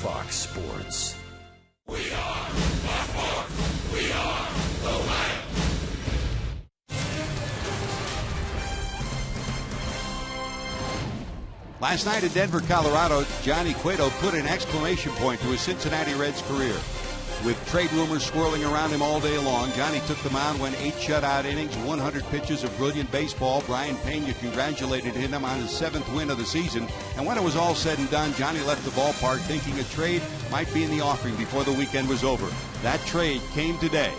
Fox Sports. We are the Fox. We are the Wild. Last night in Denver, Colorado, Johnny Cueto put an exclamation point to his Cincinnati Reds career. With trade rumors swirling around him all day long, Johnny took the mound, went 8 shutout innings, 100 pitches of brilliant baseball. Brian Pena congratulated him on his 7th win of the season. And when it was all said and done, Johnny left the ballpark thinking a trade might be in the offing before the weekend was over. That trade came today.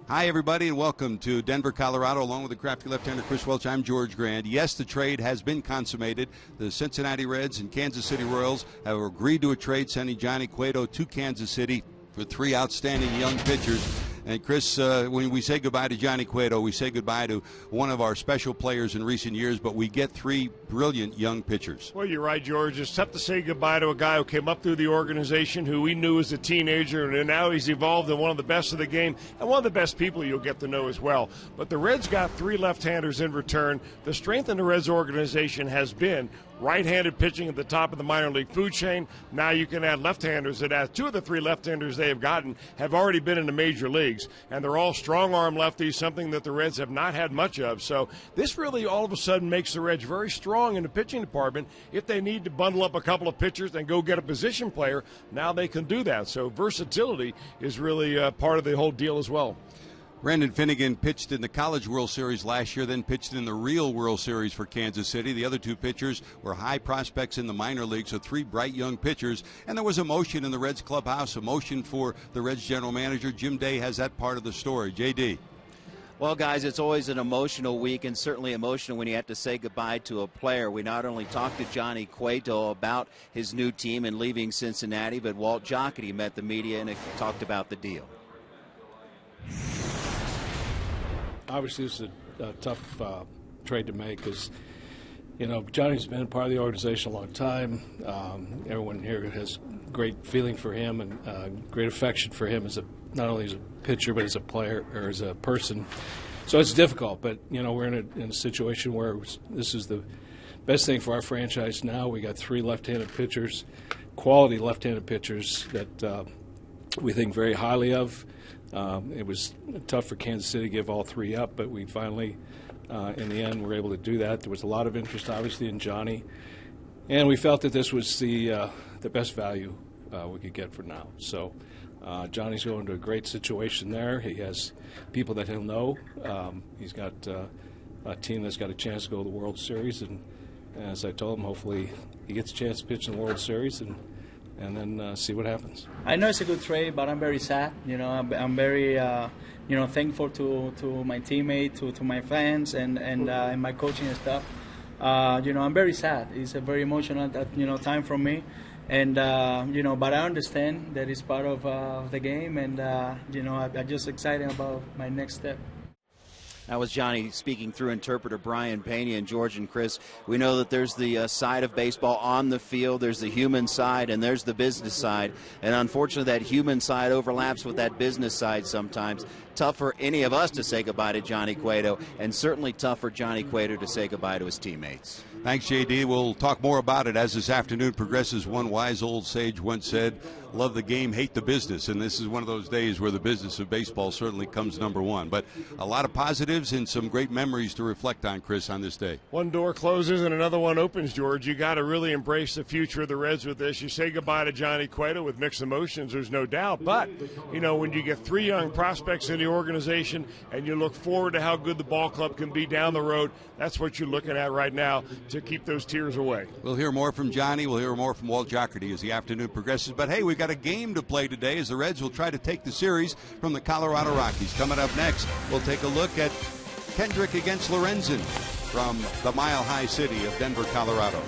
Hi, everybody, and welcome to Denver, Colorado. Along with the crafty left-hander Chris Welch, I'm George Grand. Yes, the trade has been consummated. The Cincinnati Reds and Kansas City Royals have agreed to a trade sending Johnny Cueto to Kansas City for 3 outstanding young pitchers. And Chris, when we say goodbye to Johnny Cueto, we say goodbye to one of our special players in recent years, but we get 3 brilliant young pitchers. Well, you're right, George. It's tough to say goodbye to a guy who came up through the organization, who we knew as a teenager, and now he's evolved in one of the best of the game and one of the best people you'll get to know as well. But the Reds got 3 left-handers in return. The strength in the Reds organization has been right-handed pitching at the top of the minor league food chain. Now you can add left-handers. That as 2 of the 3 left-handers they have gotten have already been in the major leagues, and they're all strong-arm lefties, something that the Reds have not had much of. So this really all of a sudden makes the Reds very strong in the pitching department. If they need to bundle up a couple of pitchers and go get a position player, now they can do that. So versatility is really part of the whole deal as well. Brandon Finnegan pitched in the College World Series last year, then pitched in the Real World Series for Kansas City. The other 2 pitchers were high prospects in the minor leagues, so 3 bright young pitchers. And there was emotion in the Reds clubhouse, emotion for the Reds general manager. Jim Day has that part of the story. J.D. Well, guys, it's always an emotional week, and certainly emotional when you have to say goodbye to a player. We not only talked to Johnny Cueto about his new team and leaving Cincinnati, but Walt Jocketty met the media and talked about the deal. Obviously, this is a tough trade to make because, you know, Johnny's been part of the organization a long time. Everyone here has great feeling for him and great affection for him as not only as a pitcher but as a player or as a person. So it's difficult, but, you know, we're in a situation where this is the best thing for our franchise now. We got 3 left-handed pitchers, quality left-handed pitchers that we think very highly of. It was tough for Kansas City to give all 3 up, but we finally, in the end, were able to do that. There was a lot of interest, obviously, in Johnny, and we felt that this was the best value we could get for now. So Johnny's going to a great situation there. He has people that he'll know. He's got a team that's got a chance to go to the World Series, and as I told him, hopefully he gets a chance to pitch in the World Series and then see what happens. I know it's a good trade, but I'm very sad. You know, I'm very, thankful to my teammate, to my fans, and my coaching staff. I'm very sad. It's a very emotional, time for me, and but I understand that it's part of the game, and I'm just excited about my next step. That was Johnny speaking through interpreter Brian Pena. And George and Chris, we know that there's the side of baseball on the field, there's the human side, and there's the business side. And unfortunately, that human side overlaps with that business side sometimes. Tough for any of us to say goodbye to Johnny Cueto, and certainly tough for Johnny Cueto to say goodbye to his teammates. Thanks, J.D. We'll talk more about it as this afternoon progresses. One wise old sage once said, love the game, hate the business. And this is one of those days where the business of baseball certainly comes number one. But a lot of positives and some great memories to reflect on, Chris, on this day. One door closes and another one opens, George. You got to really embrace the future of the Reds with this. You say goodbye to Johnny Cueto with mixed emotions, there's no doubt. But, when you get 3 young prospects in the organization and you look forward to how good the ball club can be down the road, that's what you're looking at right now to keep those tears away. We'll hear more from Johnny. We'll hear more from Walt Jocketty as the afternoon progresses. But, hey, we've got a game to play today as the Reds will try to take the series from the Colorado Rockies. Coming up next, we'll take a look at Kendrick against Lorenzen from the mile-high city of Denver, Colorado.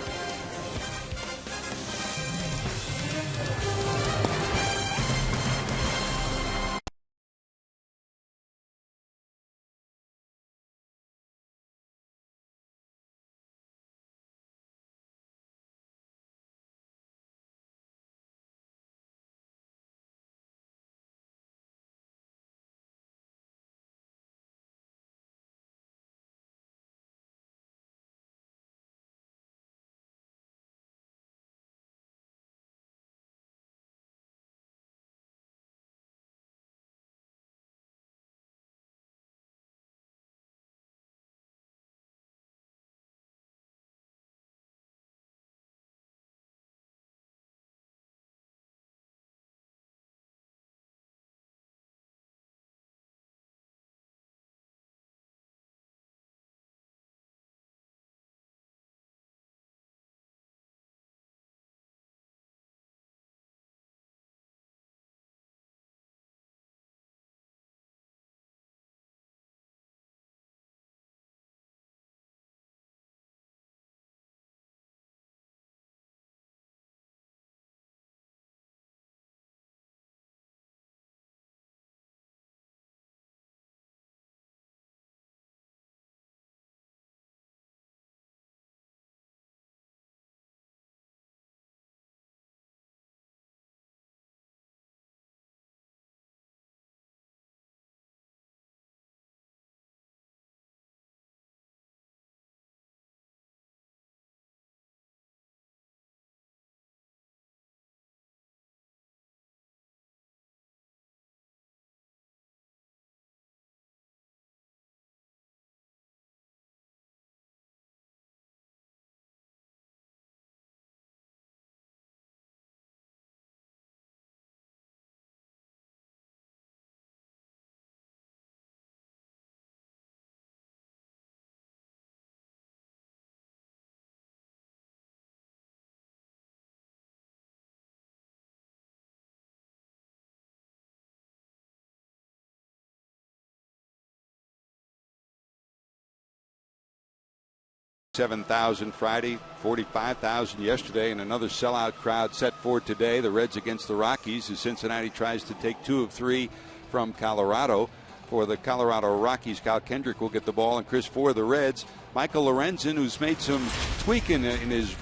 7,000 Friday, 45,000 yesterday, and another sellout crowd set for today. The Reds against the Rockies as Cincinnati tries to take 2 of 3 from Colorado. For the Colorado Rockies, Kyle Kendrick will get the ball, and Chris, for the Reds, Michael Lorenzen, who's made some tweaking in his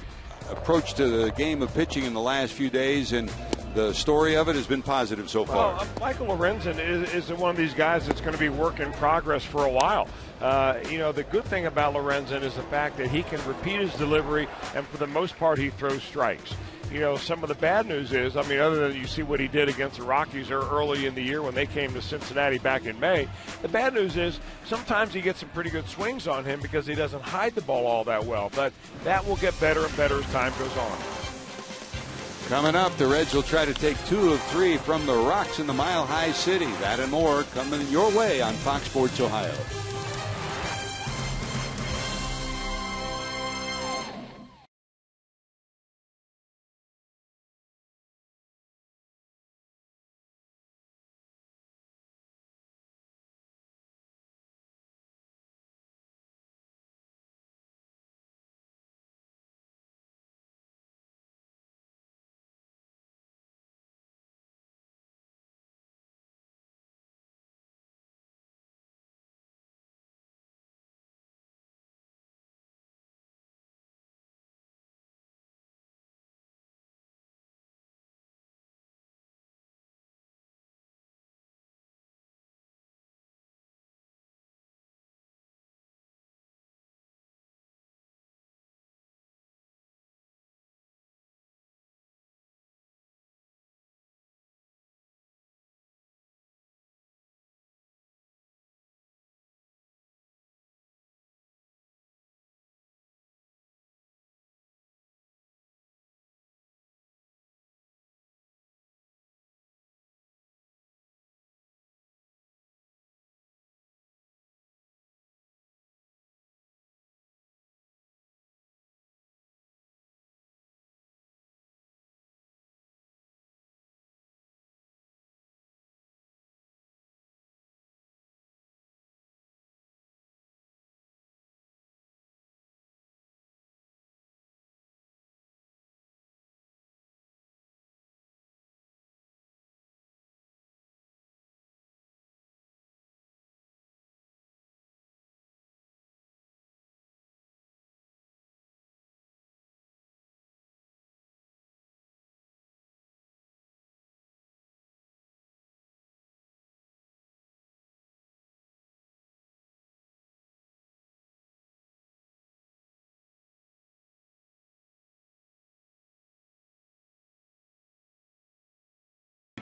approach to the game of pitching in the last few days, and the story of it has been positive so far. Well, Michael Lorenzen is one of these guys that's going to be work in progress for a while. The good thing about Lorenzen is the fact that he can repeat his delivery, and for the most part, he throws strikes. Some of the bad news is, other than you see what he did against the Rockies early in the year when they came to Cincinnati back in May, the bad news is sometimes he gets some pretty good swings on him because he doesn't hide the ball all that well. But that will get better and better as time goes on. Coming up, the Reds will try to take 2 of 3 from the Rocks in the Mile High City. That and more coming your way on Fox Sports Ohio.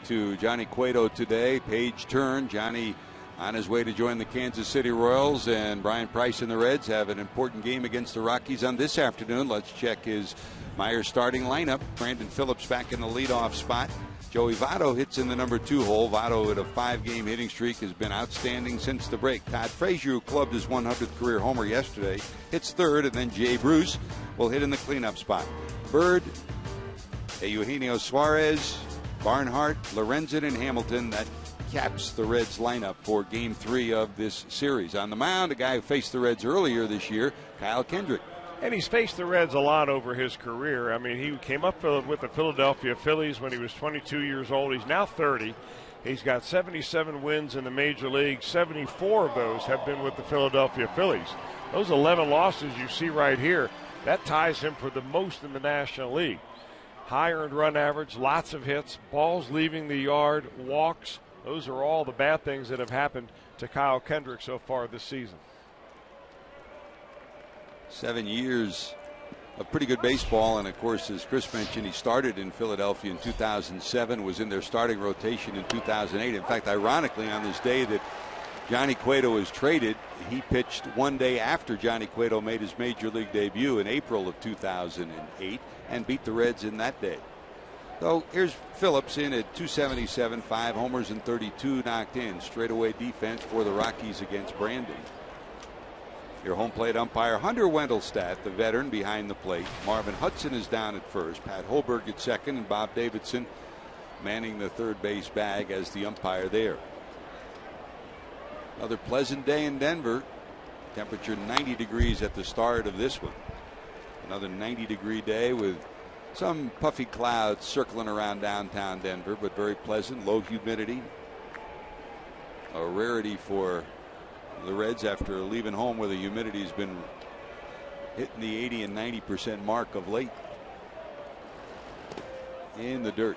To Johnny Cueto today, page turn. Johnny on his way to join the Kansas City Royals, and Brian Price and the Reds have an important game against the Rockies on this afternoon. Let's check his Myers starting lineup. Brandon Phillips back in the leadoff spot. Joey Votto hits in the number 2 hole. Votto, at a 5-game hitting streak, has been outstanding since the break. Todd Frazier, who clubbed his 100th career homer yesterday, hits third, and then Jay Bruce will hit in the cleanup spot. Bird, Eugenio Suarez, Barnhart, Lorenzen, and Hamilton. That caps the Reds lineup for Game 3 of this series. On the mound, a guy who faced the Reds earlier this year, Kyle Kendrick. And he's faced the Reds a lot over his career. He came up with the Philadelphia Phillies when he was 22 years old. He's now 30. He's got 77 wins in the major leagues. 74 of those have been with the Philadelphia Phillies. Those 11 losses you see right here, that ties him for the most in the National League. High earned run average, lots of hits, balls leaving the yard, walks. Those are all the bad things that have happened to Kyle Kendrick so far this season. 7 years of pretty good baseball, and of course, as Chris mentioned, he started in Philadelphia in 2007, was in their starting rotation in 2008. In fact, ironically, on this day that Johnny Cueto was traded, he pitched one day after Johnny Cueto made his major league debut in April of 2008 and beat the Reds in that day. So here's Phillips in at 277, 5 homers and 32 knocked in. Straightaway defense for the Rockies against Brandon. Your home plate umpire, Hunter Wendelstadt, the veteran, behind the plate. Marvin Hudson is down at first. Pat Holberg at second, and Bob Davidson manning the third base bag as the umpire there. Another pleasant day in Denver. Temperature 90 degrees at the start of this one. Another 90-degree day with some puffy clouds circling around downtown Denver, but very pleasant. Low humidity. A rarity for the Reds after leaving home where the humidity has been hitting the 80 and 90% mark of late. In the dirt.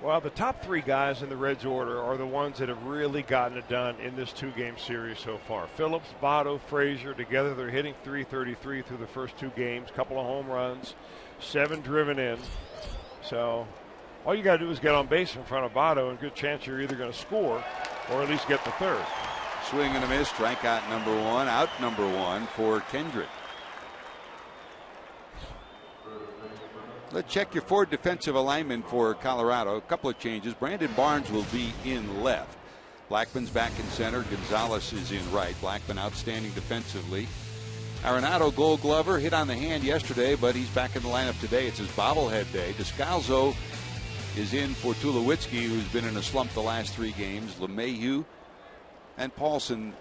Well, the top 3 guys in the Reds order are the ones that have really gotten it done in this 2-game series so far. Phillips, Votto, Frazier, together they're hitting .333 through the first 2 games. Couple of home runs, 7 driven in. So all you got to do is get on base in front of Votto, and good chance you're either going to score or at least get the third. Swing and a miss. Strikeout number 1. Out number 1 for Kendrick. Let's check your forward defensive alignment for Colorado. A couple of changes. Brandon Barnes will be in left. Blackman's back in center. Gonzalez is in right. Blackman outstanding defensively. Arenado, Gold Glover, hit on the hand yesterday, but he's back in the lineup today. It's his bobblehead day. Descalzo is in for Tulowitzki, who's been in a slump the last 3 games. LeMahieu and Paulson,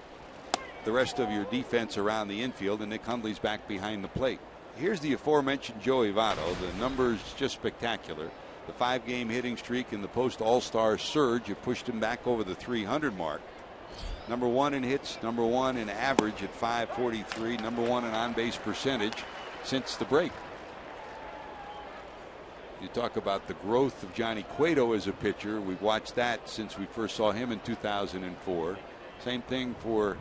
the rest of your defense around the infield, and Nick Hundley's back behind the plate. Here's the aforementioned Joey Votto. The numbers just spectacular. The 5-game hitting streak in the post All-Star surge have pushed him back over the 300 mark. Number 1 in hits, number 1 in average at .543, number 1 in on-base percentage since the break. You talk about the growth of Johnny Cueto as a pitcher. We've watched that since we first saw him in 2004. Same thing for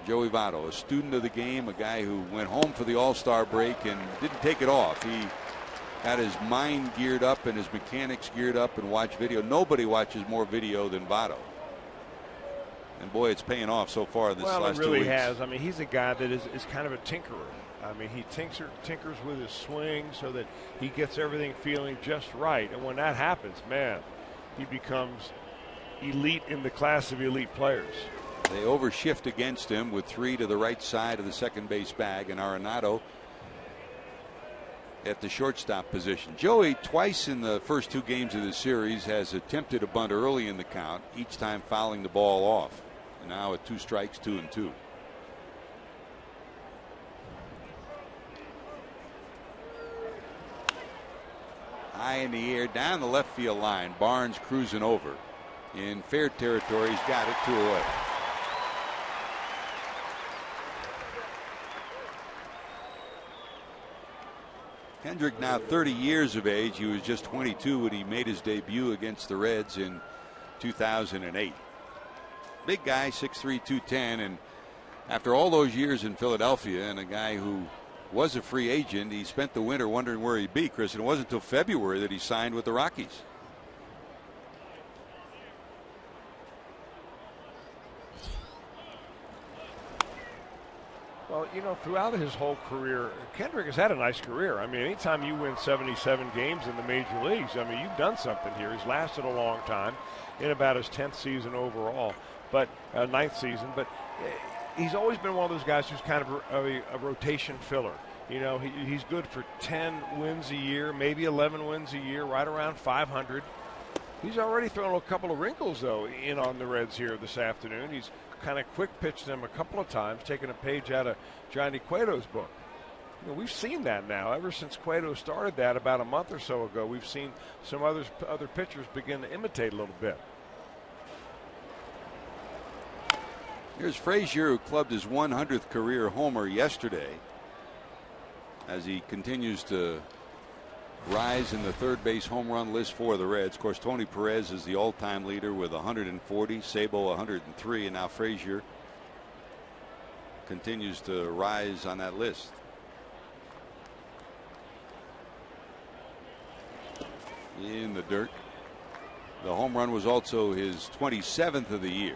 Joey Votto, a student of the game, a guy who went home for the All-Star break and didn't take it off. He got his mind geared up and his mechanics geared up and watched video. Nobody watches more video than Votto. And boy, it's paying off so far this last 2 weeks. Well, it really has. I mean, he's a guy that is kind of a tinkerer. I mean, he tinkers with his swing so that he gets everything feeling just right. And when that happens, man, he becomes elite in the class of elite players. They overshift against him with 3 to the right side of the second base bag, and Arenado at the shortstop position. Joey, twice in the first 2 games of the series, has attempted a bunt early in the count, each time fouling the ball off. And now at 2 strikes, 2-2. High in the air, down the left field line. Barnes cruising over. In fair territory, he's got it 2 away. Kendrick now 30 years of age. He was just 22 when he made his debut against the Reds in 2008. Big guy, 6'3", 210, and after all those years in Philadelphia and a guy who was a free agent, he spent the winter wondering where he'd be, Chris, and it wasn't until February that he signed with the Rockies. Well, you know, throughout his whole career, Kendrick has had a nice career. I mean, anytime you win 77 games in the major leagues, I mean, you've done something here. He's lasted a long time, in about his 10th season overall, but 9th season. But he's always been one of those guys who's kind of a rotation filler. You know, he's good for 10 wins a year, maybe 11 wins a year, right around 500. He's already thrown a couple of wrinkles, though, in on the Reds here this afternoon. He's kind of quick pitched them a couple of times, taking a page out of Johnny Cueto's book. You know, we've seen that now. Ever since Cueto started that about a month or so ago, we've seen some other pitchers begin to imitate a little bit. Here's Frazier, who clubbed his 100th career homer yesterday, as he continues to rise in the third base home run list for the Reds. Of course, Tony Perez is the all-time leader with 140, Sabo 103, and now Frazier continues to rise on that list. In the dirt. The home run was also his 27th of the year.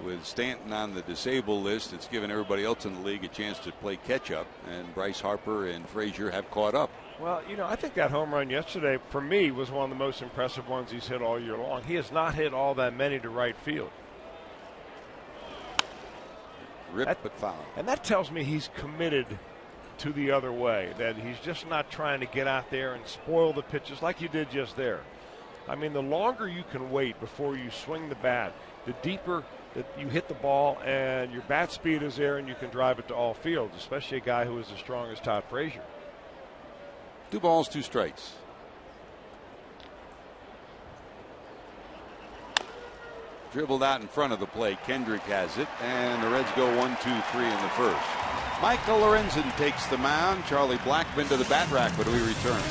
With Stanton on the disabled list, it's given everybody else in the league a chance to play catch-up, and Bryce Harper and Frazier have caught up. Well, you know, I think that home run yesterday, for me, was one of the most impressive ones he's hit all year long. He has not hit all that many to right field. Ripped but foul. And that tells me he's committed to the other way, that he's just not trying to get out there and spoil the pitches like you did just there. I mean, the longer you can wait before you swing the bat, the deeper that you hit the ball and your bat speed is there and you can drive it to all fields, especially a guy who is as strong as Todd Frazier. 2 balls, 2 strikes. Dribbled out in front of the plate. Kendrick has it, and the Reds go 1-2-3 in the first. Michael Lorenzen takes the mound. Charlie Blackmon to the bat rack when we return.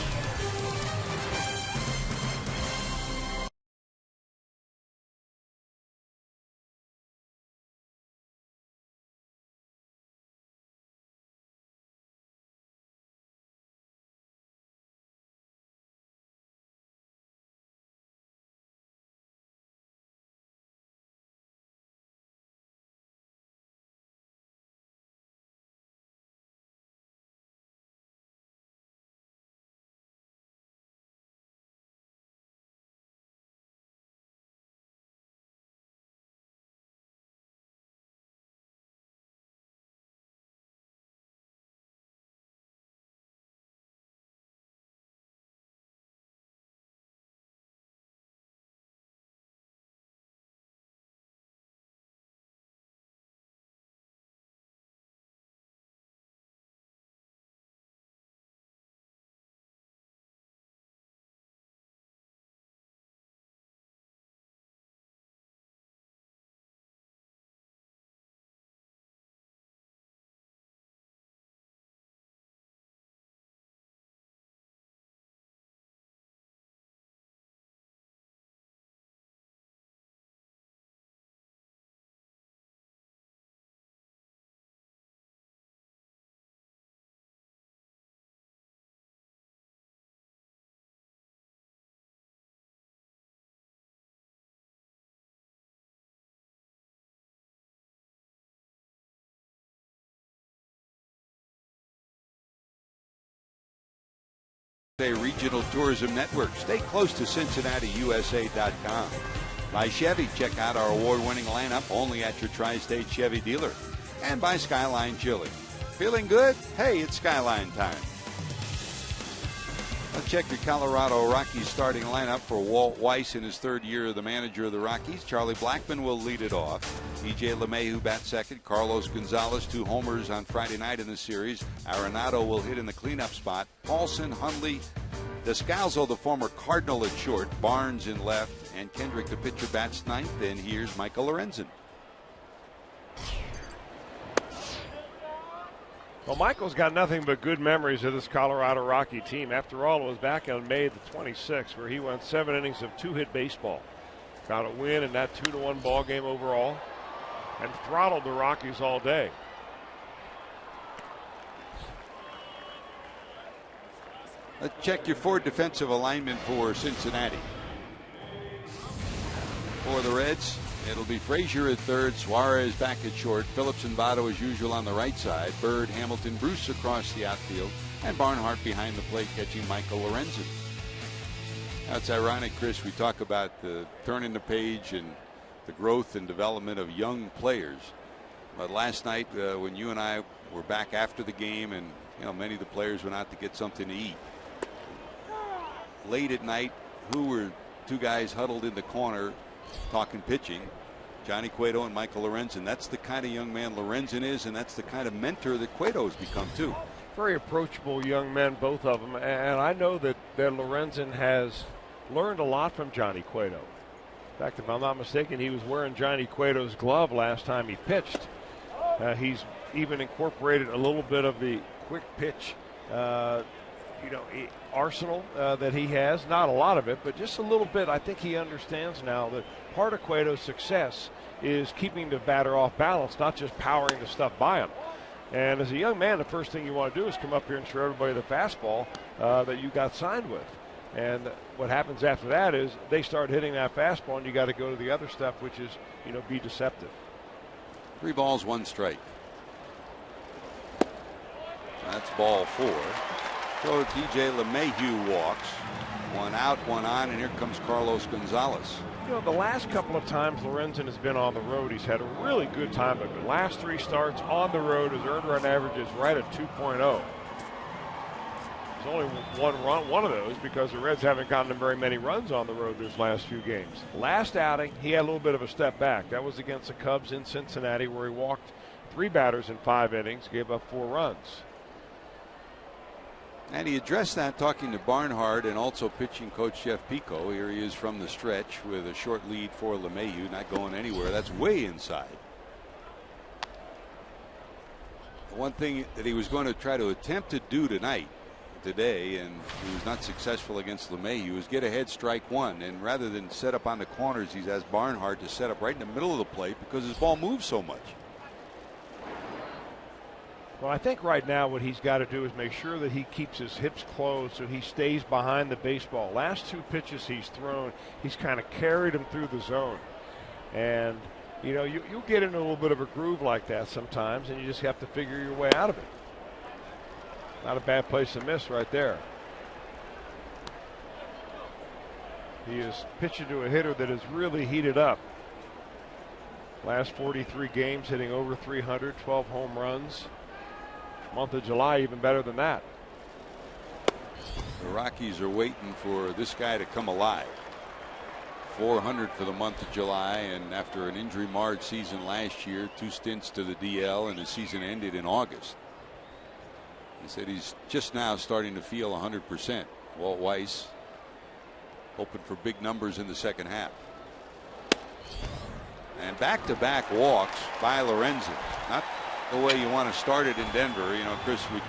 A regional tourism network. Stay close to CincinnatiUSA.com. By Chevy, check out our award-winning lineup only at your Tri-State Chevy dealer. And by Skyline Chili. Feeling good? Hey, it's Skyline time. Let's check your Colorado Rockies starting lineup for Walt Weiss in his 3rd year as the manager of the Rockies. Charlie Blackmon will lead it off. E.J. LeMahieu bats second. Carlos Gonzalez, 2 homers on Friday night in the series. Arenado will hit in the cleanup spot. Paulson, Hundley, Descalzo, the former Cardinal, at short. Barnes in left. And Kendrick, the pitcher, bats 9th. And here's Michael Lorenzen. Well, Michael's got nothing but good memories of this Colorado Rocky team. After all, it was back on May the 26th where he went 7 innings of 2-hit baseball. Got a win in that 2-1 ball game overall and throttled the Rockies all day. Let's check your 4 defensive alignment for Cincinnati. For the Reds, it'll be Frazier at third, Suarez back at short, Phillips and Votto as usual on the right side, Bird, Hamilton, Bruce across the outfield, and Barnhart behind the plate catching Michael Lorenzen. Now, it's ironic, Chris, we talk about the turning the page and the growth and development of young players. But last night when you and I were back after the game and many of the players went out to get something to eat. Late at night, who were 2 guys huddled in the corner talking pitching? Johnny Cueto and Michael Lorenzen. That's the kind of young man Lorenzen is, and that's the kind of mentor that Cueto has become too. Very approachable young men, both of them, and I know that Lorenzen has learned a lot from Johnny Cueto. In fact, if I'm not mistaken, he was wearing Johnny Cueto's glove last time he pitched. He's even incorporated a little bit of the quick pitch arsenal that he has. Not a lot of it, but just a little bit. I think he understands now that part of Cueto's success is keeping the batter off balance, not just powering the stuff by him. And as a young man, the first thing you want to do is come up here and show everybody the fastball that you got signed with. And what happens after that is they start hitting that fastball, and you got to go to the other stuff, which is, be deceptive. 3 balls, 1 strike. That's ball 4. So DJ LeMahieu walks. 1 out, 1 on, and here comes Carlos Gonzalez. The last couple of times Lorenzen has been on the road, he's had a really good time of it. Last 3 starts on the road, his earned run average is right at 2.0. only one of those because the Reds haven't gotten very many runs on the road these last few games. Last outing, he had a little bit of a step back. That was against the Cubs in Cincinnati, where he walked 3 batters in 5 innings, gave up 4 runs. And he addressed that talking to Barnhart and also pitching coach Jeff Pico. Here he is from the stretch with a short lead for LeMahieu, not going anywhere. That's way inside. One thing that he was going to try to attempt to do today, and he was not successful against LeMahieu, is get ahead strike 1. And rather than set up on the corners, he's asked Barnhart to set up right in the middle of the plate because his ball moves so much. Well, I think right now what he's got to do is make sure that he keeps his hips closed so he stays behind the baseball. Last 2 pitches he's thrown, he's kind of carried him through the zone. And, you know, you'll get into a little bit of a groove like that sometimes, and you just have to figure your way out of it. Not a bad place to miss right there. He is pitching to a hitter that is really heated up. Last 43 games hitting over 300, 12 home runs. Month of July even better than that. The Rockies are waiting for this guy to come alive. 400 for the month of July, and after an injury marred season last year, 2 stints to the DL, and his season ended in August. He said he's just now starting to feel 100%. Walt Weiss hoping for big numbers in the second half. And back-to-back walks by Lorenzen. Not the way you want to start it in Denver. You know, Chris, we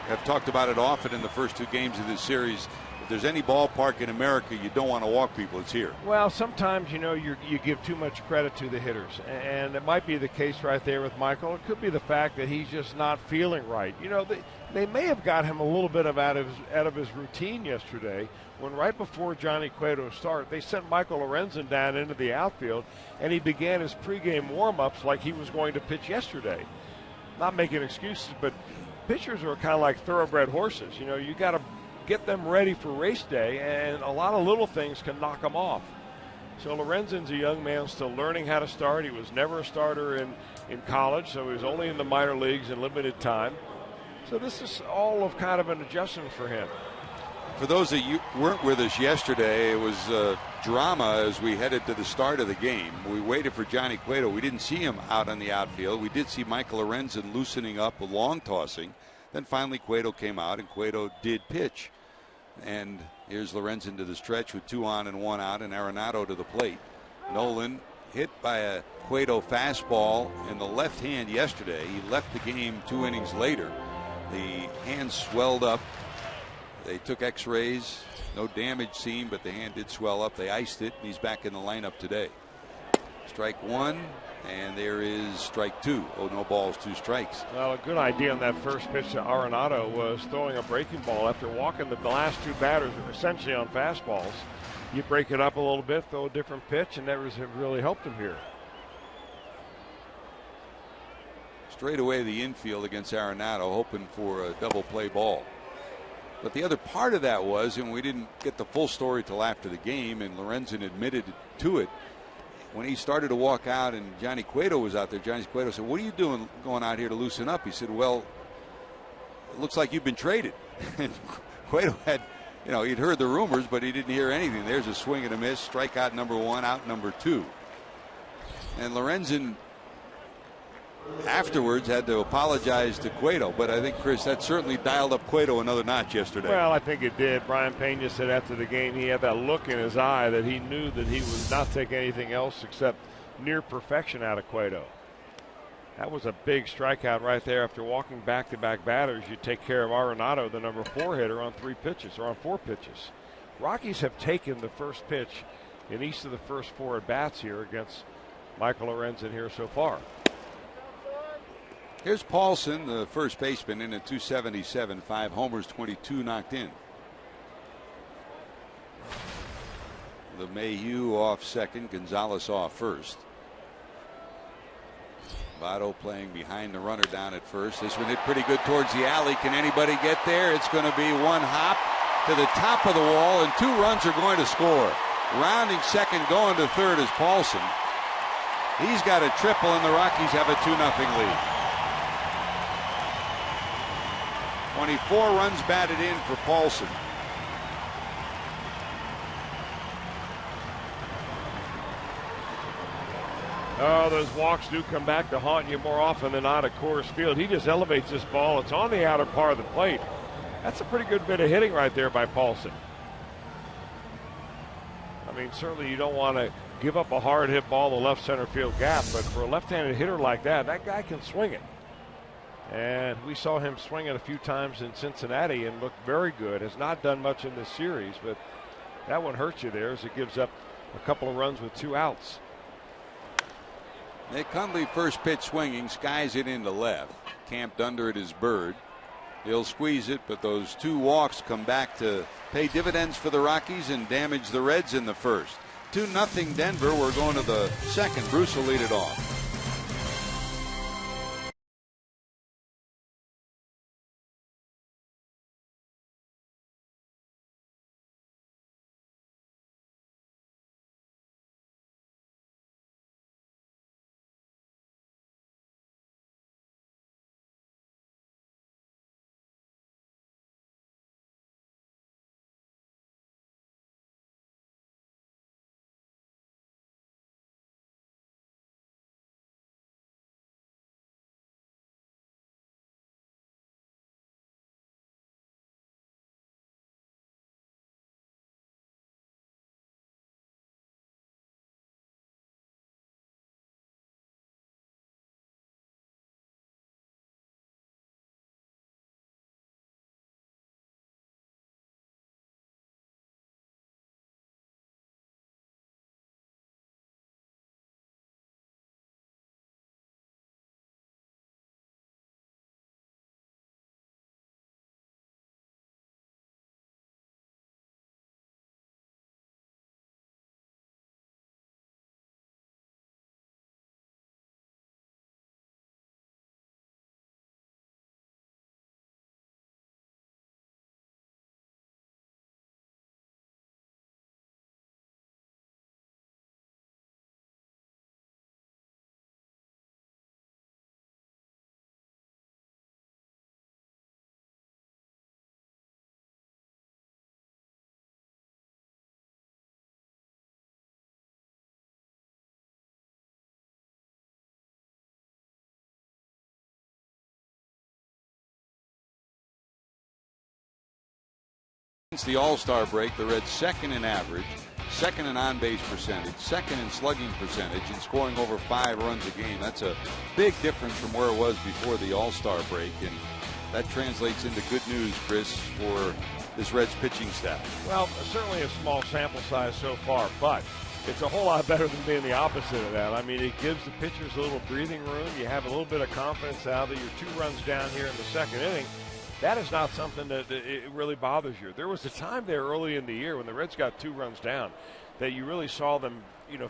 have talked about it often in the first 2 games of this series. If there's any ballpark in America you don't want to walk people, it's here. Well, sometimes, you know, you give too much credit to the hitters, and it might be the case right there with Michael. It could be the fact that he's just not feeling right. You know, they may have got him a little bit out of his routine yesterday when right before Johnny Cueto's start, they sent Michael Lorenzen down into the outfield, and he began his pregame warm-ups like he was going to pitch yesterday. Not making excuses, but pitchers are kind of like thoroughbred horses. You know, you got to get them ready for race day, and a lot of little things can knock them off. So Lorenzen's a young man still learning how to start. He was never a starter in college, so he was only in the minor leagues in limited time. So this is all of kind of an adjustment for him. For those of you who weren't with us yesterday, it was drama as we headed to the start of the game. We waited for Johnny Cueto. We didn't see him out on the outfield. We did see Michael Lorenzen loosening up, a long tossing. Then finally Cueto came out, and Cueto did pitch. And here's Lorenzen to the stretch with 2 on and 1 out, and Arenado to the plate. Nolan hit by a Cueto fastball in the left hand yesterday. He left the game 2 innings later. The hand swelled up. They took x-rays, no damage seen, but the hand did swell up. They iced it, and he's back in the lineup today. Strike 1, and there is strike 2. Oh, no balls, 2 strikes. Well, a good idea on that first pitch to Arenado was throwing a breaking ball after walking the last 2 batters essentially on fastballs. You break it up a little bit, throw a different pitch, and that really helped him here. Straight away the infield against Arenado, hoping for a double play ball. But the other part of that was, and we didn't get the full story till after the game, and Lorenzen admitted to it, when he started to walk out and Johnny Cueto was out there, Johnny Cueto said, "What are you doing going out here to loosen up?" He said, "Well, it looks like you've been traded." And Cueto had, you know, he'd heard the rumors, but he didn't hear anything. There's a swing and a miss, strikeout number 1, out number 2. And Lorenzen afterwards had to apologize to Cueto, but I think, Chris, that certainly dialed up Cueto another notch yesterday. Well, I think it did. Brian Pena said after the game he had that look in his eye that he knew that he would not take anything else except near perfection out of Cueto. That was a big strikeout right there. After walking back-to-back batters, you take care of Arenado, the number 4 hitter, on 3 pitches, or on 4 pitches. Rockies have taken the first pitch in each of the first 4 at-bats here against Michael Lorenzen here so far. Here's Paulson, the first baseman, in at 277, 5 homers, 22 knocked in. LeMahieu off second, Gonzalez off first. Votto playing behind the runner down at first. This one hit pretty good towards the alley. Can anybody get there? It's going to be 1 hop to the top of the wall, and 2 runs are going to score. Rounding second, going to third is Paulson. He's got a triple, and the Rockies have a 2-0 lead. 24 runs batted in for Paulson. Oh, those walks do come back to haunt you more often than not at Coors Field. He just elevates this ball. It's on the outer part of the plate. That's a pretty good bit of hitting right there by Paulson. I mean, certainly you don't want to give up a hard hit ball in the left center field gap, but for a left-handed hitter like that, that guy can swing it. And we saw him swing it a few times in Cincinnati and looked very good. Has not done much in this series, but that one hurts you there as it gives up a couple of runs with 2 outs. Nick Hundley, first pitch swinging, skies it into left. Camped under it is Bird. He'll squeeze it, but those 2 walks come back to pay dividends for the Rockies and damage the Reds in the first. 2-0 Denver. We're going to the second. Bruce will lead it off. Since the All-Star break, the Reds second in average, second in on-base percentage, second in slugging percentage, and scoring over 5 runs a game. That's a big difference from where it was before the All-Star break, and that translates into good news, Chris, for this Reds pitching staff. Well, certainly a small sample size so far, but it's a whole lot better than being the opposite of that. I mean, it gives the pitchers a little breathing room. You have a little bit of confidence now that you're 2 runs down here in the second inning. That is not something that it really bothers you. There was a time there early in the year when the Reds got 2 runs down that you really saw them,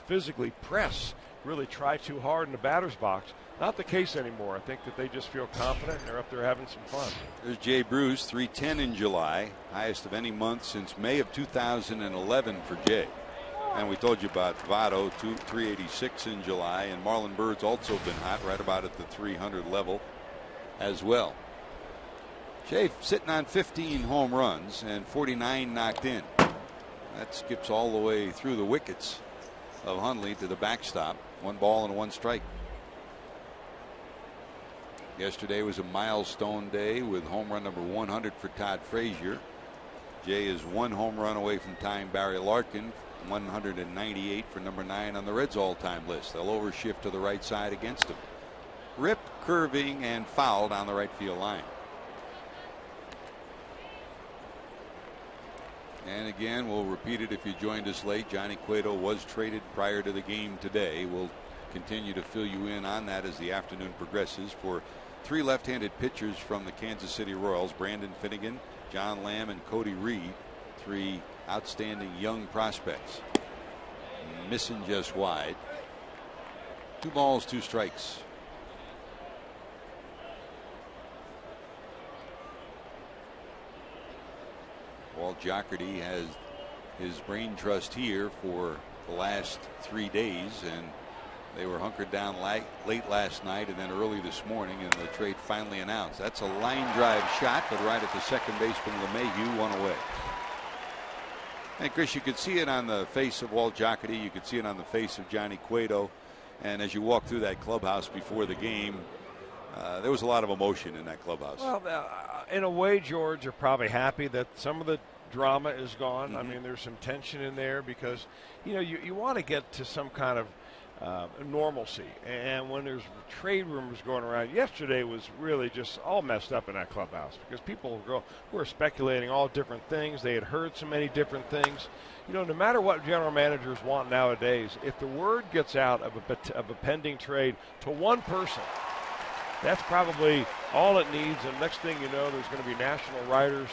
physically press, really try too hard in the batter's box. Not the case anymore. I think that they just feel confident and they're up there having some fun. There's Jay Bruce, 310 in July, highest of any month since May of 2011 for Jay. And we told you about Votto, 386 in July, and Marlon Bird's also been hot, right about at the 300 level as well. Jay sitting on 15 home runs and 49 knocked in. That skips all the way through the wickets of Hundley to the backstop. 1 ball and 1 strike. Yesterday was a milestone day with home run number 100 for Todd Frazier. Jay is 1 home run away from tying Barry Larkin, 198 for number 9 on the Reds all-time list. They'll overshift to the right side against him. Ripped, curving, and fouled on the right field line. And again, we'll repeat it if you joined us late. Johnny Cueto was traded prior to the game today. We'll continue to fill you in on that as the afternoon progresses for 3 left-handed pitchers from the Kansas City Royals. Brandon Finnegan, John Lamb, and Cody Reed. 3 outstanding young prospects. Missing just wide. 2 balls, 2 strikes. Walt Jocarty has his brain trust here for the last 3 days, and They were hunkered down late last night and then early this morning, and the trade finally announced. That's a line drive shot, but right at the second baseman LeMahieu, one away. And Chris, you could see it on the face of Walt Jocketty. You could see it on the face of Johnny Cueto. And as you walk through that clubhouse before the game, there was a lot of emotion in that clubhouse. Well, in a way, George, you're probably happy that some of the drama is gone. I mean, there's some tension in there because, you want to get to some kind of normalcy. And when there's trade rumors going around, yesterday was really just all messed up in that clubhouse because people were speculating all different things. They had heard so many different things. No matter what general managers want nowadays, if the word gets out of a pending trade to one person, that's probably all it needs. And next thing you know, there's going to be national writers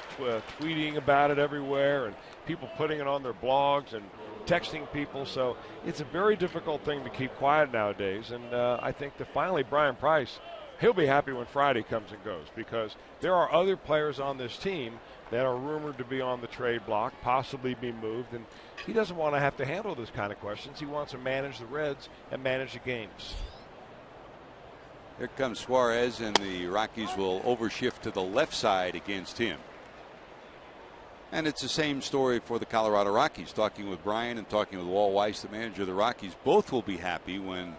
tweeting about it everywhere and people putting it on their blogs and texting people. So it's a very difficult thing to keep quiet nowadays. And I think that finally Brian Price, he'll be happy when Friday comes and goes because there are other players on this team that are rumored to be on the trade block, possibly be moved. And he doesn't want to have to handle those kind of questions. He wants to manage the Reds and manage the games. Here comes Suarez, and the Rockies will overshift to the left side against him. And it's the same story for the Colorado Rockies. Talking with Brian and talking with Walt Weiss, the manager of the Rockies, both will be happy when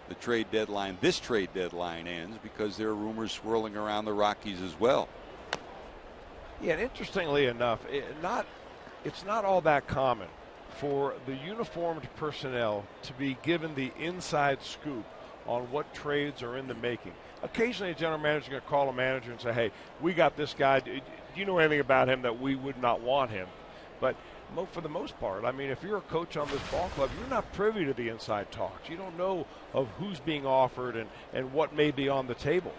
the trade deadline, this trade deadline, ends because there are rumors swirling around the Rockies as well. Yeah, and interestingly enough, it's not all that common for the uniformed personnel to be given the inside scoop on what trades are in the making. Occasionally a general manager is going to call a manager and say, hey, we got this guy. Do you know anything about him that we would not want him? But for the most part, I mean, if you're a coach on this ball club, you're not privy to the inside talks. You don't know of who's being offered and what may be on the table.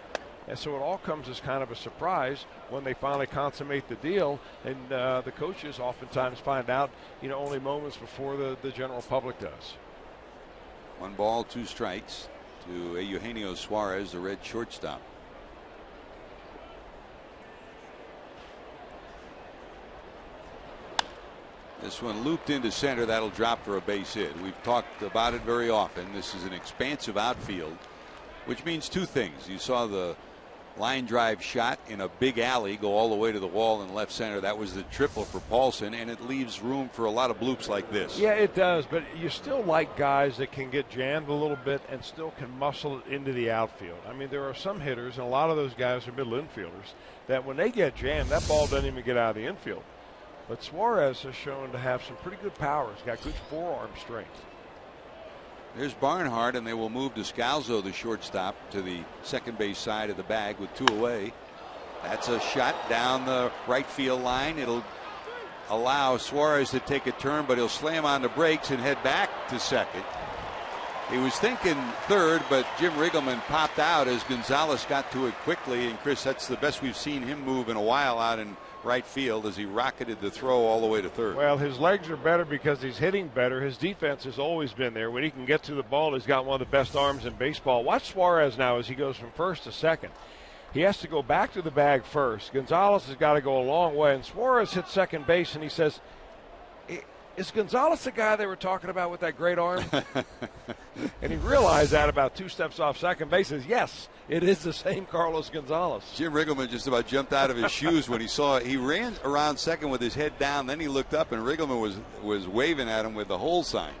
And so it all comes as kind of a surprise when they finally consummate the deal. And the coaches oftentimes find out, only moments before the general public does. 1 ball, 2 strikes to Eugenio Suarez, the Red shortstop. This one looped into center. That'll drop for a base hit. We've talked about it very often. This is an expansive outfield, which means 2 things. You saw the line drive shot in a big alley go all the way to the wall in left center. That was the triple for Paulson, and it leaves room for a lot of bloops like this. Yeah, it does, but you still like guys that can get jammed a little bit and still can muscle it into the outfield. I mean, there are some hitters, and a lot of those guys are middle infielders, that when they get jammed, that ball doesn't even get out of the infield. But Suarez has shown to have some pretty good power. He's got good forearm strength. There's Barnhart, and they will move Descalzo, the shortstop, to the second base side of the bag with 2 away. That's a shot down the right field line. It'll allow Suarez to take a turn, but he'll slam on the brakes and head back to second. He was thinking third, but Jim Riggleman popped out as Gonzalez got to it quickly. And Chris, that's the best we've seen him move in a while out in right field as he rocketed the throw all the way to third. Well, his legs are better because he's hitting better. His defense has always been there. When he can get to the ball, he's got one of the best arms in baseball. Watch Suarez now as he goes from first to second. He has to go back to the bag first. Gonzalez has got to go a long way, and Suarez hits second base, and he says, is Gonzalez the guy they were talking about with that great arm? And he realized that about 2 steps off second base. Says, yes, it is the same Carlos Gonzalez. Jim Riggleman just about jumped out of his shoes when he saw it. He ran around second with his head down. Then he looked up, and Riggleman was waving at him with the hole sign.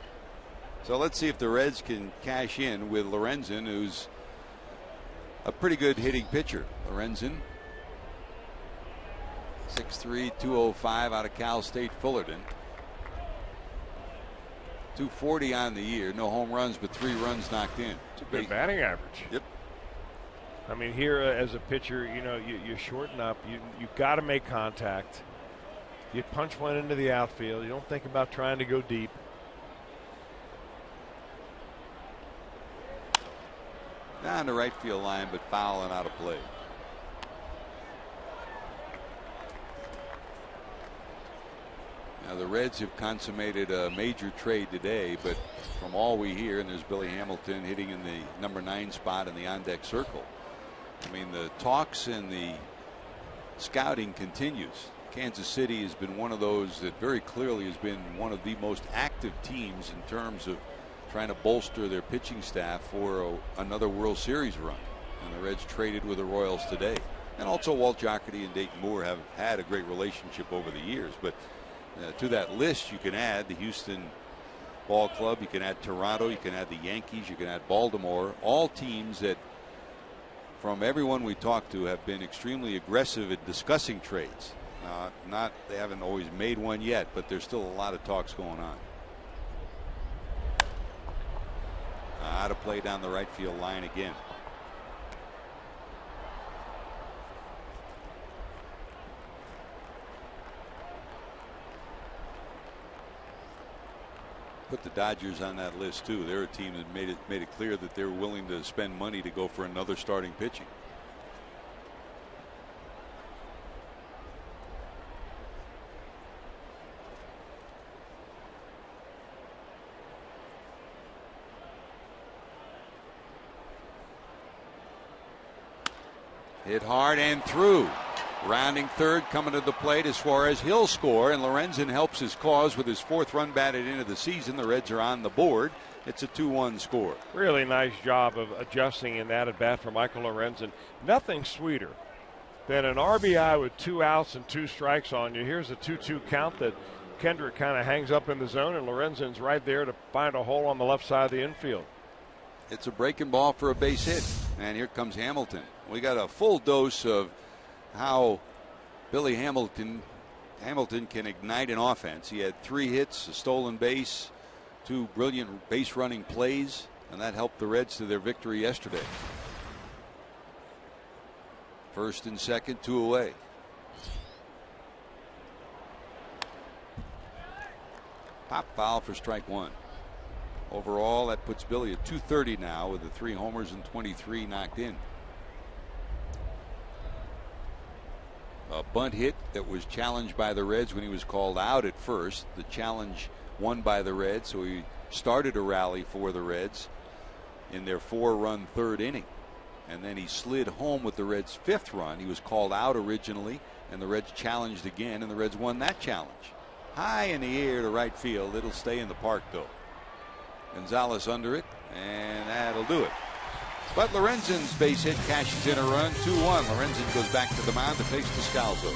So let's see if the Reds can cash in with Lorenzen, who's a pretty good hitting pitcher. Lorenzen, 6'3", 205 out of Cal State Fullerton. 240 on the year, no home runs, but 3 runs knocked in. It's a good batting average. Yep. I mean, here as a pitcher, you shorten up. You got to make contact. You punch one into the outfield. You don't think about trying to go deep. Down the right field line, but foul and out of play. Now the Reds have consummated a major trade today, but from all we hear, and there's Billy Hamilton hitting in the number 9 spot in the on-deck circle. I mean, the talks and the scouting continues. Kansas City has been one of those that very clearly has been one of the most active teams in terms of trying to bolster their pitching staff for another World Series run. And the Reds traded with the Royals today. And also Walt Jocketty and Dayton Moore have had a great relationship over the years. But to that list, you can add the Houston Ball Club, you can add Toronto, you can add the Yankees, you can add Baltimore, all teams that, from everyone we talked to, have been extremely aggressive at discussing trades. They haven't always made one yet, but there's still a lot of talks going on. Out of play down the right field line again. Put the Dodgers on that list too. They're a team that made it clear that they're willing to spend money to go for another starting pitching. Hit hard and through. Rounding third, coming to the plate is Suarez. He'll score, and Lorenzen helps his cause with his 4th run batted into the season. The Reds are on the board. It's a 2-1 score. Really nice job of adjusting in that at bat for Michael Lorenzen. Nothing sweeter than an RBI with 2 outs and 2 strikes on you. Here's a 2-2 count that Kendrick kind of hangs up in the zone, and Lorenzen's right there to find a hole on the left side of the infield. It's a breaking ball for a base hit, and here comes Hamilton. We got a full dose of how Billy Hamilton can ignite an offense. He had 3 hits, a stolen base, 2 brilliant base running plays, and that helped the Reds to their victory yesterday. First and second, 2 away. Pop foul for strike 1. Overall, that puts Billy at 230 now with the 3 homers and 23 knocked in. A bunt hit that was challenged by the Reds when he was called out at first. The challenge won by the Reds, so he started a rally for the Reds in their 4-run 3rd inning. And then he slid home with the Reds' 5th run. He was called out originally, and the Reds challenged again, and the Reds won that challenge. High in the air to right field. It'll stay in the park, though. Gonzalez under it, and that'll do it. But Lorenzen's base hit cashes in a run. 2-1. Lorenzen goes back to the mound to face Descalzo.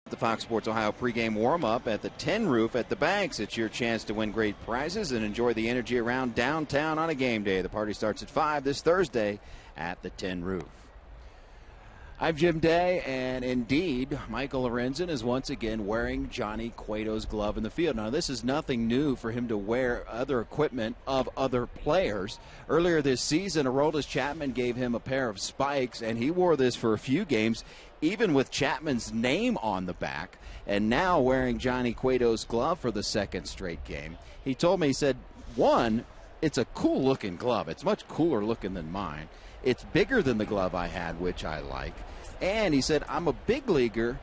The Fox Sports Ohio pregame warm-up at the Tin Roof at the Banks. It's your chance to win great prizes and enjoy the energy around downtown on a game day. The party starts at 5 this Thursday at the Tin Roof. I'm Jim Day, and indeed, Michael Lorenzen is once again wearing Johnny Cueto's glove in the field. Now, this is nothing new for him to wear other equipment of other players. Earlier this season, Aroldis Chapman gave him a pair of spikes, and he wore this for a few games, even with Chapman's name on the back, and now wearing Johnny Cueto's glove for the second straight game. He told me, he said, one, it's a cool-looking glove. It's much cooler looking than mine. It's bigger than the glove I had, which I like. And he said, I'm a big leaguer,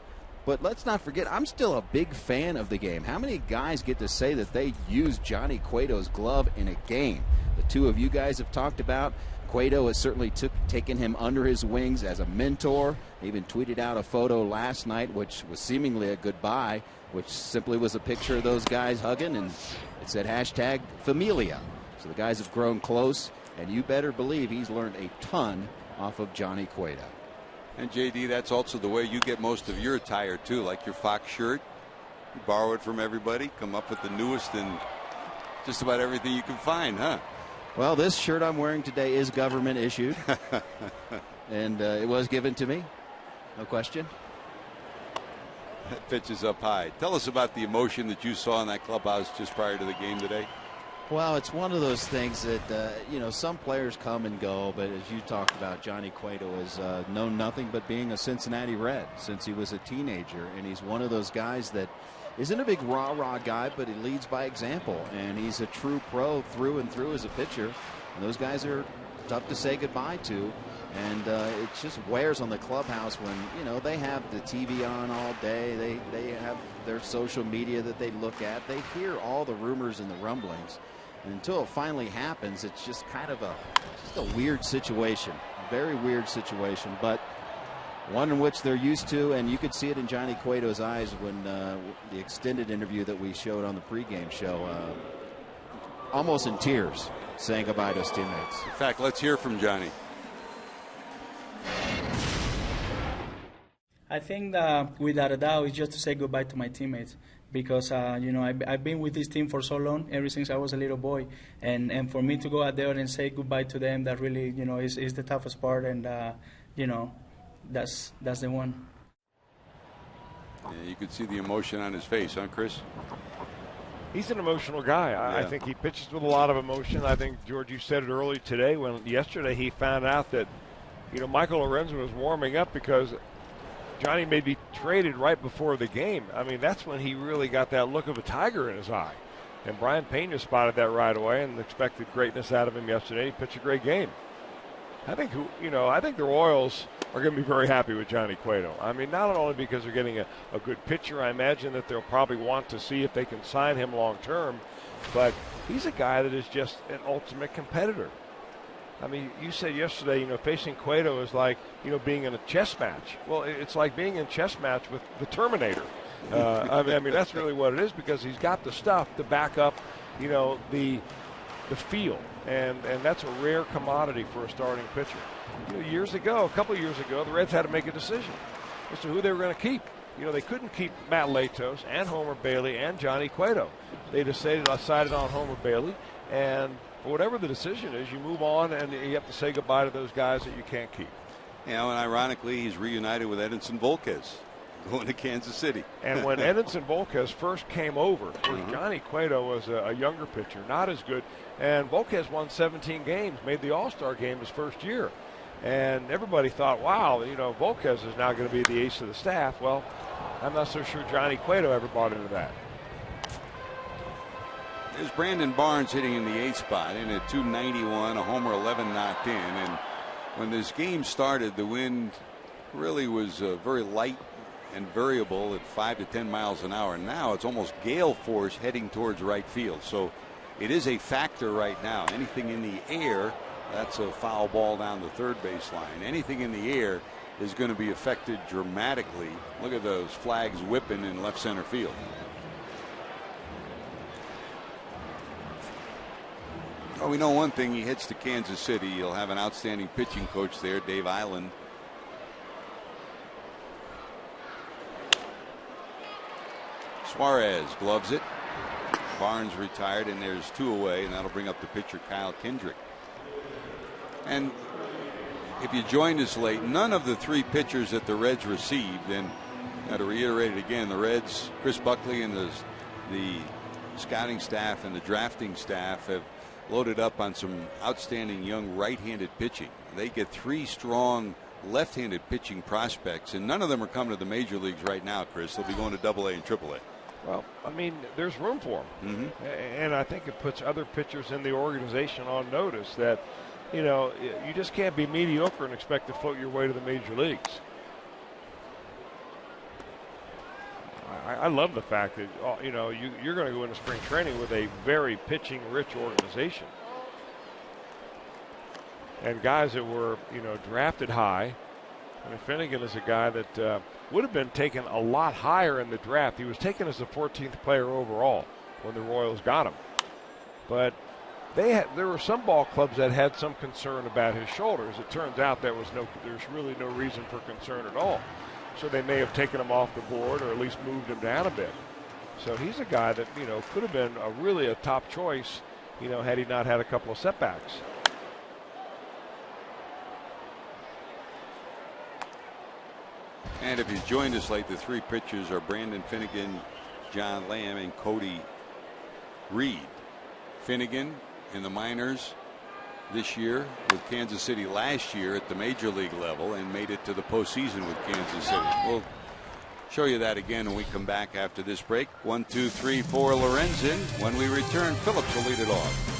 but let's not forget, I'm still a big fan of the game. How many guys get to say that they use Johnny Cueto's glove in a game? The two of you guys have talked about. Cueto has certainly taken him under his wings as a mentor. He even tweeted out a photo last night, which was seemingly a goodbye, which simply was a picture of those guys hugging, and it said hashtag Familia. So the guys have grown close. And you better believe he's learned a ton off of Johnny Cueto. And JD, that's also the way you get most of your attire too, like your Fox shirt. You borrow it from everybody, come up with the newest and just about everything you can find, huh? Well, this shirt I'm wearing today is government issued, and it was given to me, no question. That pitch is up high. Tell us about the emotion that you saw in that clubhouse just prior to the game today. Well, it's one of those things that, some players come and go, but as you talked about, Johnny Cueto has known nothing but being a Cincinnati Red since he was a teenager, and he's one of those guys that isn't a big rah-rah guy, but he leads by example, and he's a true pro through and through as a pitcher, and those guys are tough to say goodbye to, and it just wears on the clubhouse when, they have the TV on all day, they have their social media that they look at, they hear all the rumors and the rumblings. And until it finally happens, it's just kind of just a weird situation, very weird situation, but one in which they're used to, and you could see it in Johnny Cueto's eyes when the extended interview that we showed on the pregame show, almost in tears, saying goodbye to his teammates. In fact, let's hear from Johnny. I think that without a doubt, it's just to say goodbye to my teammates. Because, I've been with this team for so long, ever since I was a little boy. And for me to go out there and say goodbye to them, that really, is the toughest part. And, that's the one. Yeah, you could see the emotion on his face, huh, Chris? He's an emotional guy. I think he pitches with a lot of emotion. I think, George, you said it early today yesterday he found out that, Michael Lorenzen was warming up because Johnny may be traded right before the game. I mean, that's when he really got that look of a tiger in his eye. And Brian Pena spotted that right away and expected greatness out of him yesterday. He pitched a great game. I think the Royals are going to be very happy with Johnny Cueto. I mean, not only because they're getting a good pitcher. I imagine that they'll probably want to see if they can sign him long term. But he's a guy that is just an ultimate competitor. I mean, you said yesterday, facing Cueto is like, being in a chess match. Well, it's like being in a chess match with the Terminator. I mean, that's really what it is because he's got the stuff to back up, the field. And that's a rare commodity for a starting pitcher. A couple of years ago, the Reds had to make a decision as to who they were going to keep. They couldn't keep Matt Latos and Homer Bailey and Johnny Cueto. They decided on Homer Bailey, and whatever the decision is, you move on and you have to say goodbye to those guys that you can't keep. And ironically, he's reunited with Edinson Volquez, going to Kansas City. And when Edinson Volquez first came over, Johnny Cueto was a younger pitcher, not as good. And Volquez won 17 games, made the All-Star game his first year. And everybody thought, wow, Volquez is now going to be the ace of the staff. Well, I'm not so sure Johnny Cueto ever bought into that. There's Brandon Barnes hitting in the 8th spot in at 291, a homer, 11 knocked in. And when this game started, the wind really was very light and variable at 5 to 10 miles an hour. Now it's almost gale force heading towards right field. So it is a factor right now. Anything in the air, that's a foul ball down the third base line. Anything in the air is going to be affected dramatically. Look at those flags whipping in left center field. Well, we know one thing, he hits to Kansas City. He'll have an outstanding pitching coach there, Dave Island. Suarez gloves it. Barnes retired, and there's 2 away, and that'll bring up the pitcher Kyle Kendrick. And If you joined us late, none of the 3 pitchers that the Reds received, and to reiterate it again, the Reds, Chris Buckley and the scouting staff and the drafting staff have loaded up on some outstanding young right-handed pitching. They get 3 strong left-handed pitching prospects, and none of them are coming to the major leagues right now, Chris. They'll be going to AA and AAA. Well, I mean, there's room for them. And I think it puts other pitchers in the organization on notice that, you just can't be mediocre and expect to float your way to the major leagues. I love the fact that, you're going to go into spring training with a very pitching-rich organization. And guys that were, drafted high. I mean, Finnegan is a guy that would have been taken a lot higher in the draft. He was taken as the 14th player overall when the Royals got him. But there were some ball clubs that had some concern about his shoulders. It turns out there's really no reason for concern at all. So they may have taken him off the board or at least moved him down a bit. So he's a guy that, could have been really a top choice, had he not had a couple of setbacks. And if he's joined us late, the 3 pitchers are Brandon Finnegan, John Lamb, and Cody Reed. Finnegan in the minors this year with Kansas City last year at the major league level and made it to the postseason with Kansas City. We'll show you that again when we come back after this break. 1, 2, 3, 4 Lorenzen. When we return, Phillips will lead it off.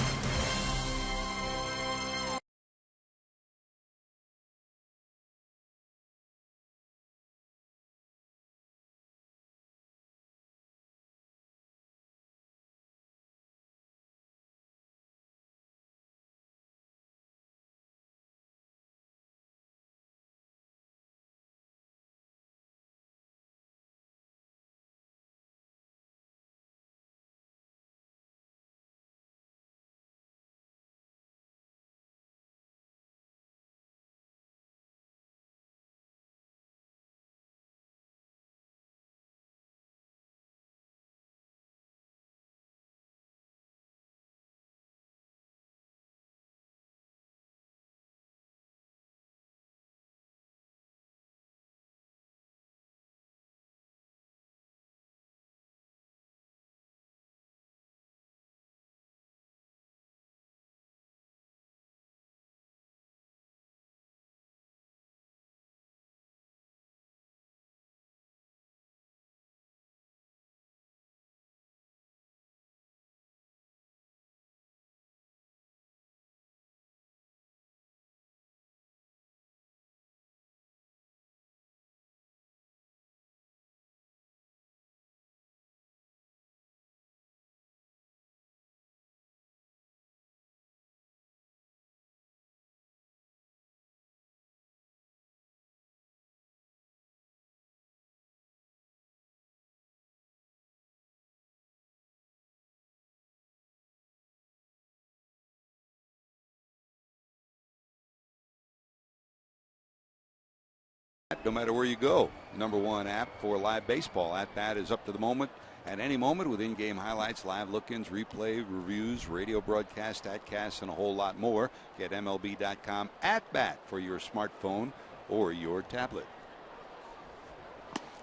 No matter where you go, #1 app for live baseball. At Bat is up to the moment at any moment with in-game highlights, live look-ins, replay, reviews, radio broadcast, statcasts, and a whole lot more. Get MLB.com At Bat for your smartphone or your tablet.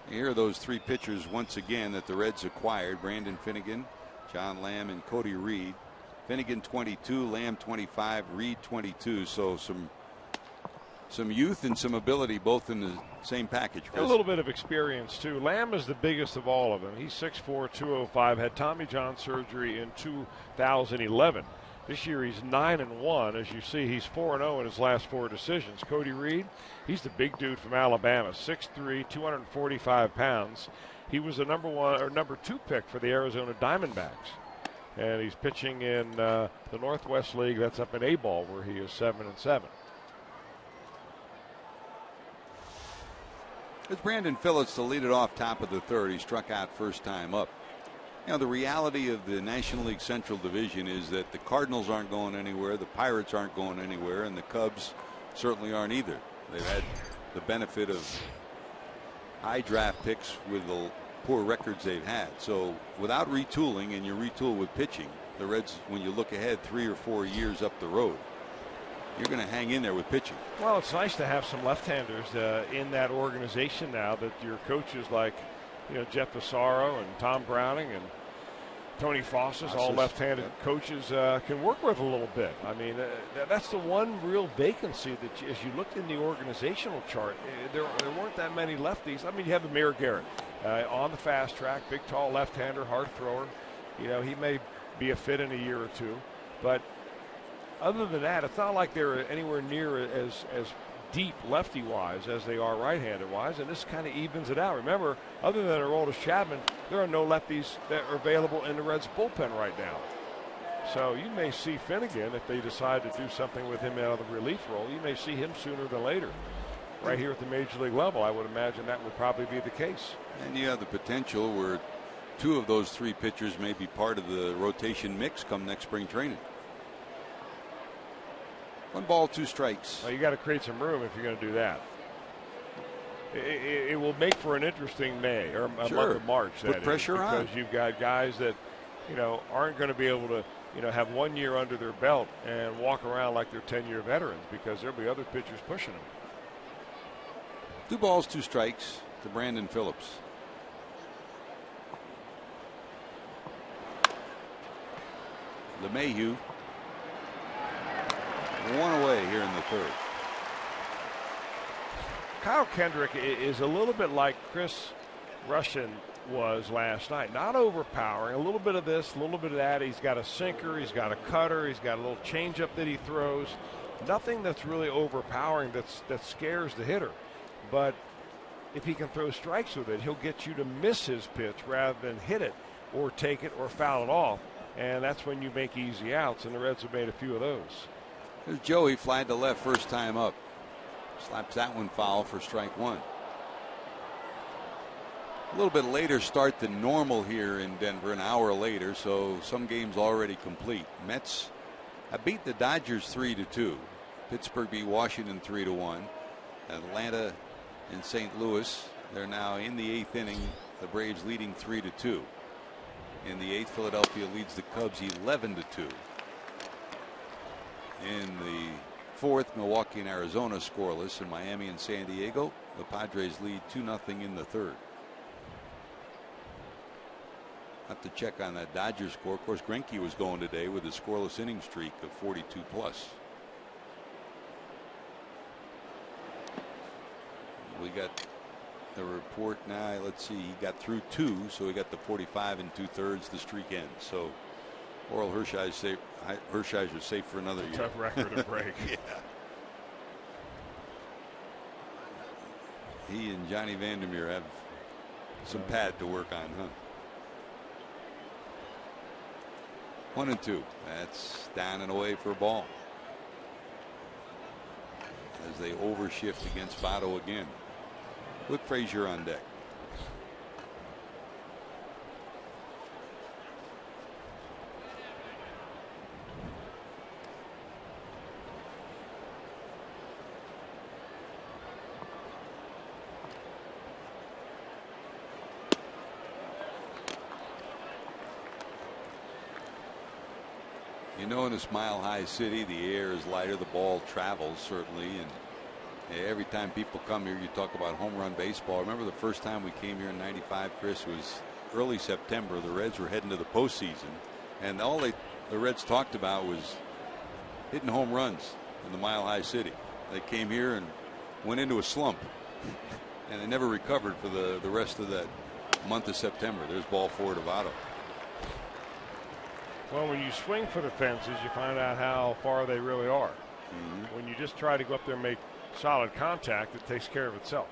Here are those 3 pitchers once again that the Reds acquired: Brandon Finnegan, John Lamb, and Cody Reed. Finnegan 22, Lamb 25, Reed 22. So some youth and some ability both in the same package. A little bit of experience too. Lamb is the biggest of all of them. He's 6'4", 205, had Tommy John surgery in 2011. This year he's 9-1. As you see, he's 4-0 in his last 4 decisions. Cody Reed, he's the big dude from Alabama, 6'3", 245 pounds. He was the number 2 pick for the Arizona Diamondbacks. And he's pitching in the Northwest League. That's up in A-ball where he is 7-7. It's Brandon Phillips to lead it off top of the 3rd. He struck out first time up. The reality of the National League Central Division is that the Cardinals aren't going anywhere, the Pirates aren't going anywhere, and the Cubs certainly aren't either. They've had the benefit of high draft picks with the poor records they've had. So without retooling, and you retool with pitching, the Reds, when you look ahead 3 or 4 years up the road, you're going to hang in there with pitching. Well, it's nice to have some left-handers in that organization now that your coaches like, Jeff Pissarro and Tom Browning and Tony Fossis, all left-handed coaches, can work with a little bit. I mean, that's the one real vacancy that as you looked in the organizational chart, there weren't that many lefties. I mean, you have Amir Garrett on the fast track, big, tall left-hander, hard thrower. He may be a fit in a year or two, but other than that, it's not like they're anywhere near as deep lefty-wise as they are right-handed-wise, and this kind of evens it out. Remember, other than Aroldis Chapman, there are no lefties that are available in the Reds bullpen right now. So you may see Finnegan, if they decide to do something with him out of the relief role, you may see him sooner than later. Right here at the major league level, I would imagine that would probably be the case. And you have the potential where 2 of those 3 pitchers may be part of the rotation mix come next spring training. 1 ball, 2 strikes. Well, you got to create some room if you're going to do that. It will make for an interesting May or a month of March. Put pressure on, because you've got guys that aren't going to be able to have 1 year under their belt and walk around like they're 10-year veterans, because there'll be other pitchers pushing them. 2 balls, 2 strikes to Brandon Phillips. LeMahieu. 1 away here in the 3rd. Kyle Kendrick is a little bit like Chris Russian was last night. Not overpowering. A little bit of this, a little bit of that. He's got a sinker. He's got a cutter. He's got a little changeup that he throws. Nothing that's really overpowering that scares the hitter. But if he can throw strikes with it, he'll get you to miss his pitch rather than hit it or take it or foul it off. And that's when you make easy outs, and the Reds have made a few of those. There's Joey, fly to left first time up. Slaps that one foul for strike 1. A little bit later start than normal here in Denver, an hour later, so some games already complete. Mets have beat the Dodgers 3-2. Pittsburgh beat Washington 3-1. Atlanta and St. Louis, they're now in the 8th inning. The Braves leading 3-2. In the 8th, Philadelphia leads the Cubs 11-2. In the 4th, Milwaukee and Arizona scoreless, and Miami and San Diego, the Padres lead 2-0 in the 3rd. Have to check on that Dodgers score. Of course, Greinke was going today with a scoreless inning streak of 42 plus. We got the report now. Let's see, he got through 2, so he got the 45 2/3. The streak ends. So Oral Hershiser's safe for another year. Tough record to break. Yeah. He and Johnny Vandermeer have some pad to work on, huh? 1-2. That's down and away for a ball. As they overshift against Votto again. With Frazier on deck. You know, in this Mile High City, the air is lighter, the ball travels certainly, and every time people come here, you talk about home run baseball. I remember the first time we came here in '95, Chris, was early September. The Reds were heading to the postseason, and all the Reds talked about was hitting home runs in the Mile High City. They came here and went into a slump, and they never recovered for the rest of that month of September. There's ball 4 to Votto. Well, when you swing for the fences, you find out how far they really are. When you just try to go up there and make solid contact, it takes care of itself.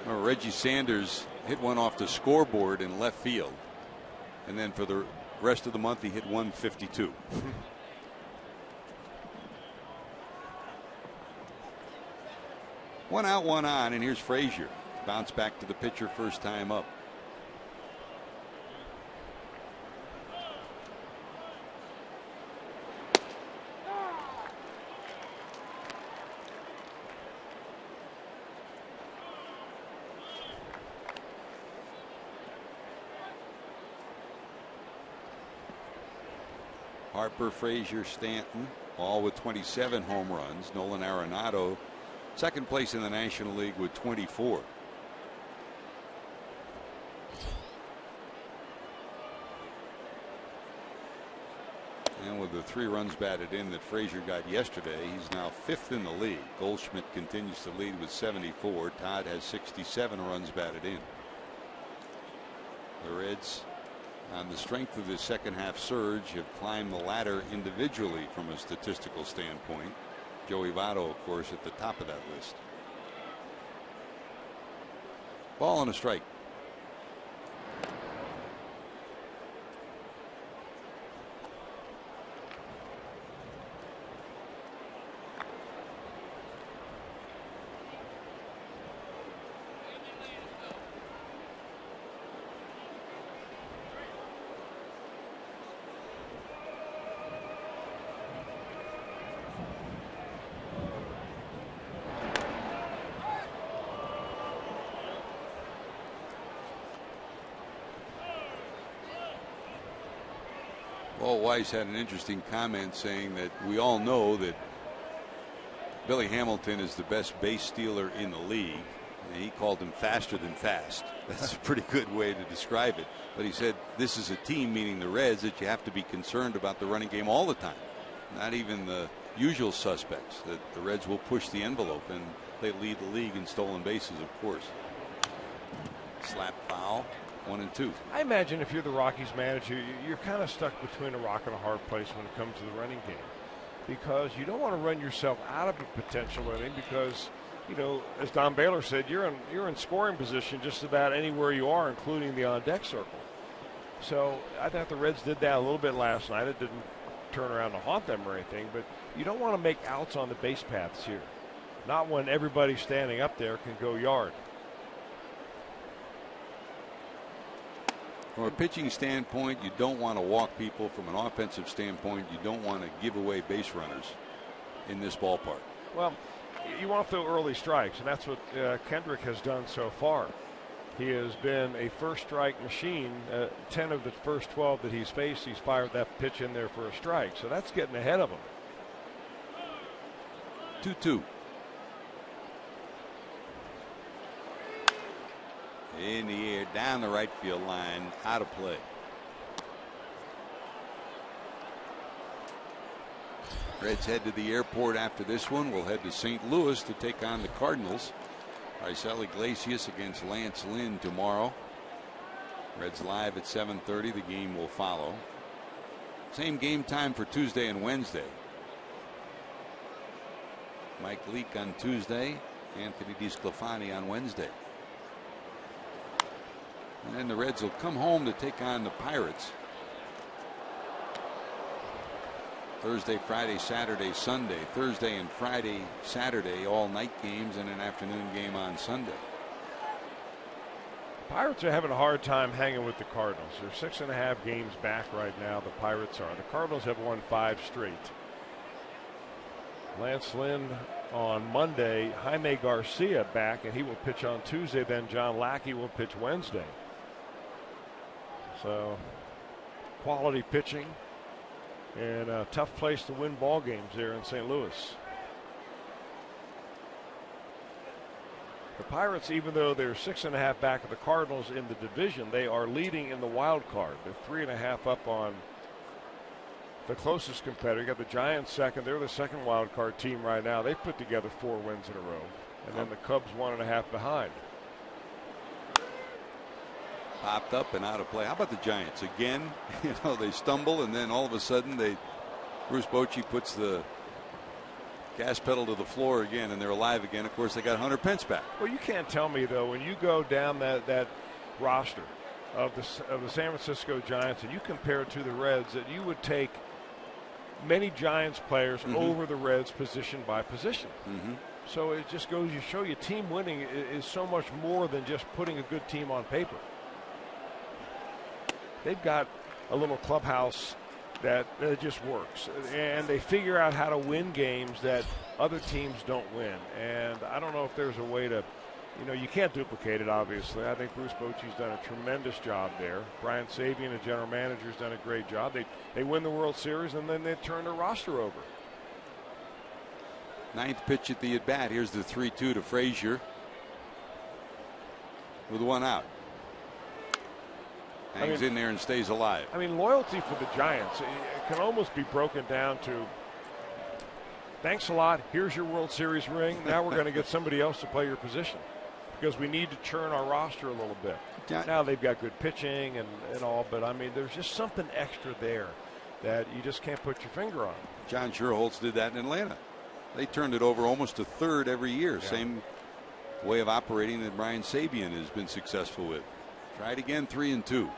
Well, Reggie Sanders hit one off the scoreboard in left field, and then for the rest of the month he hit 152. One out, one on, and here's Frazier. Bounce back to the pitcher first time up. Harper, Frazier, Stanton, all with 27 home runs. Nolan Arenado, second place in the National League with 24. And with the 3 runs batted in that Frazier got yesterday, he's now 5th in the league. Goldschmidt continues to lead with 74. Todd has 67 runs batted in. The Reds, on the strength of this second half surge, have climbed the ladder individually from a statistical standpoint. Joey Votto, of course, at the top of that list. Ball and a strike. Paul Weiss had an interesting comment saying that we all know that Billy Hamilton is the best base stealer in the league. And he called him faster than fast. That's a pretty good way to describe it. But he said this is a team, meaning the Reds, that you have to be concerned about the running game all the time. Not even the usual suspects. That the Reds will push the envelope, and they lead the league in stolen bases, of course. Slap foul. 1-2. I imagine if you're the Rockies manager, you're kind of stuck between a rock and a hard place when it comes to the running game, because you don't want to run yourself out of a potential inning, because, you know, as Don Baylor said, you're in scoring position just about anywhere you are, including the on deck circle. So I thought the Reds did that a little bit last night. It didn't turn around to haunt them or anything, but you don't want to make outs on the base paths here, not when everybody standing up there can go yard. From a pitching standpoint, you don't want to walk people. From an offensive standpoint, you don't want to give away base runners in this ballpark. Well, you want to throw early strikes, and that's what Kendrick has done so far. He has been a first strike machine. 10 of the first 12 that he's faced, he's fired that pitch in there for a strike. So that's getting ahead of him. 2-2. In the air, down the right field line, out of play. Reds head to the airport after this one. We'll head to St. Louis to take on the Cardinals. Raisel Iglesias against Lance Lynn tomorrow. Reds live at 7:30. The game will follow. Same game time for Tuesday and Wednesday. Mike Leake on Tuesday, Anthony DeSclafani on Wednesday. And then the Reds will come home to take on the Pirates. Thursday, Friday, Saturday, Sunday. Thursday and Friday, Saturday, all night games, and an afternoon game on Sunday. Pirates are having a hard time hanging with the Cardinals. They're 6.5 games back right now. The Pirates are. The Cardinals have won 5 straight. Lance Lynn on Monday. Jaime Garcia back, and he will pitch on Tuesday. Then John Lackey will pitch Wednesday. So, quality pitching and a tough place to win ball games there in St. Louis. The Pirates, even though they're 6.5 back of the Cardinals in the division, they are leading in the wild card. They're 3.5 up on the closest competitor. You got the Giants second. They're the second wild card team right now. They put together 4 wins in a row, and then the Cubs 1.5 behind. Popped up and out of play. How about the Giants again? You know, they stumble, and then all of a sudden Bruce Bochy puts the gas pedal to the floor again, and they're alive again. Of course, they got Hunter Pence back. Well, you can't tell me though, when you go down that roster of the San Francisco Giants and you compare it to the Reds, that you would take many Giants players over the Reds position by position. So it just goes to show you, team winning is so much more than just putting a good team on paper. They've got a little clubhouse that just works, and they figure out how to win games that other teams don't win. And I don't know if there's a way to, you know, you can't duplicate it, obviously. I think Bruce Bochy's done a tremendous job there. Brian Sabian, the general manager, has done a great job. They win the World Series, and then they turn their roster over. Ninth pitch at the at bat. Here's the 3-2 to Frazier with one out. Hangs in there and stays alive. I mean, loyalty for the Giants, it can almost be broken down to, thanks a lot, here's your World Series ring, now we're going to get somebody else to play your position because we need to churn our roster a little bit. Now they've got good pitching and all, but I mean, there's just something extra there that you just can't put your finger on. John Schuerholz did that in Atlanta. They turned it over almost a third every year. Yeah. Same way of operating that Brian Sabean has been successful with. Tried again, 3-2.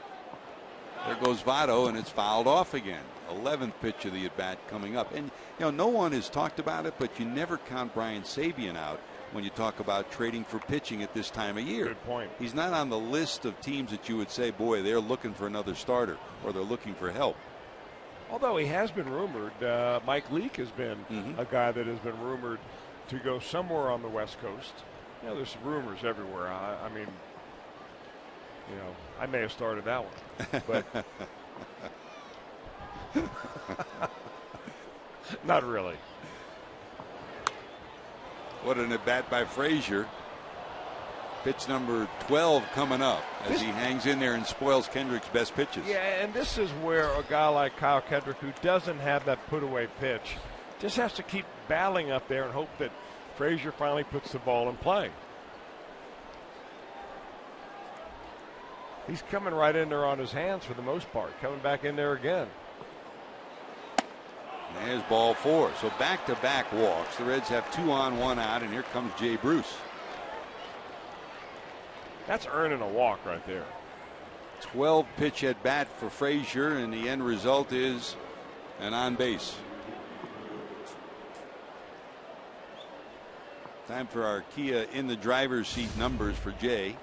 There goes Votto, and it's fouled off again. 11th pitch of the at bat coming up. And you know, no one has talked about it, but you never count Brian Sabean out when you talk about trading for pitching at this time of year. Good point. He's not on the list of teams that you would say, boy, they're looking for another starter or they're looking for help. Although he has been rumored, Mike Leake has been a guy that has been rumored to go somewhere on the West Coast. You know, there's rumors everywhere. I mean, you know, I may have started that one, but not really. What an at bat by Frazier. Pitch number 12 coming up as he hangs in there and spoils Kendrick's best pitches. Yeah, and this is where a guy like Kyle Kendrick, who doesn't have that put-away pitch, just has to keep battling up there and hope that Frazier finally puts the ball in play. He's coming right in there on his hands for the most part, coming back in there again. And there's ball 4. So back-to-back walks. The Reds have 2 on, 1 out, and here comes Jay Bruce. That's earning a walk right there. 12 pitch at bat for Frazier, and the end result is an on base. Time for our Kia in the driver's seat numbers for Jay.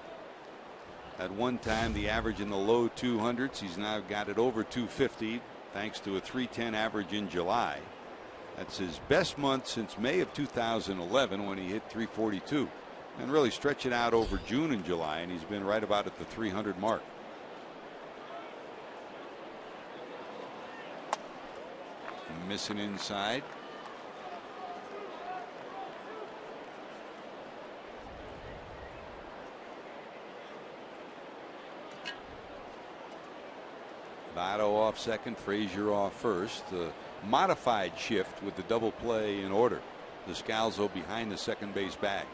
At one time, the average in the low 200s. He's now got it over 250 thanks to a 310 average in July. That's his best month since May of 2011 when he hit 342. And really stretch it out over June and July, and he's been right about at the 300 mark. Missing inside. Votto off second, Frazier off first. The modified shift with the double play in order. Descalzo behind the second base bag.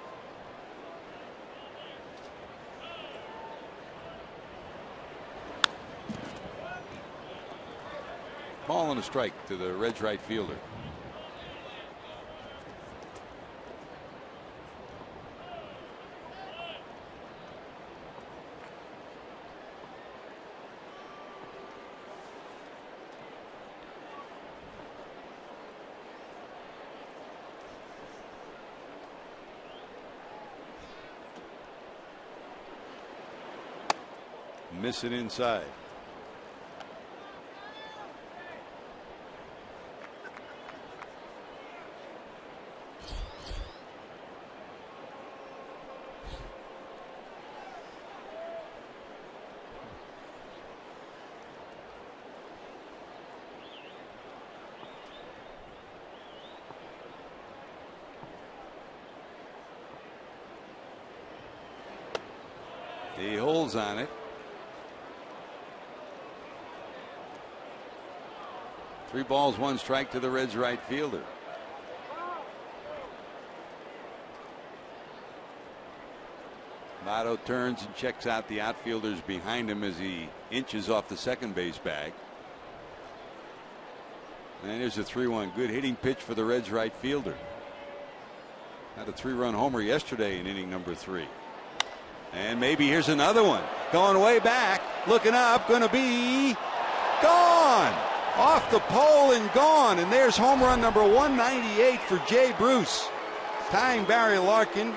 Ball and a strike to the Reds right fielder. Miss it inside. He holds on it. 3 balls, 1 strike to the Reds right fielder. Votto turns and checks out the outfielders behind him as he inches off the second base bag. And there's a 3-1. Good hitting pitch for the Reds right fielder. Had a 3-run homer yesterday in inning number 3. And maybe here's another one. Going way back. Looking up. Going to be gone. Off the pole and gone. And there's home run number 198 for Jay Bruce. Tying Barry Larkin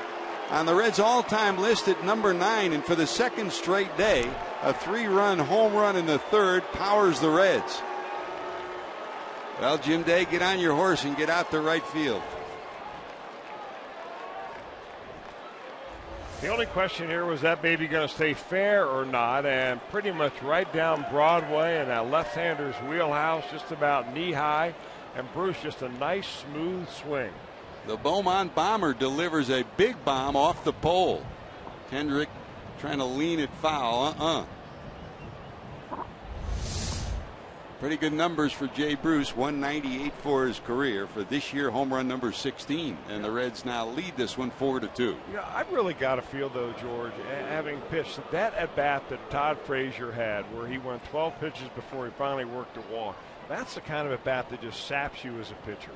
on the Reds all-time list at number 9. And for the second straight day, a 3-run home run in the third powers the Reds. Well, Jim Day, get on your horse and get out to right field. The only question here was that baby going to stay fair or not, and pretty much right down Broadway in that left-hander's wheelhouse, just about knee-high, and Bruce just a nice smooth swing. The Beaumont bomber delivers a big bomb off the pole. Kendrick trying to lean it foul. Pretty good numbers for Jay Bruce. 198 for his career for this year, home run number 16. And the Reds now lead this one 4-2. I've really got to feel, though, George, having pitched that at bat that Todd Frazier had, where he went 12 pitches before he finally worked a walk. That's the kind of at bat that just saps you as a pitcher.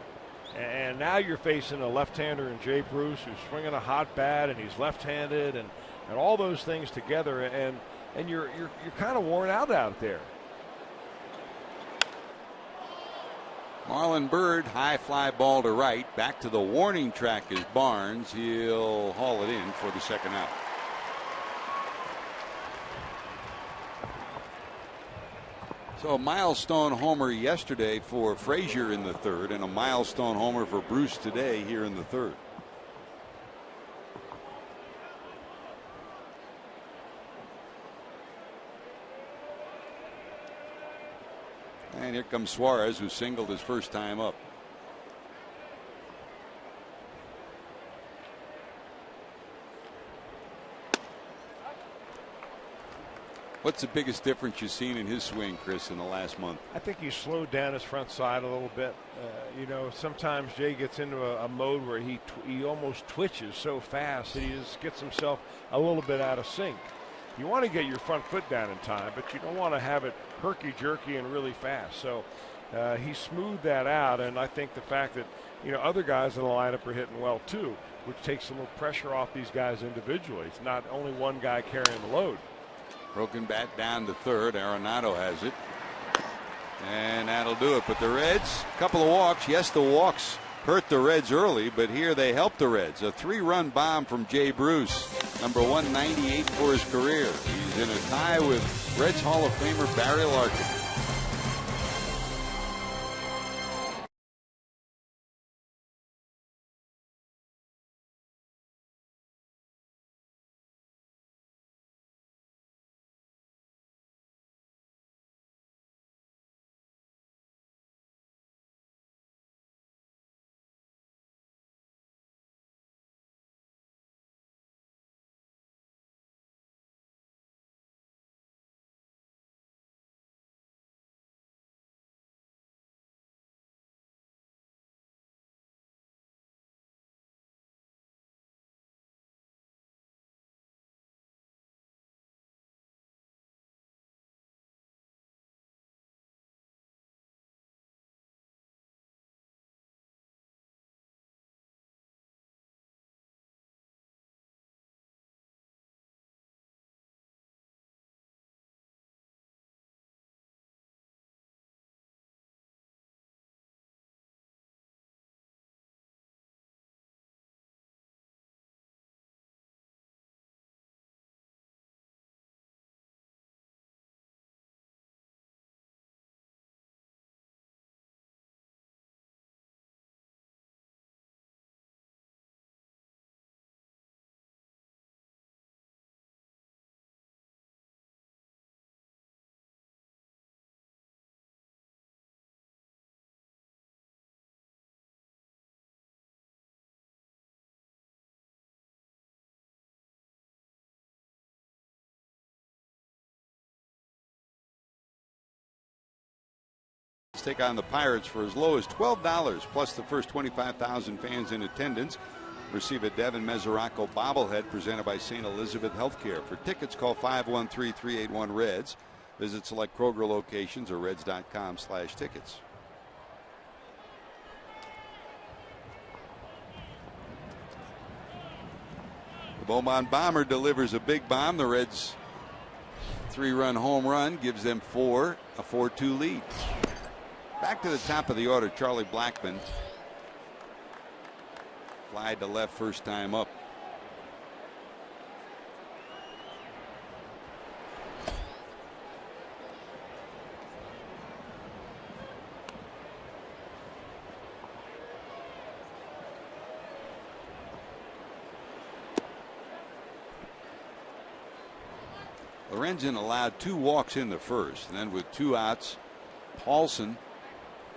And now you're facing a left-hander in Jay Bruce, who's swinging a hot bat, and he's left-handed, and all those things together, and you're kind of worn out there. Marlon Byrd, high fly ball to right. Back to the warning track is Barnes. He'll haul it in for the second out. So a milestone homer yesterday for Frazier in the third, and a milestone homer for Bruce today here in the third. And here comes Suarez, who singled his first time up. What's the biggest difference you've seen in his swing, Chris, in the last month? I think he slowed down his front side a little bit. Sometimes Jay gets into a mode where he almost twitches so fast that he just gets himself a little bit out of sync. You want to get your front foot down in time, but you don't want to have it herky-jerky and really fast. So he smoothed that out, and I think the fact that other guys in the lineup are hitting well too, which takes a little pressure off these guys individually. It's not only one guy carrying the load. Broken bat down to third. Arenado has it, and that'll do it. But the Reds, a couple of walks. Yes, the walks hurt the Reds early, but here they helped the Reds. A 3-run bomb from Jay Bruce, number 198 for his career. He's in a tie with Reds Hall of Famer Barry Larkin. Take on the Pirates for as low as $12 plus the first 25,000 fans in attendance. Receive a Devin Mesoraco bobblehead presented by St. Elizabeth Healthcare. For tickets, call 513-381-REDS. Visit select Kroger locations or reds.com/tickets. The Beaumont bomber delivers a big bomb. The Reds' 3-run home run gives them a 4-2 lead. Back to the top of the order, Charlie Blackmon. Fly to left first time up. Lorenzen allowed 2 walks in the first, and then with 2 outs, Paulson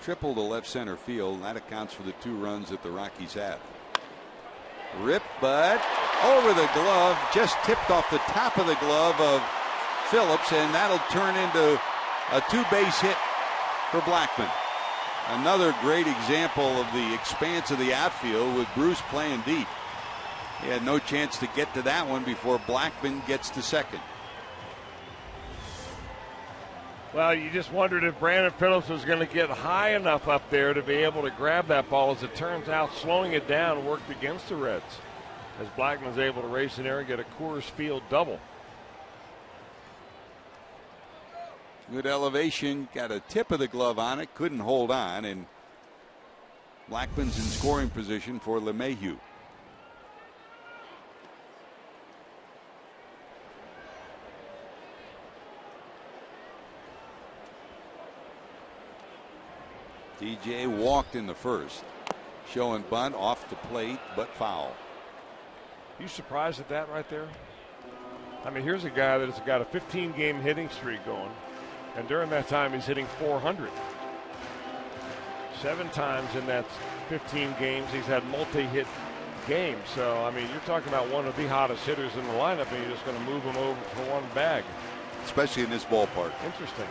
tripled to left center field, and that accounts for the 2 runs that the Rockies have. Rip, but over the glove, just tipped off the top of the glove of Phillips, and that'll turn into a 2-base hit for Blackmon. Another great example of the expanse of the outfield with Bruce playing deep. He had no chance to get to that one before Blackmon gets to second. Well, you just wondered if Brandon Phillips was going to get high enough up there to be able to grab that ball. As it turns out, slowing it down worked against the Reds, as Blackmon's able to race in there and get a Coors Field double. Good elevation, got a tip of the glove on it, couldn't hold on, and Blackmon's in scoring position for LeMahieu. DJ walked in the first, showing bunt off the plate, but foul. You surprised at that right there? I mean, here's a guy that has got a 15-game hitting streak going, and during that time he's hitting .400. 7 times in that 15 games he's had multi-hit games. So, I mean, you're talking about one of the hottest hitters in the lineup, and you're just going to move him over for one bag. Especially in this ballpark. Interesting.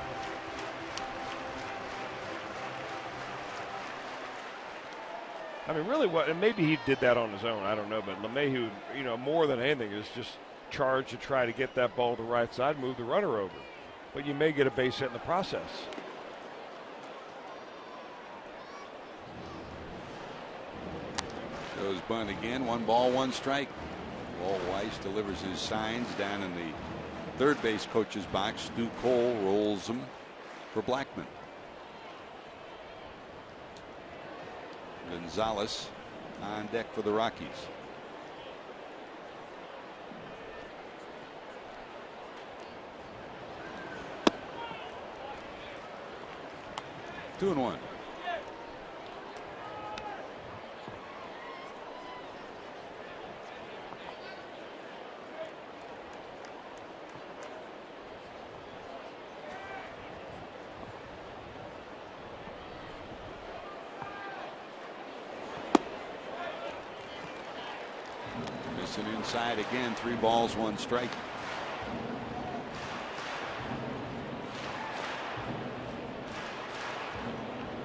I mean, really, and maybe he did that on his own. I don't know, but LeMahieu, more than anything, is just charged to try to get that ball to the right side, move the runner over. But you may get a base hit in the process. Goes bunt again. 1 ball, 1 strike. Walt Weiss delivers his signs down in the third base coach's box. Stu Cole rolls them for Blackmon. Gonzalez on deck for the Rockies. Two and 1. Inside again. 3 balls, 1 strike.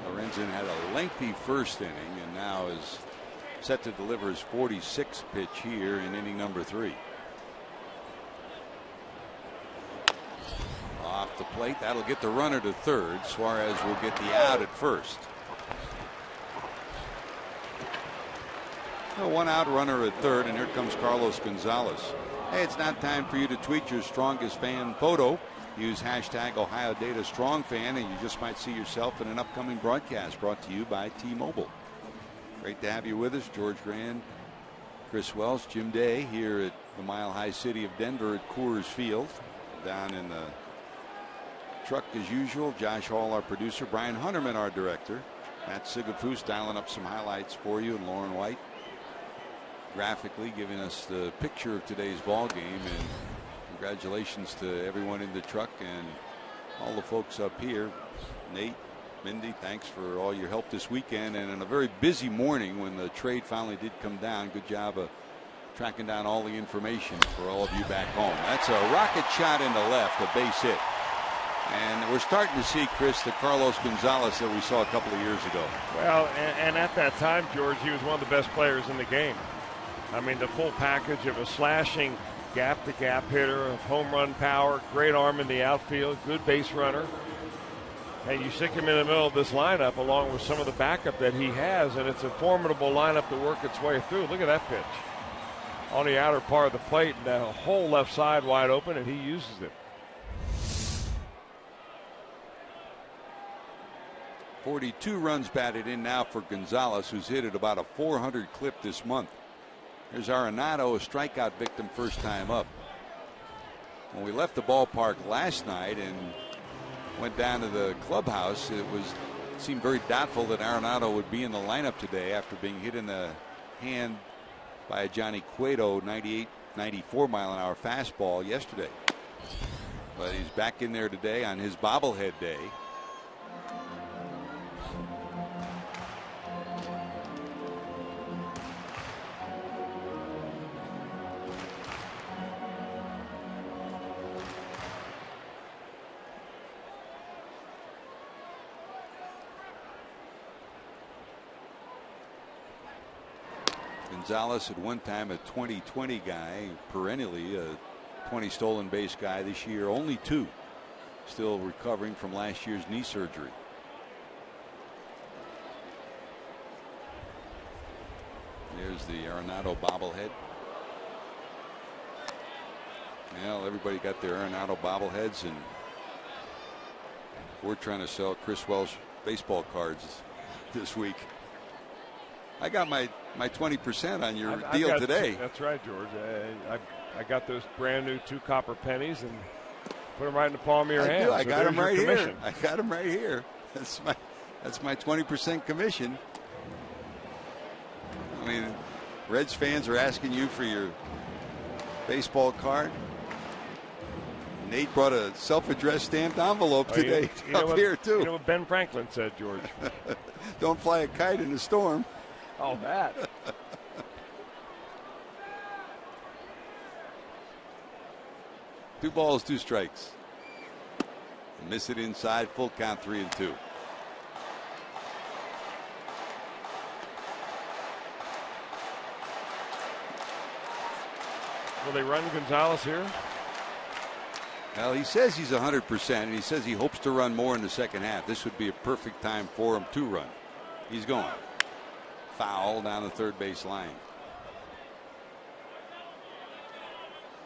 Lorenzen had a lengthy first inning and now is set to deliver his 46th pitch here in inning number 3. Off the plate, that'll get the runner to third. Suarez will get the out at first. A 1-out runner at third, and here comes Carlos Gonzalez. Hey, it's not time for you to tweet your strongest fan photo. Use hashtag #OhioDataStrongFan, and you just might see yourself in an upcoming broadcast brought to you by T-Mobile. Great to have you with us. George Grand, Chris Wells, Jim Day here at the Mile High City of Denver at Coors Field. Down in the truck as usual, Josh Hall, our producer, Brian Hunterman, our director, Matt Sigafus dialing up some highlights for you, and Lauren White graphically giving us the picture of today's ball game. And congratulations to everyone in the truck and all the folks up here. Nate, Mindy, thanks for all your help this weekend, and in a very busy morning when the trade finally did come down. Good job of tracking down all the information for all of you back home. That's a rocket shot into left, a base hit. And we're starting to see, Chris, the Carlos Gonzalez that we saw a couple of years ago. Well, and at that time, George, he was one of the best players in the game. I mean, the full package of a slashing gap-to-gap hitter, of home run power, great arm in the outfield, good base runner. And you stick him in the middle of this lineup along with some of the backup that he has, and it's a formidable lineup to work its way through. Look at that pitch. On the outer part of the plate, and the whole left side wide open, and he uses it. 42 runs batted in now for Gonzalez, who's hit at about a 400 clip this month. Here's Arenado, a strikeout victim first time up. When we left the ballpark last night and went down to the clubhouse, it seemed very doubtful that Arenado would be in the lineup today after being hit in the hand by a Johnny Cueto 94 mile an hour fastball yesterday. But he's back in there today on his bobblehead day. Gonzalez, at one time a 20-20 guy, perennially a 20 stolen base guy. This year only 2. Still recovering from last year's knee surgery. There's the Arenado bobblehead. Well, everybody got their Arenado bobbleheads, and we're trying to sell Chris Welsh baseball cards this week. I got my 20% on your deal today. That's right, George. I got those brand new 2 copper pennies and put them right in the palm of your hand. I got them right here. I got them right here. That's my 20% commission. I mean, Reds fans are asking you for your baseball card. Nate brought a self-addressed stamped envelope today up here too. You know what Ben Franklin said, George? Don't fly a kite in a storm. Oh, that. 2 balls, 2 strikes. Miss it inside, full count, 3-2. Will they run Gonzalez here? Well, he says he's 100%, and he says he hopes to run more in the second half. This would be a perfect time for him to run. He's going. Foul down the third base line.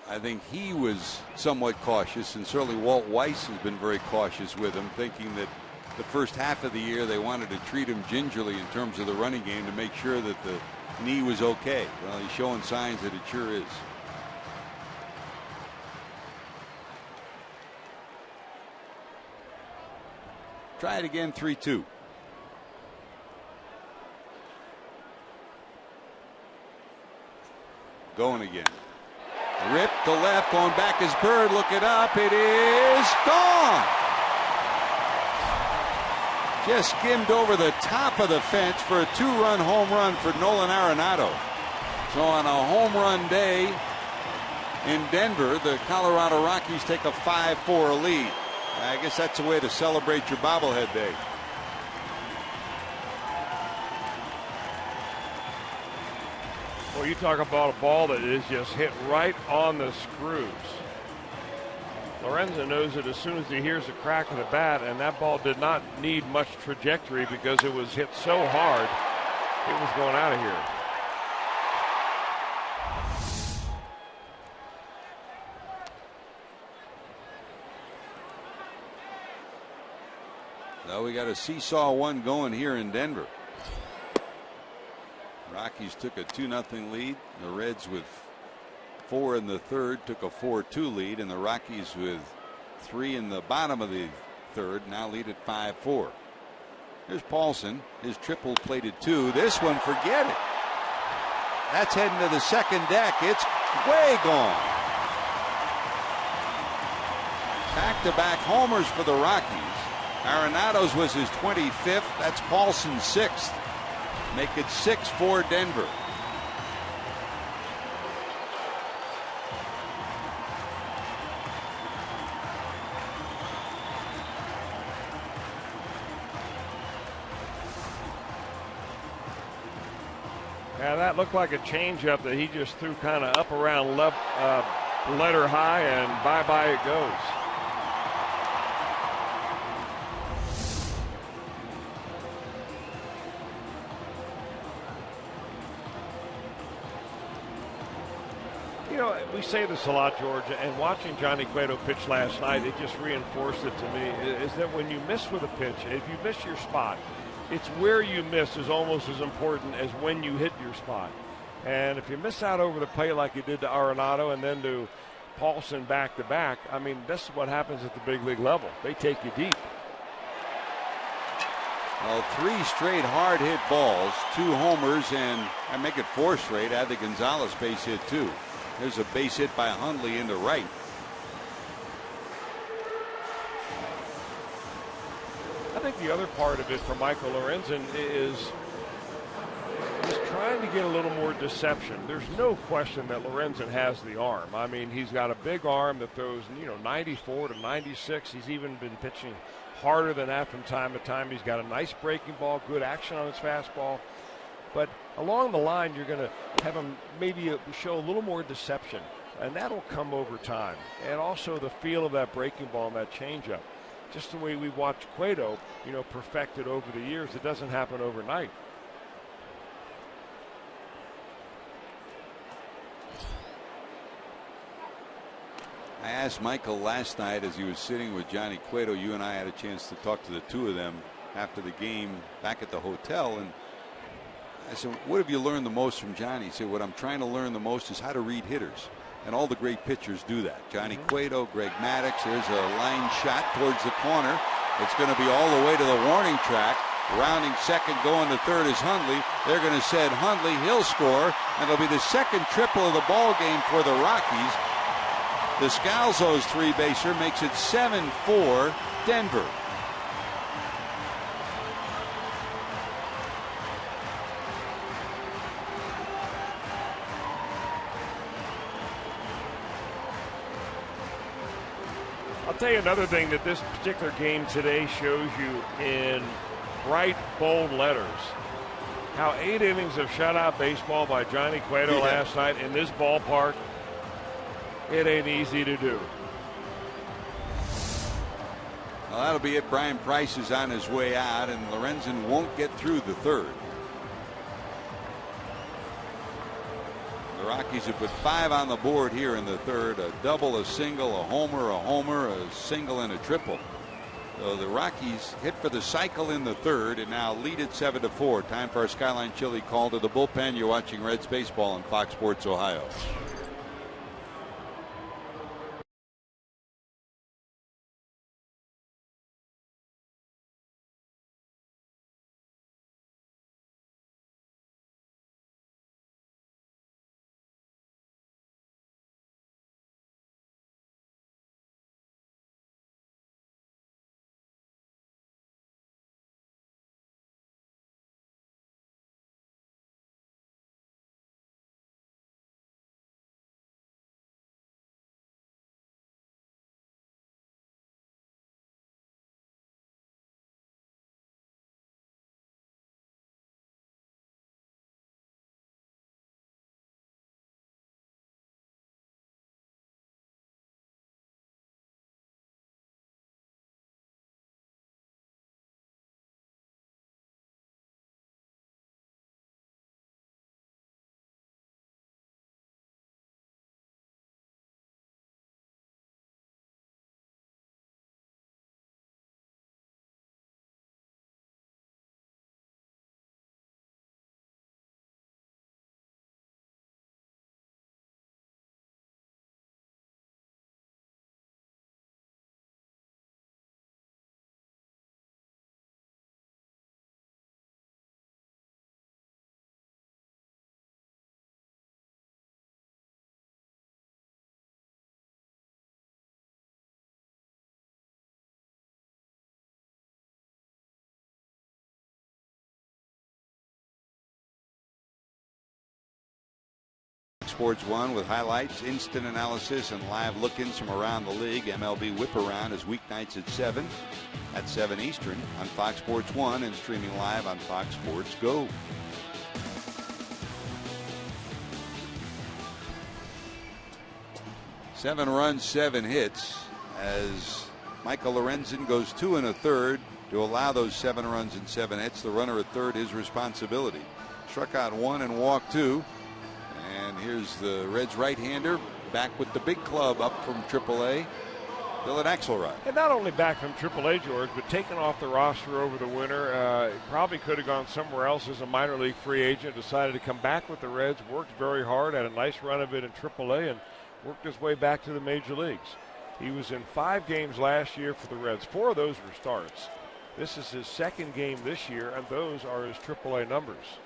I think he was somewhat cautious, and certainly Walt Weiss has been very cautious with him, thinking that the first half of the year they wanted to treat him gingerly in terms of the running game to make sure that the knee was okay. Well, he's showing signs that it sure is. Try it again, 3-2. Going again. Rip to left, going back is Bird. Look it up. It is gone. Just skimmed over the top of the fence for a 2-run home run for Nolan Arenado. So on a home run day in Denver, the Colorado Rockies take a 5-4 lead. I guess that's a way to celebrate your bobblehead day. Well, you talk about a ball that is just hit right on the screws. Lorenzen knows it as soon as he hears the crack of the bat, and that ball did not need much trajectory because it was hit so hard it was going out of here. Now we got a seesaw one going here in Denver. Rockies took a 2-0 lead. The Reds with 4 in the third took a 4-2 lead, and the Rockies with 3 in the bottom of the third now lead at 5-4. Here's Paulson, his triple plated 2. This one, forget it. That's heading to the second deck. It's way gone. Back-to-back homers for the Rockies. Arenado's was his 25th. That's Paulson's 6th. Make it 6-4 Denver. Yeah, that looked like a changeup that he just threw kind of up around letter high, and bye-bye it goes. You know, we say this a lot, George, and watching Johnny Cueto pitch last night, it just reinforced it to me, is that when you miss with a pitch, if you miss your spot, it's where you miss is almost as important as when you hit your spot. And if you miss out over the plate like you did to Arenado and then to Paulson back-to-back, I mean, this is what happens at the big league level. They take you deep. Well, 3 straight hard hit balls, 2 homers, and I make it 4 straight. Add the Gonzalez base hit too. There's a base hit by Hundley into right. I think the other part of it for Michael Lorenzen is trying to get a little more deception. There's no question that Lorenzen has the arm. I mean, he's got a big arm that throws, 94 to 96. He's even been pitching harder than that from time to time. He's got a nice breaking ball, good action on his fastball. but along the line you're going to have him maybe show a little more deception, and that'll come over time. And also the feel of that breaking ball and that changeup. Just the way we watched Cueto, perfect it over the years. It doesn't happen overnight. I asked Michael last night as he was sitting with Johnny Cueto. You and I had a chance to talk to the two of them after the game back at the hotel, and I said, what have you learned the most from Johnny? He said, what I'm trying to learn the most is how to read hitters, and all the great pitchers do that. Johnny Cueto, Greg Maddux. There's a line shot towards the corner. It's going to be all the way to the warning track. Rounding second, going to third is Hundley. They're going to send Hundley. He'll score, and it'll be the second triple of the ball game for the Rockies. Descalzo's three-baser makes it 7-4 Denver. I'll tell you another thing that this particular game today shows you in bright, bold letters. How 8 innings of shutout baseball by Johnny Cueto last night in this ballpark, it ain't easy to do. Well, that'll be it. Brian Price is on his way out, and Lorenzen won't get through the third. The Rockies have put 5 on the board here in the third. A double, a single, a homer, a single, and a triple. So the Rockies hit for the cycle in the third and now lead it 7-4. Time for our Skyline Chili call to the bullpen. You're watching Reds baseball on Fox Sports Ohio. Sports 1 with highlights, instant analysis, and live look-ins from around the league. MLB Whip Around is weeknights at 7 Eastern on Fox Sports 1 and streaming live on Fox Sports Go. Seven runs, 7 hits as Michael Lorenzen goes 2 1/3 to allow those 7 runs and 7 hits. The runner at third, his responsibility. Struck out 1 and walked 2. And here's the Reds right-hander back with the big club up from AAA, Dylan Axelrod. And not only back from AAA, George, but taken off the roster over the winter. Probably could have gone somewhere else as a minor league free agent. Decided to come back with the Reds. Worked very hard. Had a nice run of it in AAA and worked his way back to the major leagues. He was in 5 games last year for the Reds. 4 of those were starts. This is his 2nd game this year, and those are his AAA numbers.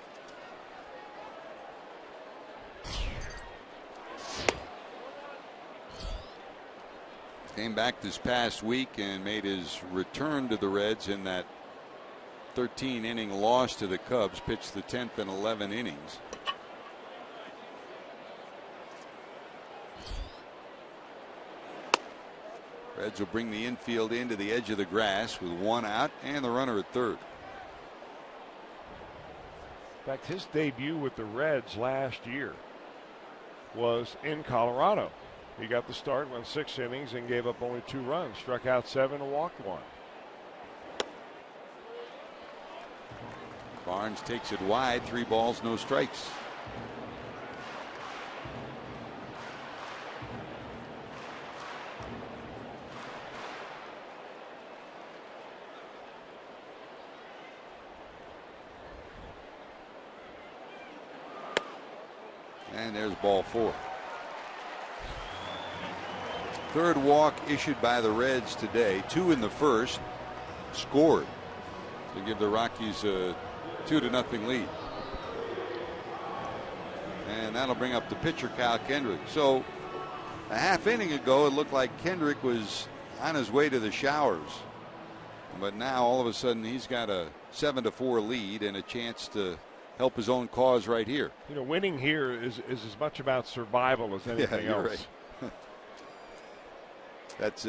Came back this past week and made his return to the Reds in that 13-inning loss to the Cubs. Pitched the 10th and 11 innings. Reds will bring the infield into the edge of the grass with 1 out and the runner at third. In fact, his debut with the Reds last year was in Colorado. He got the start, went 6 innings, and gave up only 2 runs, struck out 7 and walked 1. Barnes takes it wide, 3 balls, no strikes. And there's ball 4. Third walk issued by the Reds today. 2 in the first, scored to give the Rockies a 2-0 lead. And that'll bring up the pitcher, Kyle Kendrick. So a half inning ago, it looked like Kendrick was on his way to the showers. But now all of a sudden he's got a 7-4 lead and a chance to help his own cause right here. You know, winning here is as much about survival as anything else. Right. That's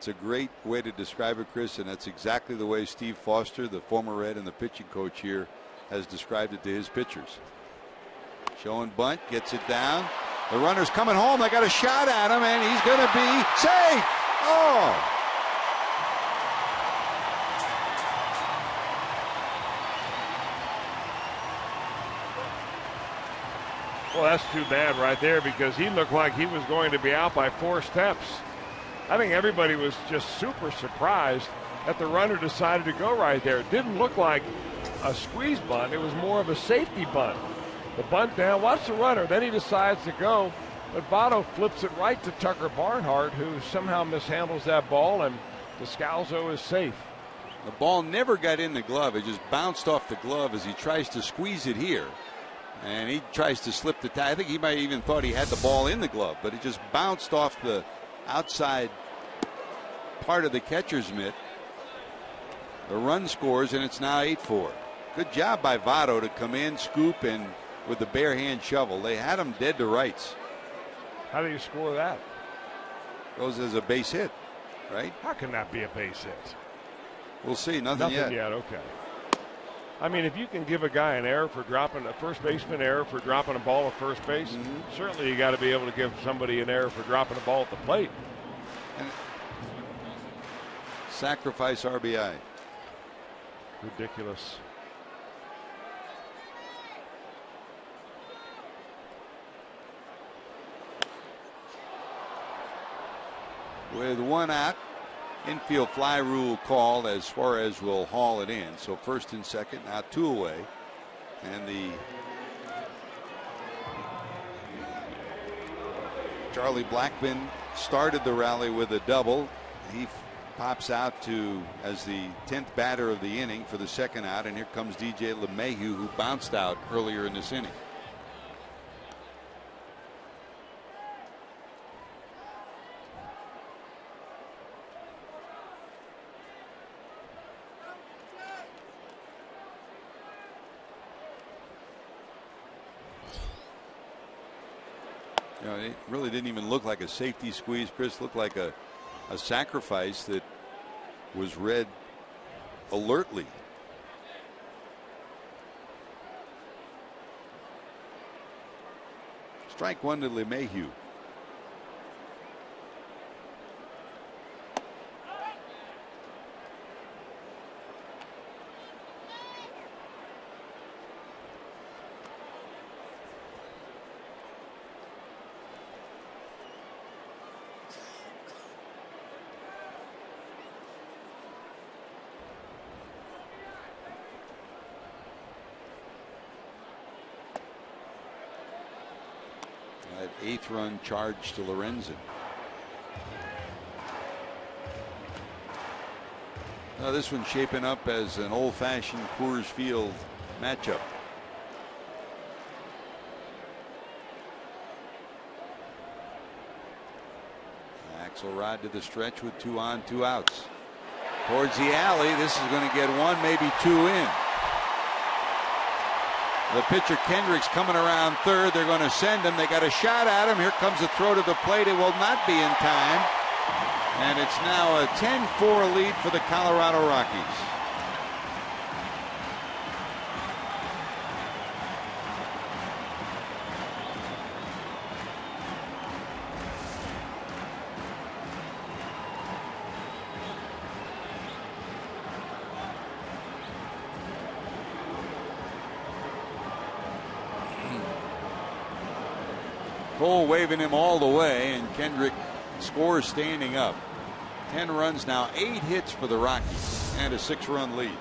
a great way to describe it, Chris, and that's exactly the way Steve Foster, the former Red and the pitching coach here, has described it to his pitchers. Showing bunt, gets it down. The runner's coming home. They got a shot at him, and he's going to be safe. Oh! Well, that's too bad right there, because he looked like he was going to be out by 4 steps. I think everybody was just super surprised that the runner decided to go right there. It didn't look like a squeeze bunt. It was more of a safety bunt. The bunt down, watch the runner. Then he decides to go, but Votto flips it right to Tucker Barnhart, who somehow mishandles that ball, and Descalzo is safe. The ball never got in the glove. It just bounced off the glove as he tries to squeeze it here. And he tries to slip the tie. I think he might even thought he had the ball in the glove, but it just bounced off the outside part of the catcher's mitt. The run scores, and it's now 8-4. Good job by Votto to come in, scoop, and with the bare hand shovel. They had him dead to rights. How do you score that? Goes as a base hit, right? How can that be a base hit? We'll see. Nothing yet. Okay. I mean, if you can give a guy an error for dropping a first baseman error for dropping a ball at first base, certainly you got to be able to give somebody an error for dropping a ball at the plate. And sacrifice RBI. Ridiculous. With 1 out, infield fly rule called as Suarez will haul it in. So first and second, now 2 away. And the Charlie Blackmon started the rally with a double. He pops out to as the 10th batter of the inning for the second out. And here comes DJ LeMahieu, who bounced out earlier in this inning. You know, it really didn't even look like a safety squeeze, Chris. Looked like a sacrifice that was read alertly. Strike 1 to LeMahieu. That 8th run charge to Lorenzen. Now this one's shaping up as an old-fashioned Coors Field matchup. Axelrod to the stretch with 2 on, 2 outs. Towards the alley. This is going to get 1, maybe 2 in. The pitcher Kendrick's coming around third. They're going to send him. They got a shot at him. Here comes a throw to the plate. It will not be in time. And it's now a 10-4 lead for the Colorado Rockies. Cole waving him all the way, and Kendrick scores standing up. 10 runs now, 8 hits for the Rockies, and a 6-run lead. Is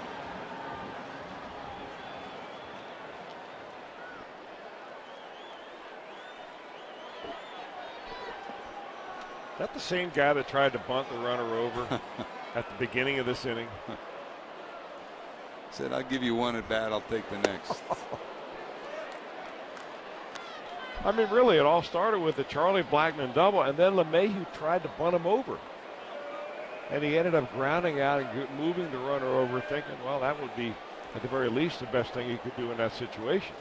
that the same guy that tried to bunt the runner over at the beginning of this inning? Said, I'll give you one at bat, I'll take the next. I mean, really, it all started with the Charlie Blackmon double, and then LeMahieu tried to bunt him over. And he ended up grounding out and moving the runner over, thinking, well, that would be, at the very least, the best thing he could do in that situation.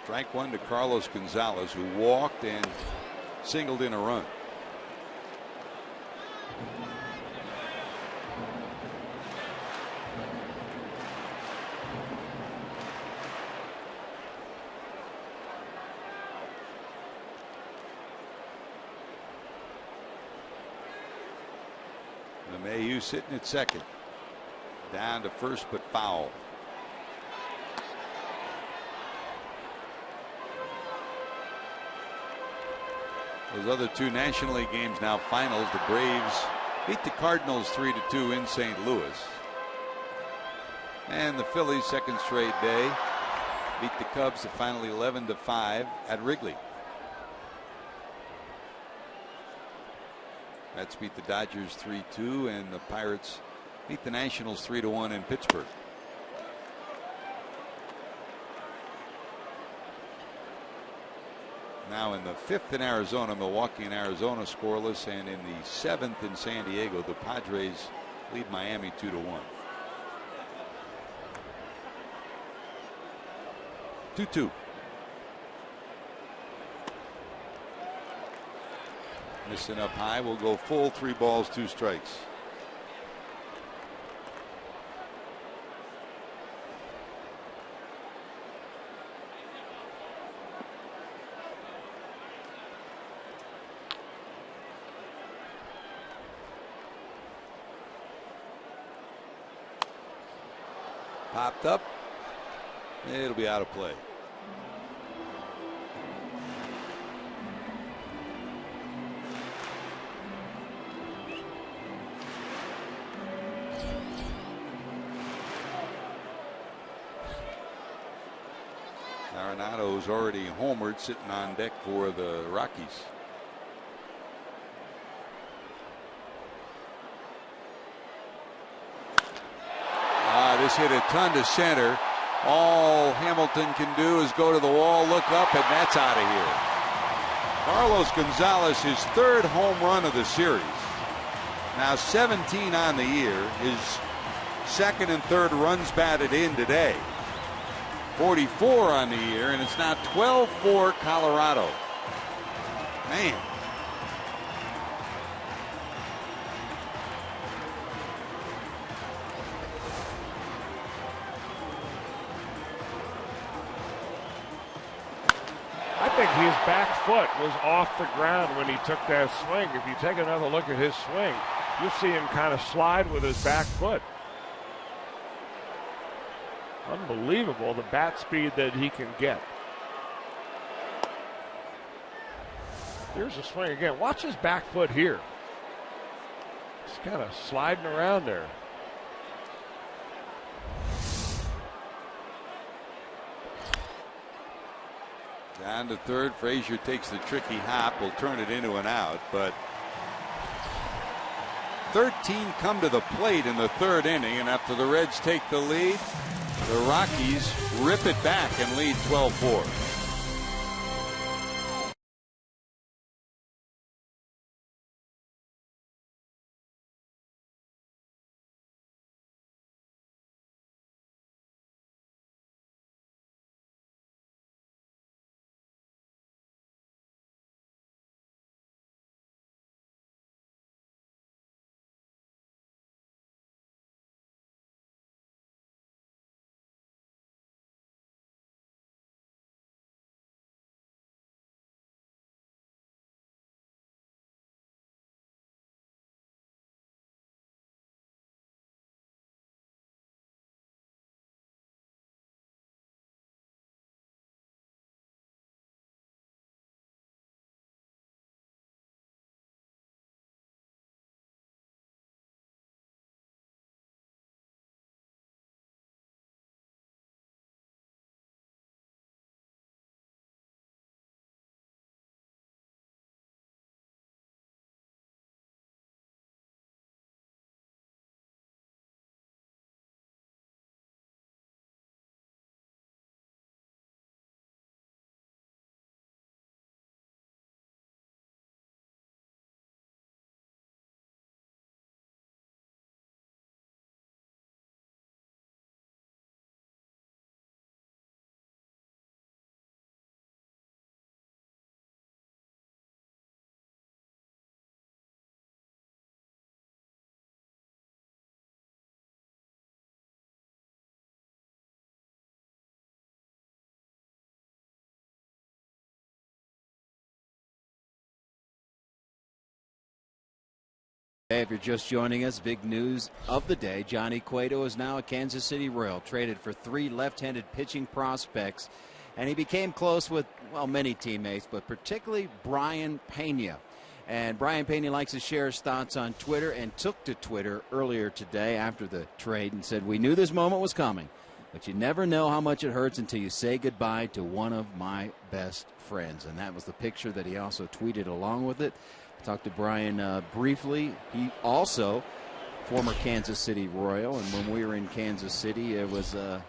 Strike one to Carlos Gonzalez, who walked and singled in a run. LeMahieu sitting at second. Down to first, but foul. Those other two National League games now finals. The Braves beat the Cardinals 3-2 in St. Louis. And the Phillies, second straight day, beat the Cubs to finally 11-5 at Wrigley. Mets beat the Dodgers 3-2, and the Pirates beat the Nationals 3-1 in Pittsburgh. Now in the 5th in Arizona, Milwaukee and Arizona scoreless, and in the 7th in San Diego, the Padres lead Miami 2-1. 2-2. Missing up high, will go full, 3 balls, 2 strikes. Popped up. It'll be out of play. Arenado's already homered, sitting on deck for the Rockies. This hit a ton to center. All Hamilton can do is go to the wall, look up, and that's out of here. Carlos Gonzalez, his 3rd home run of the series. Now 17 on the year. His 2nd and 3rd runs batted in today. 44 on the year, and it's now 12-4 Colorado. Man. I think his back foot was off the ground when he took that swing. If you take another look at his swing, you'll see him kind of slide with his back foot. Unbelievable, the bat speed that he can get. Here's a swing again. Watch his back foot here. He's kind of sliding around there. Down to third. Frazier takes the tricky hop, will turn it into an out, but 13 come to the plate in the 3rd inning, and after the Reds take the lead, the Rockies rip it back and lead 12-4. Hey, if you're just joining us, big news of the day. Johnny Cueto is now a Kansas City Royal, traded for 3 left-handed pitching prospects. And he became close with, well, many teammates, but particularly Brian Pena. And Brian Pena likes to share his thoughts on Twitter and took to Twitter earlier today after the trade and said, "We knew this moment was coming, but you never know how much it hurts until you say goodbye to one of my best friends." And that was the picture that he also tweeted along with it. Talked to Brian briefly. He also former Kansas City Royal, and when we were in Kansas City, it was a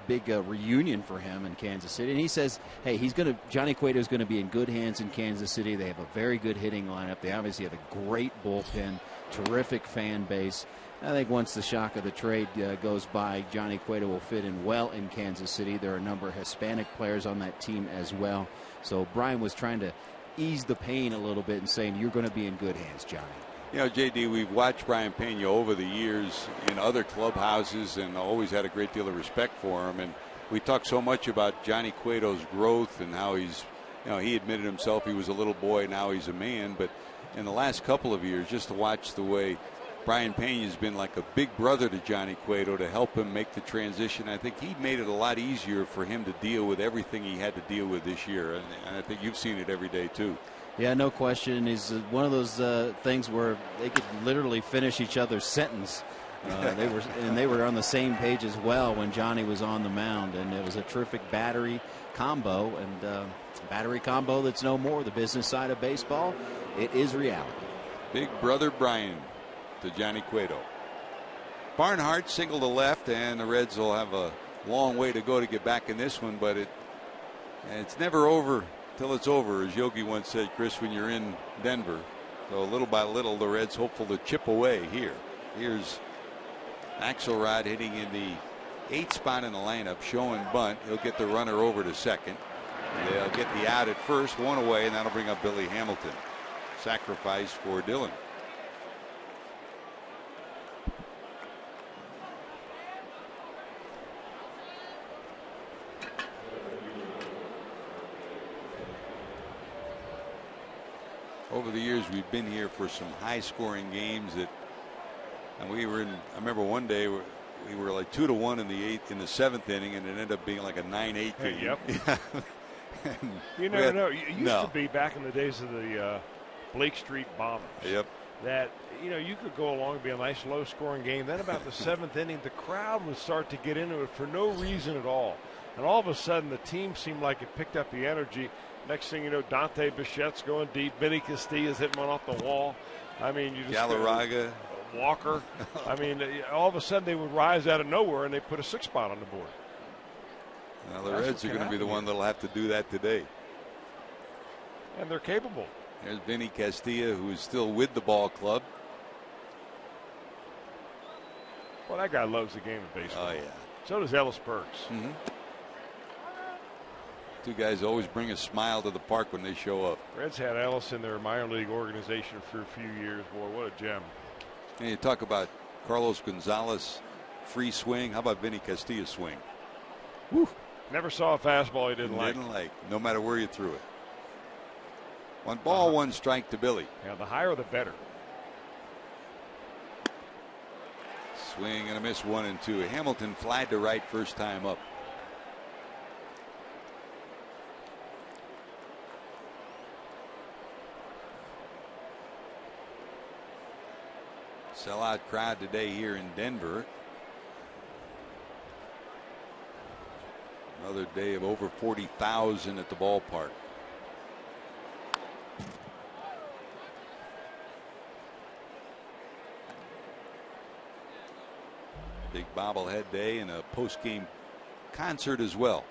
big reunion for him in Kansas City. And he says, hey, Johnny Cueto is going to be in good hands in Kansas City. They have a very good hitting lineup. They obviously have a great bullpen, terrific fan base. I think once the shock of the trade goes by, Johnny Cueto will fit in well in Kansas City. There are a number of Hispanic players on that team as well. So Brian was trying to ease the pain a little bit and saying, you're going to be in good hands, Johnny. You know, JD, we've watched Brian Pena over the years in other clubhouses and always had a great deal of respect for him. And we talk so much about Johnny Cueto's growth and how he's, you know, he admitted himself he was a little boy, now he's a man. But in the last couple of years, just to watch the way Brian Pena has been like a big brother to Johnny Cueto to help him make the transition, I think he made it a lot easier for him to deal with everything he had to deal with this year. And I think you've seen it every day, too. Yeah, no question. He's one of those things where they could literally finish each other's sentence. They were on the same page as well when Johnny was on the mound, and it was a terrific battery combo, and battery combo that's no more. The business side of baseball, it is reality. Big brother Brian to Johnny Cueto. Barnhart single to left, and the Reds will have a long way to go to get back in this one, but it's never over till it's over, as Yogi once said, Chris, when you're in Denver. So little by little, the Reds hopeful to chip away here. Here's Axelrod hitting in the 8th spot in the lineup, showing bunt. He'll get the runner over to second. They'll get the out at first, one away, and that'll bring up Billy Hamilton. Sacrifice for Dillon. Over the years, we've been here for some high-scoring games and we were in. I remember one day we were like 2-1 in the 7th inning, and it ended up being like a 9-8 game. Hey, yep. You never know. It used to be back in the days of the Blake Street Bombers. Yep. That you could go along and be a nice low-scoring game. Then about the 7th inning, the crowd would start to get into it for no reason at all, and all of a sudden the team seemed like it picked up the energy. Next thing you know, Dante Bichette's going deep. Vinny Castilla's hitting one off the wall. I mean, you just Galarraga, Walker. I mean, all of a sudden they would rise out of nowhere and they put a 6 spot on the board. Now the Reds are going to be the one that'll have to do that today. And they're capable. There's Vinny Castilla, who is still with the ball club. Well, that guy loves the game of baseball. Oh yeah. So does Ellis Burks. Mm-hmm. Two guys always bring a smile to the park when they show up. Reds had Ellis in their minor league organization for a few years. Boy, what a gem. And you talk about Carlos Gonzalez free swing. How about Vinny Castilla's swing? Woo. Never saw a fastball he didn't like. No matter where you threw it. 1 ball, 1 strike to Billy. Yeah, the higher the better. Swing and a miss, 1 and 2. Hamilton flied to right first time up. Sellout crowd today here in Denver. Another day of over 40,000 at the ballpark. Big bobblehead day and a post-game concert as well.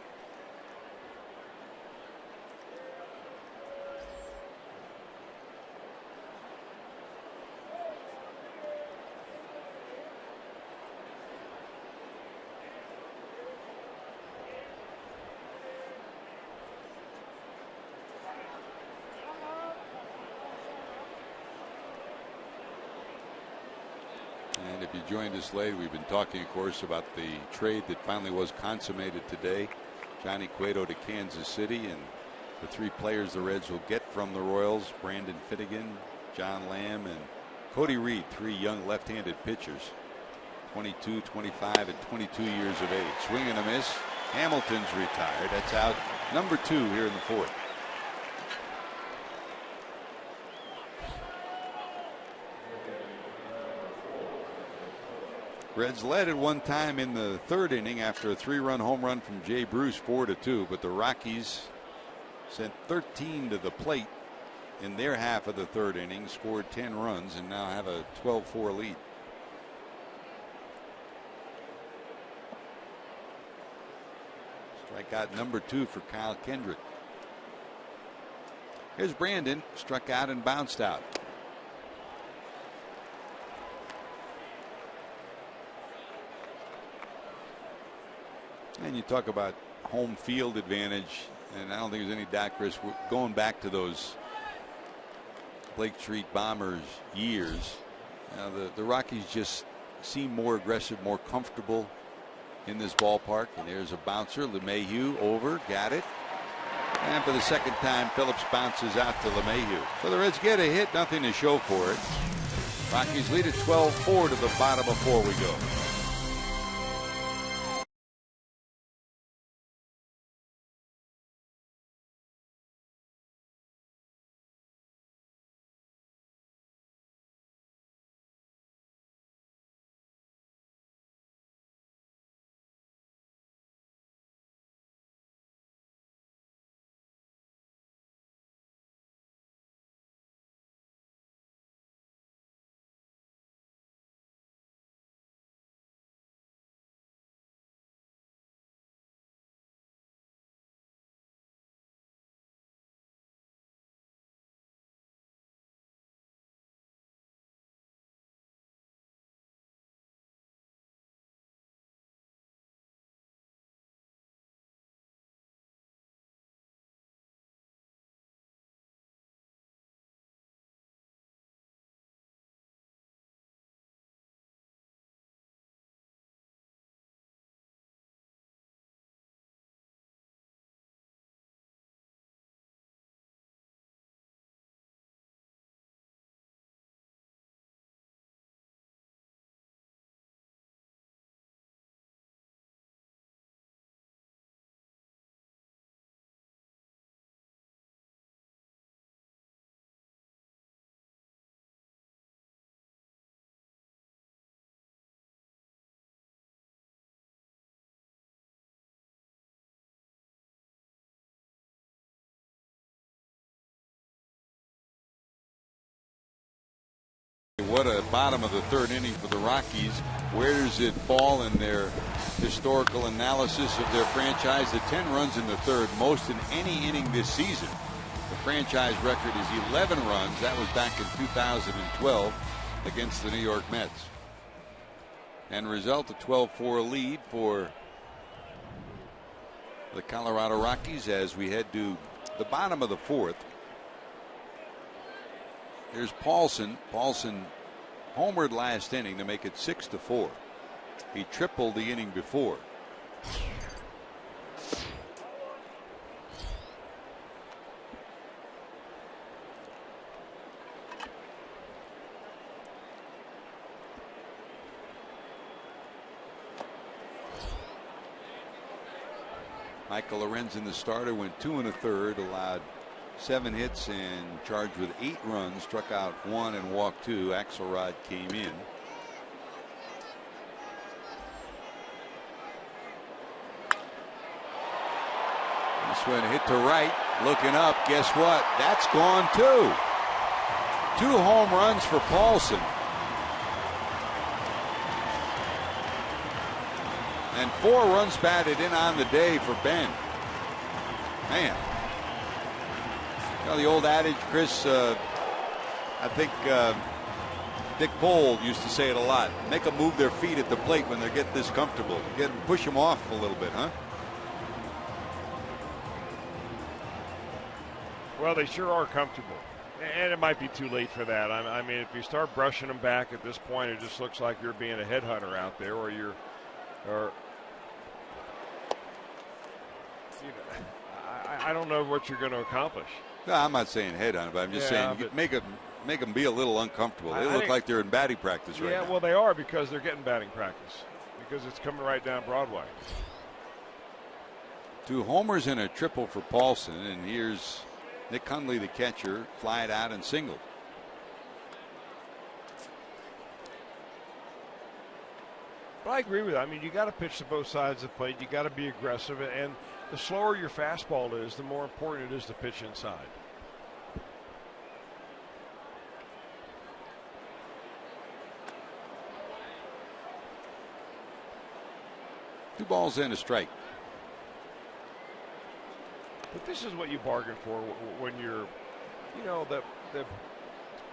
And if you joined us late, we've been talking, of course, about the trade that finally was consummated today. Johnny Cueto to Kansas City, and the 3 players the Reds will get from the Royals: Brandon Finnegan, John Lamb, and Cody Reed, 3 young left-handed pitchers, 22, 25, and 22 years of age. Swing and a miss. Hamilton's retired. That's out number 2 here in the 4th. Reds led at one time in the 3rd inning after a 3-run home run from Jay Bruce, 4-2. But the Rockies sent 13 to the plate in their half of the 3rd inning, scored 10 runs, and now have a 12-4 lead. Strikeout number 2 for Kyle Kendrick. Here's Brandon, struck out and bounced out. And you talk about home field advantage, and I don't think there's any doubt, Chris, we're going back to those Blake Street Bombers years. The Rockies just seem more aggressive, more comfortable in this ballpark. And there's a bouncer, LeMahieu over, got it. And for the second time, Phillips bounces out to LeMahieu. So the Reds get a hit, nothing to show for it. Rockies lead at 12-4 to the bottom of 4 we go. What a bottom of the 3rd inning for the Rockies. Where does it fall in their historical analysis of their franchise? The 10 runs in the 3rd, most in any inning this season. The franchise record is 11 runs. That was back in 2012 against the New York Mets. And result, a 12-4 lead for the Colorado Rockies as we head to the bottom of the 4th. Here's Paulson. Paulson homered last inning to make it 6-4. He tripled the inning before. Michael Lorenzen, the starter, went 2 1/3, allowed 7 hits and charged with 8 runs, struck out 1 and walked 2. Axelrod came in. This one hit to right, looking up. Guess what? That's gone too. 2 home runs for Paulson. And 4 runs batted in on the day for Ben. Man. You know, the old adage, Chris, I think Dick Pole used to say it a lot. Make them move their feet at the plate when they get this comfortable. Push them off a little bit, huh? Well, they sure are comfortable. And it might be too late for that. I mean, if you start brushing them back at this point, it just looks like you're being a headhunter out there, or you know, I don't know what you're going to accomplish. No, I'm not saying headhunt, but I'm just saying make them be a little uncomfortable. They look like they're in batting practice right now. Yeah, well, they are because they're getting batting practice because it's coming right down Broadway. 2 homers and a triple for Paulson, and here's Nick Hundley, the catcher, fly it out and singled. But I agree with that. I mean, you got to pitch to both sides of the plate. You got to be aggressive, and the slower your fastball is, the more important it is to pitch inside. Two balls and a strike. But this is what you bargain for when you're, you know,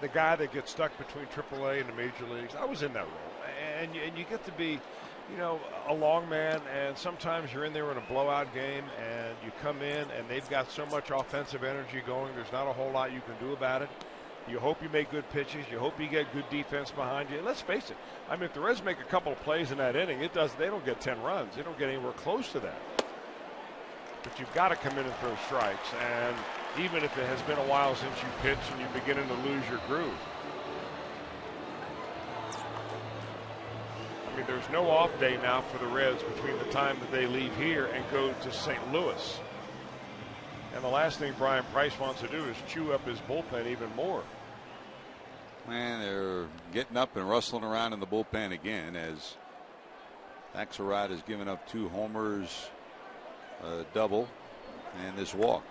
the guy that gets stuck between AAA and the major leagues. I was in that role, and you get to be, you know, a long man, and sometimes you're in there in a blowout game, and you come in, and they've got so much offensive energy going. There's not a whole lot you can do about it. You hope you make good pitches. You hope you get good defense behind you. And let's face it. I mean, if the Reds make a couple of plays in that inning, they don't get 10 runs. They don't get anywhere close to that. But you've got to come in and throw strikes. And even if it has been a while since you pitched and you're beginning to lose your groove. I mean, there's no off day now for the Reds between the time that they leave here and go to St. Louis. And the last thing Brian Price wants to do is chew up his bullpen even more. Man, they're getting up and rustling around in the bullpen again as Axelrod has given up 2 homers, a double, and this walk.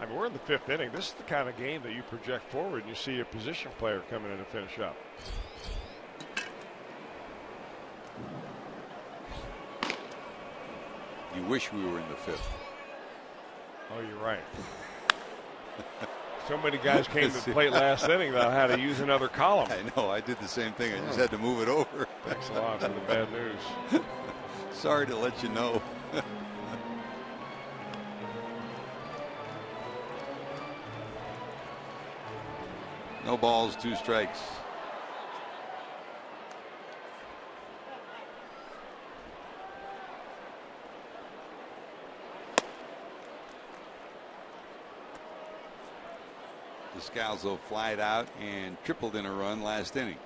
I mean, we're in the 5th inning. This is the kind of game that you project forward and you see a position player coming in to finish up. You wish we were in the 5th. Oh, you're right. So many guys came to the plate last inning that I had to use another column. I know. I did the same thing. I just had to move it over. Thanks a lot for the bad news. Sorry to let you know. No balls, 2 strikes. Descalzo flied out and tripled in a run last inning.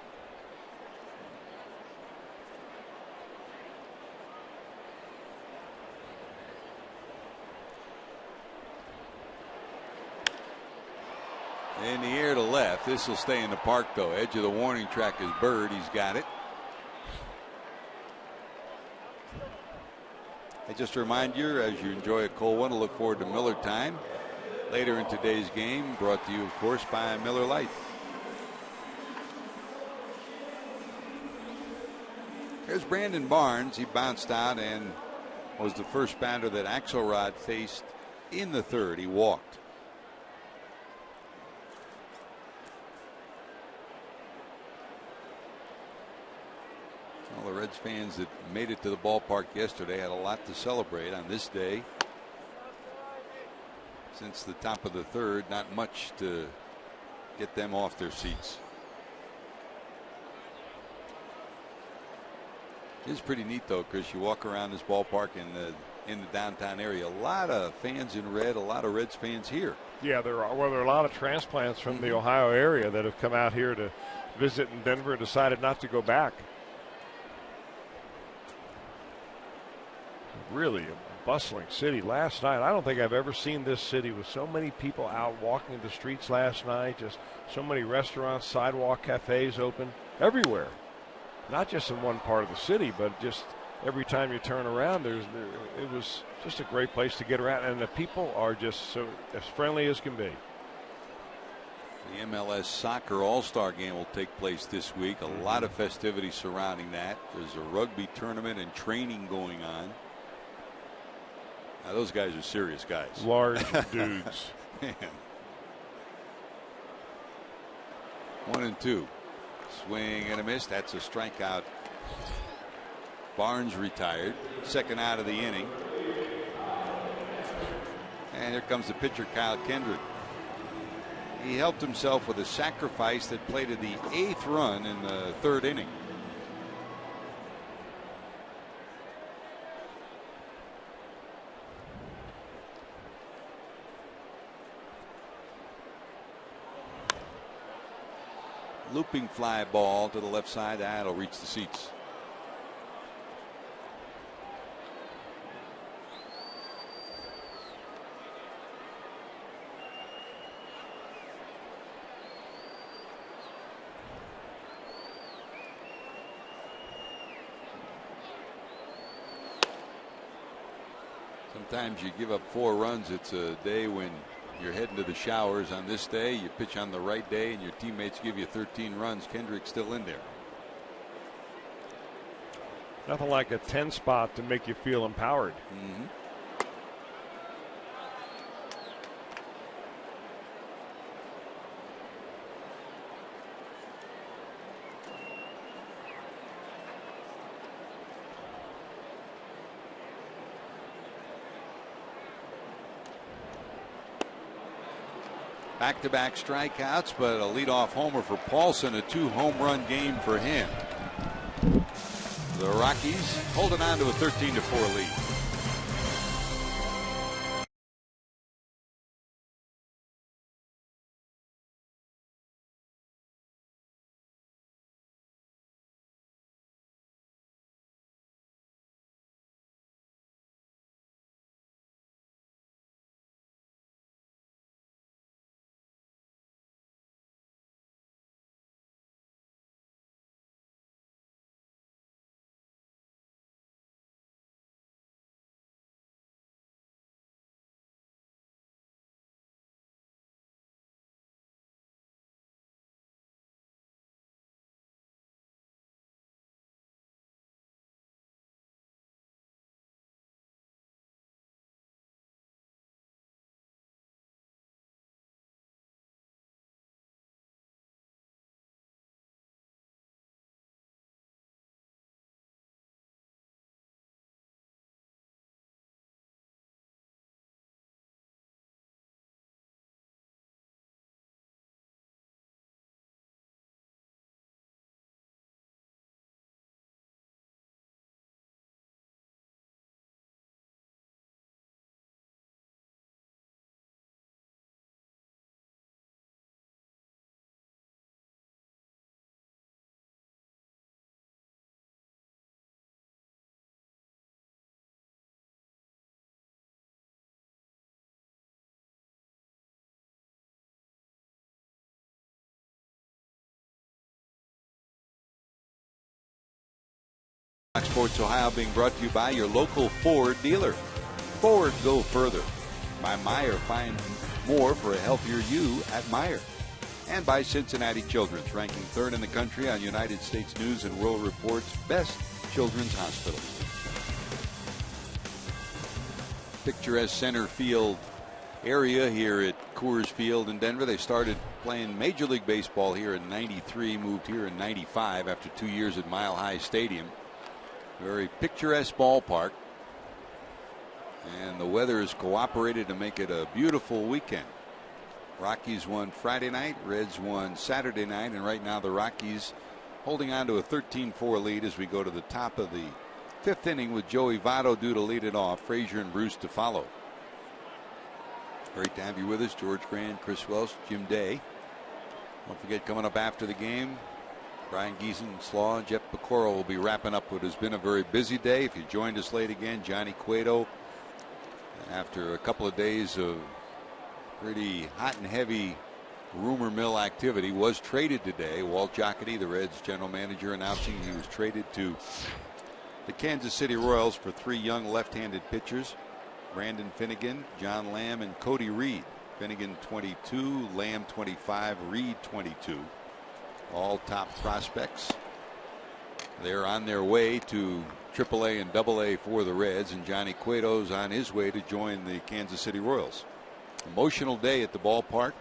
In the air to left. This will stay in the park, though. Edge of the warning track is Bird. He's got it. I just remind you, as you enjoy a cold one, to look forward to Miller Time later in today's game, brought to you, of course, by Miller Lite. Here's Brandon Barnes. He bounced out and was the first batter that Axelrod faced in the 3rd. He walked. Well, the Reds fans that made it to the ballpark yesterday had a lot to celebrate on this day. Since the top of the 3rd, not much to get them off their seats. It is pretty neat, though, Chris. You walk around this ballpark in the downtown area. A lot of fans in red, a lot of Reds fans here. Yeah, there are. Well, there are a lot of transplants from the Ohio area that have come out here to visit in Denver and decided not to go back. Really a bustling city last night. I don't think I've ever seen this city with so many people out walking the streets last night. Just so many restaurants, sidewalk cafes open everywhere. Not just in one part of the city, but just every time you turn around, it was just a great place to get around, and the people are just so as friendly as can be. The MLS Soccer All-Star Game will take place this week. A lot of festivities surrounding that. There's a rugby tournament and training going on. Now, those guys are serious guys. Large dudes. Man. 1-2. Swing and a miss. That's a strikeout. Barnes retired. 2nd out of the inning. And here comes the pitcher, Kyle Kendrick. He helped himself with a sacrifice that plated the 8th run in the 3rd inning. looping fly ball to the left side. That'll reach the seats. Sometimes you give up 4 runs. It's a day when you're heading to the showers. On this day, you pitch on the right day and your teammates give you 13 runs. Kendrick's still in there. Nothing like a 10 spot to make you feel empowered. Mm-hmm. Back-to-back strikeouts, but a leadoff homer for Paulson, a 2-home-run game for him. The Rockies holding on to a 13-4 lead. Sports Ohio being brought to you by your local Ford dealer. Ford, go further. By Meyer, find more for a healthier you at Meyer. And by Cincinnati Children's, ranking 3rd in the country on United States News and World Report's best children's hospital. Picturesque center field area here at Coors Field in Denver. They started playing Major League Baseball here in '93, moved here in '95 after 2 years at Mile High Stadium. Very picturesque ballpark, and the weather has cooperated to make it a beautiful weekend. Rockies won Friday night, Reds won Saturday night, and right now the Rockies holding on to a 13-4 lead as we go to the top of the 5th inning with Joey Votto due to lead it off, Frazier and Bruce to follow. Great to have you with us, George Grant, Chris Welsh, Jim Day. Don't forget, coming up after the game, Brian Giesen, Slaw, and Jeff Pecoro will be wrapping up what has been a very busy day. If you joined us late again, Johnny Cueto, after a couple of days of pretty hot and heavy rumor mill activity, was traded today. Walt Jocketty, the Reds general manager, announcing he was traded to the Kansas City Royals for 3 young left-handed pitchers, Brandon Finnegan, John Lamb, and Cody Reed. Finnegan 22, Lamb 25, Reed 22. All top prospects. They're on their way to AAA and AA for the Reds, and Johnny Cueto's on his way to join the Kansas City Royals. Emotional day at the ballpark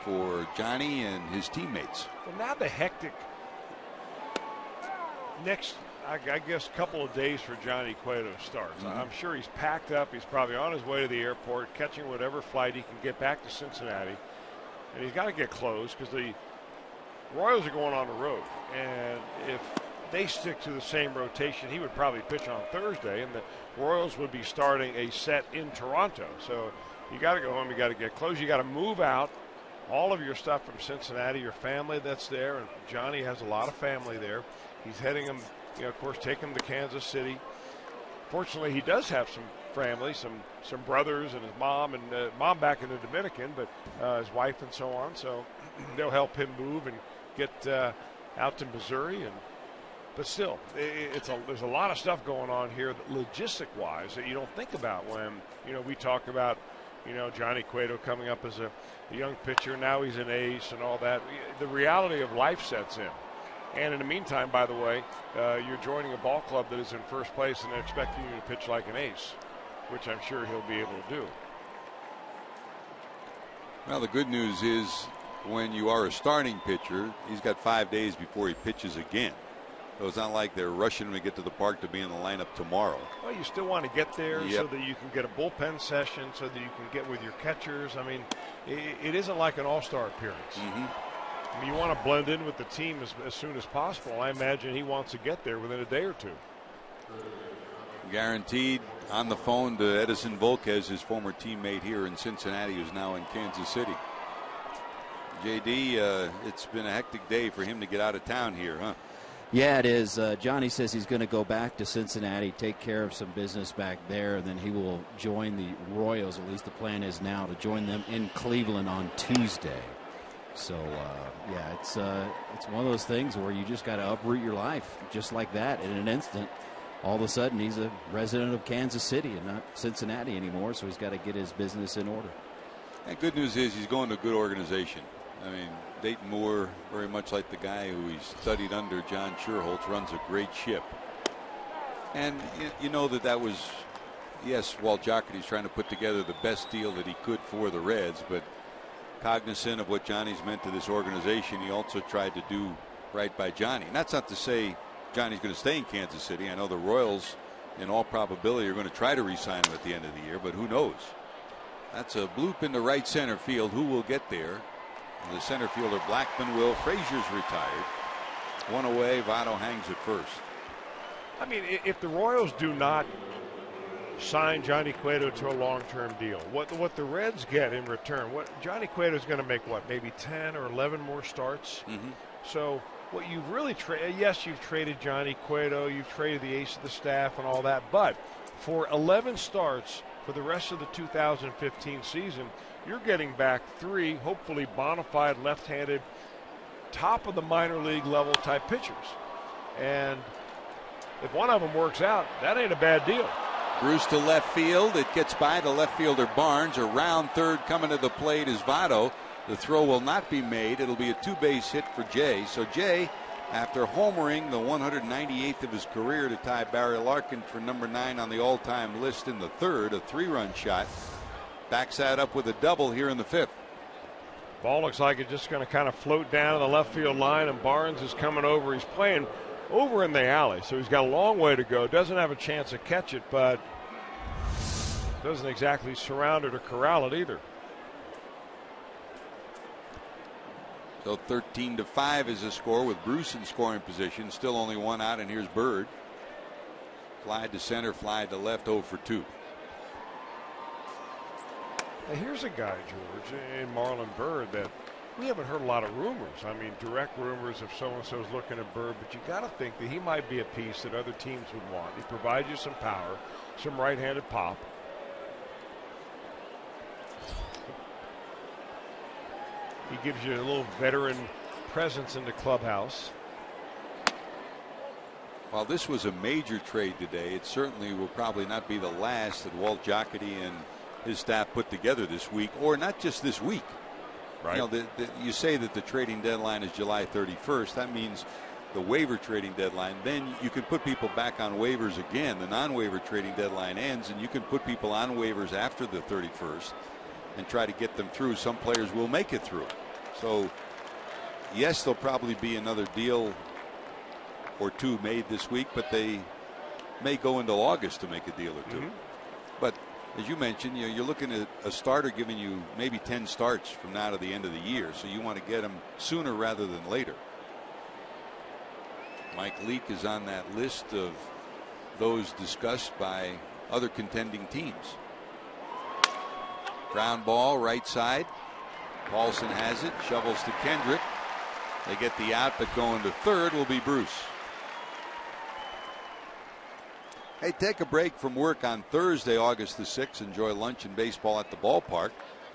for Johnny and his teammates. Well, now the hectic next, I guess, couple of days for Johnny Cueto starts. Mm-hmm. I'm sure he's packed up. He's probably on his way to the airport, catching whatever flight he can get back to Cincinnati. And he's got to get close because the Royals are going on the road. And if they stick to the same rotation, he would probably pitch on Thursday, and the Royals would be starting a set in Toronto. So you got to go home. You got to get close. You got to move out all of your stuff from Cincinnati, your family that's there, and Johnny has a lot of family there. He's heading them, of course, taking them to Kansas City. Fortunately, he does have some family, some brothers and his mom, and mom back in the Dominican, but his wife and so on. So they'll help him move and get out to Missouri. But still, there's a lot of stuff going on here, logistic-wise, that you don't think about when we talk about Johnny Cueto coming up as a young pitcher. Now he's an ace and all that. The reality of life sets in. And in the meantime, by the way, you're joining a ball club that is in first place and they're expecting you to pitch like an ace, which I'm sure he'll be able to do. Well, the good news is when you are a starting pitcher, he's got 5 days before he pitches again. So it's not like they're rushing him to get to the park to be in the lineup tomorrow. Well, you still want to get there so that you can get a bullpen session, so that you can get with your catchers. I mean, it isn't like an all-star appearance. I mean, you want to blend in with the team as soon as possible. I imagine he wants to get there within a day or two. Guaranteed on the phone to Edison Volquez, his former teammate here in Cincinnati, who's now in Kansas City. JD, it's been a hectic day for him to get out of town here, huh? Yeah, it is. Johnny says he's going to go back to Cincinnati, take care of some business back there, and then he will join the Royals. At least the plan is now to join them in Cleveland on Tuesday. So, yeah, it's one of those things where you just got to uproot your life just like that in an instant. All of a sudden, he's a resident of Kansas City and not Cincinnati anymore, so he's got to get his business in order. And good news is he's going to a good organization. I mean, Dayton Moore, very much like the guy who he studied under, John Schuerholz, runs a great ship. And you know that was, yes, Walt Jocketty's trying to put together the best deal that he could for the Reds, but cognizant of what Johnny's meant to this organization, he also tried to do right by Johnny. And that's not to say Johnny's going to stay in Kansas City. I know the Royals, in all probability, are going to try to re-sign him at the end of the year, but who knows? That's a bloop into right center field. Who will get there? The center fielder Blackman will. Frazier's retired. One away. Votto hangs at first. I mean, if the Royals do not sign Johnny Cueto to a long-term deal, what the Reds get in return, what Johnny Cueto is going to make, maybe 10 or 11 more starts. So what you've really traded, yes, you've traded Johnny Cueto, you've traded the ace of the staff and all that, but for 11 starts for the rest of the 2015 season, you're getting back 3 hopefully bona fide left-handed, top of the minor league level type pitchers. And if one of them works out, that ain't a bad deal. Bruce to left field. It gets by the left fielder Barnes. Around third, coming to the plate is Votto. The throw will not be made. It'll be a 2-base hit for Jay. So Jay, after homering the 198th of his career to tie Barry Larkin for number 9 on the all-time list in the third, a 3-run shot, backs that up with a double here in the 5th. Ball looks like it's just going to kind of float down the left field line, and Barnes is coming over. He's playing over in the alley, so he's got a long way to go. Doesn't have a chance to catch it, but doesn't exactly surround it or corral it either. So 13-5 is the score with Bruce in scoring position. Still only 1 out, and here's Bird. Fly to center, fly to left, 0 for 2. Now here's a guy, George, in Marlon Bird that we haven't heard a lot of rumors. I mean, direct rumors if so-and-so's looking at Bird, but you got to think that he might be a piece that other teams would want. He provides you some power, some right-handed pop. He gives you a little veteran presence in the clubhouse. While this was a major trade today, it certainly will probably not be the last that Walt Jocketty and his staff put together this week, or not just this week. Right. You know, you say that the trading deadline is July 31st. That means the waiver trading deadline. Then you can put people back on waivers again. The non-waiver trading deadline ends, and you can put people on waivers after the 31st and try to get them through. Some players will make it through. So, yes, there'll probably be another deal or 2 made this week, but they may go until August to make a deal or 2. But as you mentioned, you're looking at a starter giving you maybe 10 starts from now to the end of the year, so you want to get them sooner rather than later. Mike Leake is on that list of those discussed by other contending teams. Ground ball, right side. Paulson has it, shovels to Kendrick. They get the out, but going to third will be Bruce. Hey, take a break from work on Thursday, August the 6th. Enjoy lunch and baseball at the ballpark.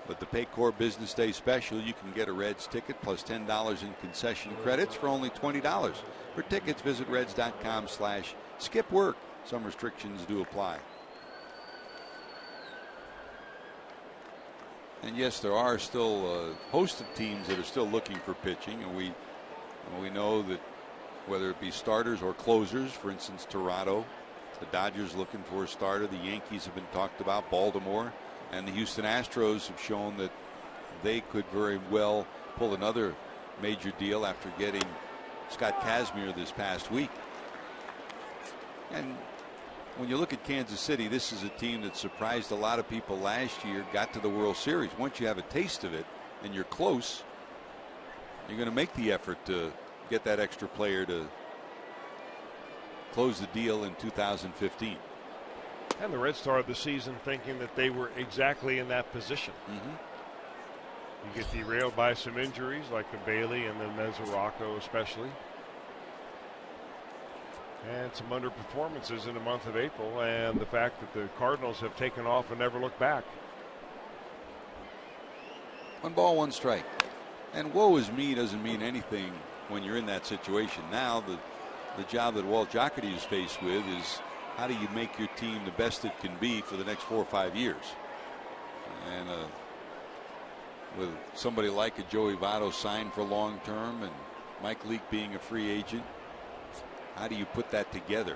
With the Paycor Business Day special, you can get a Reds ticket plus $10 in concession credits for only $20. For tickets, visit reds.com/skipwork. Some restrictions do apply. And yes, there are still a host of teams that are still looking for pitching, and we know that whether it be starters or closers, for instance, Toronto, the Dodgers looking for a starter, the Yankees have been talked about, Baltimore, and the Houston Astros have shown that they could very well pull another major deal after getting Scott Kazmir this past week. And when you look at Kansas City, this is a team that surprised a lot of people last year, got to the World Series. Once you have a taste of it and you're close, you're going to make the effort to get that extra player to close the deal in 2015. And the Reds started the season thinking that they were exactly in that position. You get derailed by some injuries like the Bailey and then Mesoraco especially. And some underperformances in the month of April, and the fact that the Cardinals have taken off and never looked back. 1 ball, 1 strike. And woe is me doesn't mean anything when you're in that situation. Now the job that Walt Jocketty is faced with is how do you make your team the best it can be for the next 4 or 5 years. And with somebody like a Joey Votto signed for long term and Mike Leake being a free agent, how do you put that together?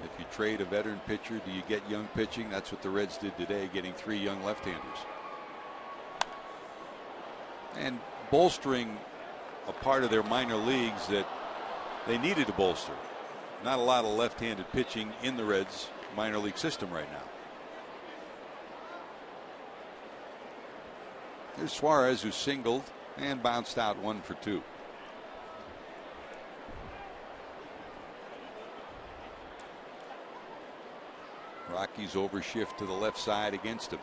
If you trade a veteran pitcher, do you get young pitching? That's what the Reds did today, getting 3 young left-handers. And bolstering a part of their minor leagues that they needed to bolster. Not a lot of left-handed pitching in the Reds minor league system right now. There's Suarez, who singled and bounced out 1 for 2. Rockies overshift to the left side against him.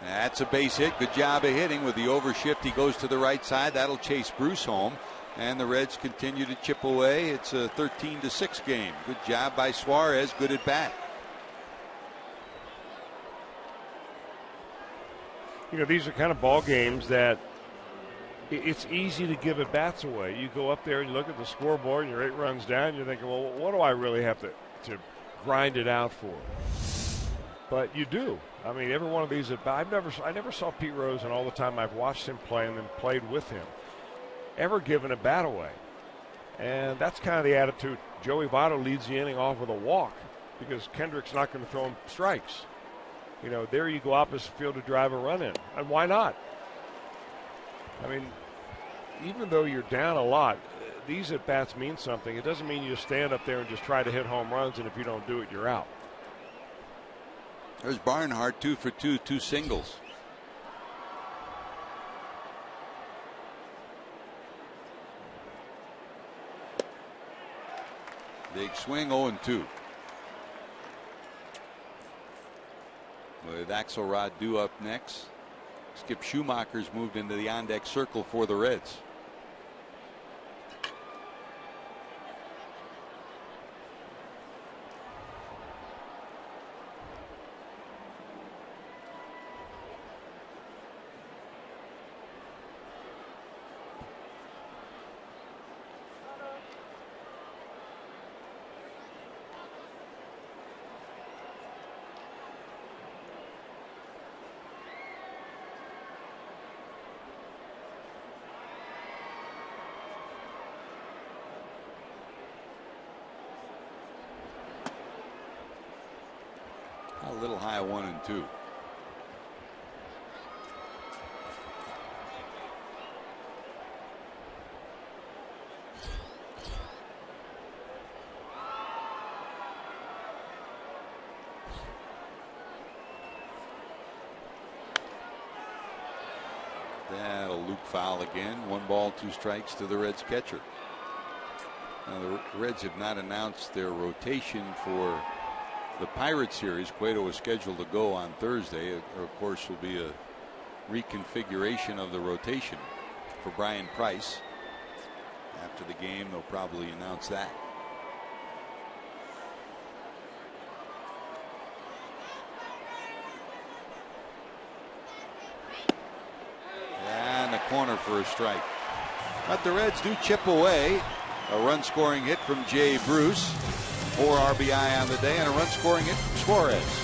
That's a base hit. Good job of hitting with the overshift. He goes to the right side. That'll chase Bruce home. And the Reds continue to chip away. It's a 13-6 game. Good job by Suarez. Good at bat. You know, these are kind of ball games that it's easy to give at bats away. You go up there and you look at the scoreboard and you're 8 runs down. And you're thinking, well, what do I really have to grind it out for? But you do. I mean, every one of these at bat. I never saw Pete Rose in all the time I've watched him play and then played with him ever given a bat away. And that's kind of the attitude. Joey Votto leads the inning off with a walk because Kendrick's not going to throw him strikes. You know, there you go opposite field to drive a run in. And why not? I mean, even though you're down a lot, these at bats mean something. It doesn't mean you just stand up there and just try to hit home runs, and if you don't do it, you're out. There's Barnhart, 2 for 2, 2 singles. Big swing, 0-2. With Axelrod due up next. Skip Schumacher's moved into the on-deck circle for the Reds. A little high, 1-2. That'll loop foul again. 1 ball, 2 strikes to the Reds catcher. Now the Reds have not announced their rotation for the Pirates series. Cueto is scheduled to go on Thursday. Of course, will be a reconfiguration of the rotation for Brian Price. After the game, they'll probably announce that. And the corner for a strike. But the Reds do chip away. A run-scoring hit from Jay Bruce. 4 RBI on the day, and a run-scoring hit from Suarez.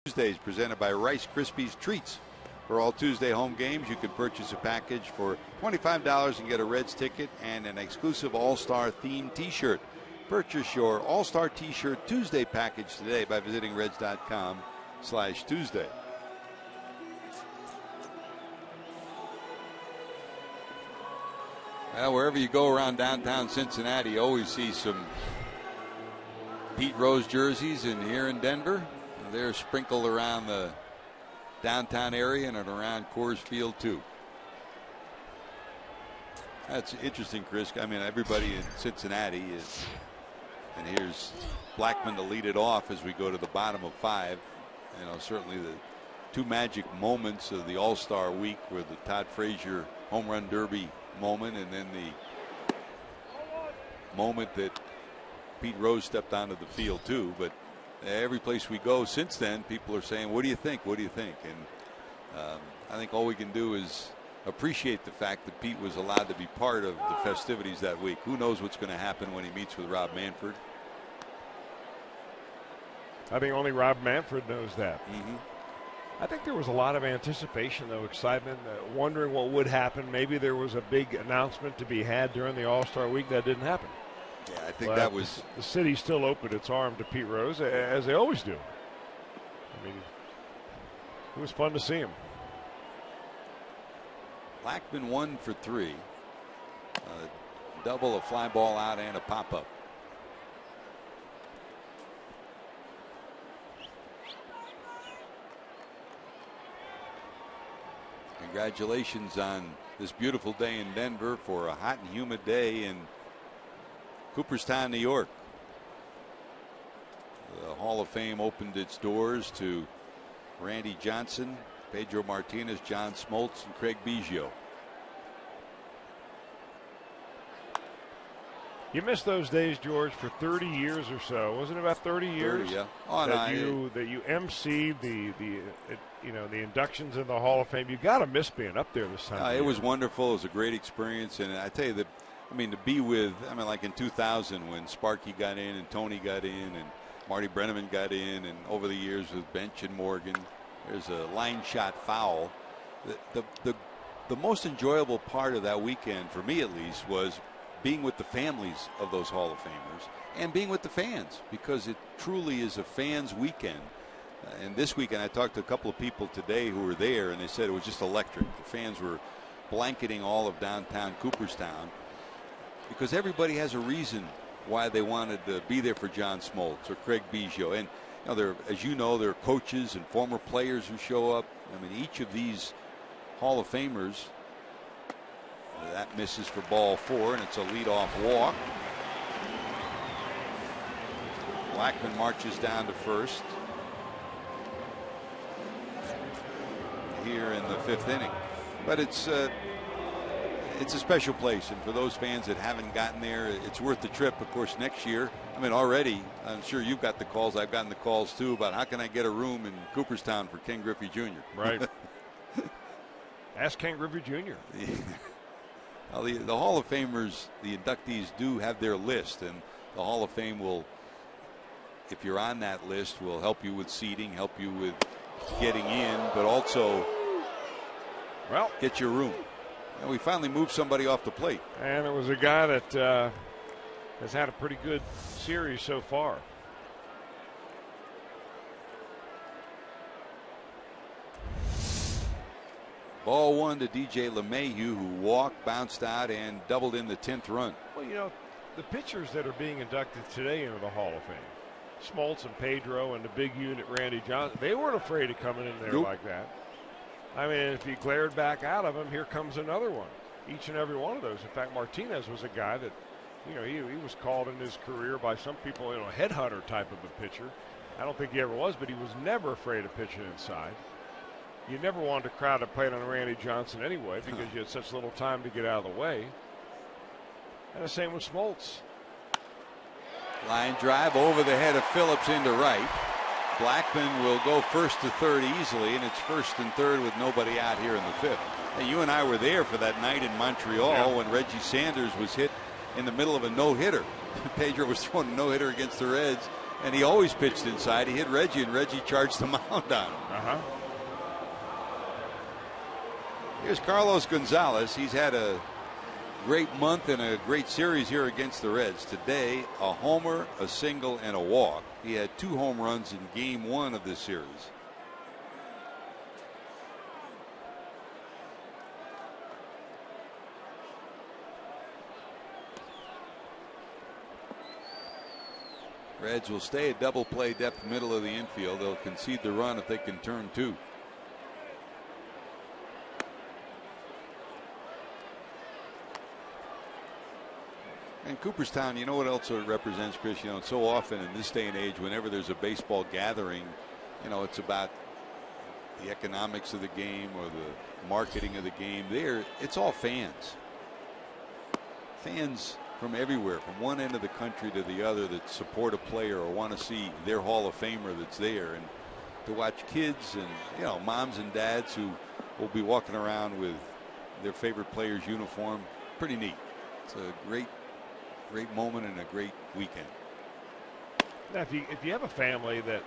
Tuesdays presented by Rice Krispies Treats. For all Tuesday home games, you can purchase a package for $25 and get a Reds ticket and an exclusive All-Star themed t-shirt. Purchase your All-Star t-shirt Tuesday package today by visiting Reds.com/Tuesday. Well, wherever you go around downtown Cincinnati, you always see some Pete Rose jerseys, and here in Denver, they're sprinkled around the downtown area and around Coors Field too. That's interesting, Chris. I mean, everybody in Cincinnati is, and here's Blackmon to lead it off as we go to the bottom of 5. You know, certainly the 2 magic moments of the All-Star week were the Todd Frazier home run derby moment, and then the moment that Pete Rose stepped onto the field too. But every place we go since then, people are saying, what do you think? What do you think? And I think all we can do is appreciate the fact that Pete was allowed to be part of the festivities that week. Who knows what's going to happen when he meets with Rob Manfred? I think only Rob Manfred knows that. Mm-hmm. I think there was a lot of anticipation, though, excitement, wondering what would happen. Maybe there was a big announcement to be had during the All-Star week. That didn't happen. Yeah, I think that was. The city still opened its arm to Pete Rose, as they always do. I mean, it was fun to see him. Blackmon 1 for 3. Double, a fly ball out, and a pop-up. Congratulations on this beautiful day in Denver for a hot and humid day in Cooperstown, New York. The Hall of Fame opened its doors to Randy Johnson, Pedro Martinez, John Smoltz, and Craig Biggio. You missed those days, George, for 30 years or so. Wasn't it about 30 years? 30, yeah. That you emceed the inductions in the Hall of Fame. You got to miss being up there this time. It was wonderful. It was a great experience, and I tell you that. I mean, to be with, like in 2000 when Sparky got in and Tony got in and Marty Brenneman got in, and over the years with Bench and Morgan, there's a line shot foul. The most enjoyable part of that weekend, for me at least, was being with the families of those Hall of Famers and being with the fans, because it truly is a fans weekend. And this weekend I talked to a couple of people today who were there, and they said it was just electric. The fans were blanketing all of downtown Cooperstown because everybody has a reason why they wanted to be there for John Smoltz or Craig Biggio. And as you know, there are coaches and former players who show up. I mean, each of these Hall of Famers, that misses for ball 4, and it's a leadoff walk. Blackmon marches down to first here in the 5th inning. But it's a special place, and for those fans that haven't gotten there, it's worth the trip. Of course, next year, I mean, already, I'm sure you've got the calls. I've gotten the calls too about how can I get a room in Cooperstown for Ken Griffey Jr. Right. Ask Ken Griffey Jr. Well, the Hall of Famers, the inductees do have their list, and the Hall of Fame will, if you're on that list, will help you with seating, help you with getting in, but also get your room. And we finally moved somebody off the plate. And it was a guy that has had a pretty good series so far. Ball 1 to DJ LeMahieu, who walked, bounced out, and doubled in the 10th run. Well, you know, the pitchers that are being inducted today into the Hall of Fame, Smoltz and Pedro and the big unit Randy Johnson, they weren't afraid of coming in there like that. I mean, if he glared back out of him, here comes another one. Each and every one of those. In fact, Martinez was a guy that, you know, he was called in his career by some people, you know, a headhunter type of a pitcher. I don't think he ever was, but he was never afraid of pitching inside. You never wanted to crowd a plate on Randy Johnson anyway because you had such little time to get out of the way. And the same with Smoltz. Line drive over the head of Phillips into right. Blackmon will go first to third easily, and it's first and third with nobody out here in the 5th. Hey, you and I were there for that night in Montreal when Reggie Sanders was hit in the middle of a no-hitter. Pedro was throwing a no-hitter against the Reds, and he always pitched inside. He hit Reggie, and Reggie charged the mound on him. Here's Carlos Gonzalez. He's had a great month and a great series here against the Reds. Today, a homer, a single, and a walk. He had 2 home runs in game 1 of this series. Reds will stay at double play depth, middle of the infield. They'll concede the run if they can turn 2. And Cooperstown, you know what else it represents, Chris? You know, so often in this day and age, whenever there's a baseball gathering, you know, it's about the economics of the game or the marketing of the game. There, it's all fans. Fans from everywhere, from one end of the country to the other, that support a player or want to see their Hall of Famer that's there. And to watch kids and, you know, moms and dads who will be walking around with their favorite player's uniform, pretty neat. It's a great moment and a great weekend. Now, if you have a family that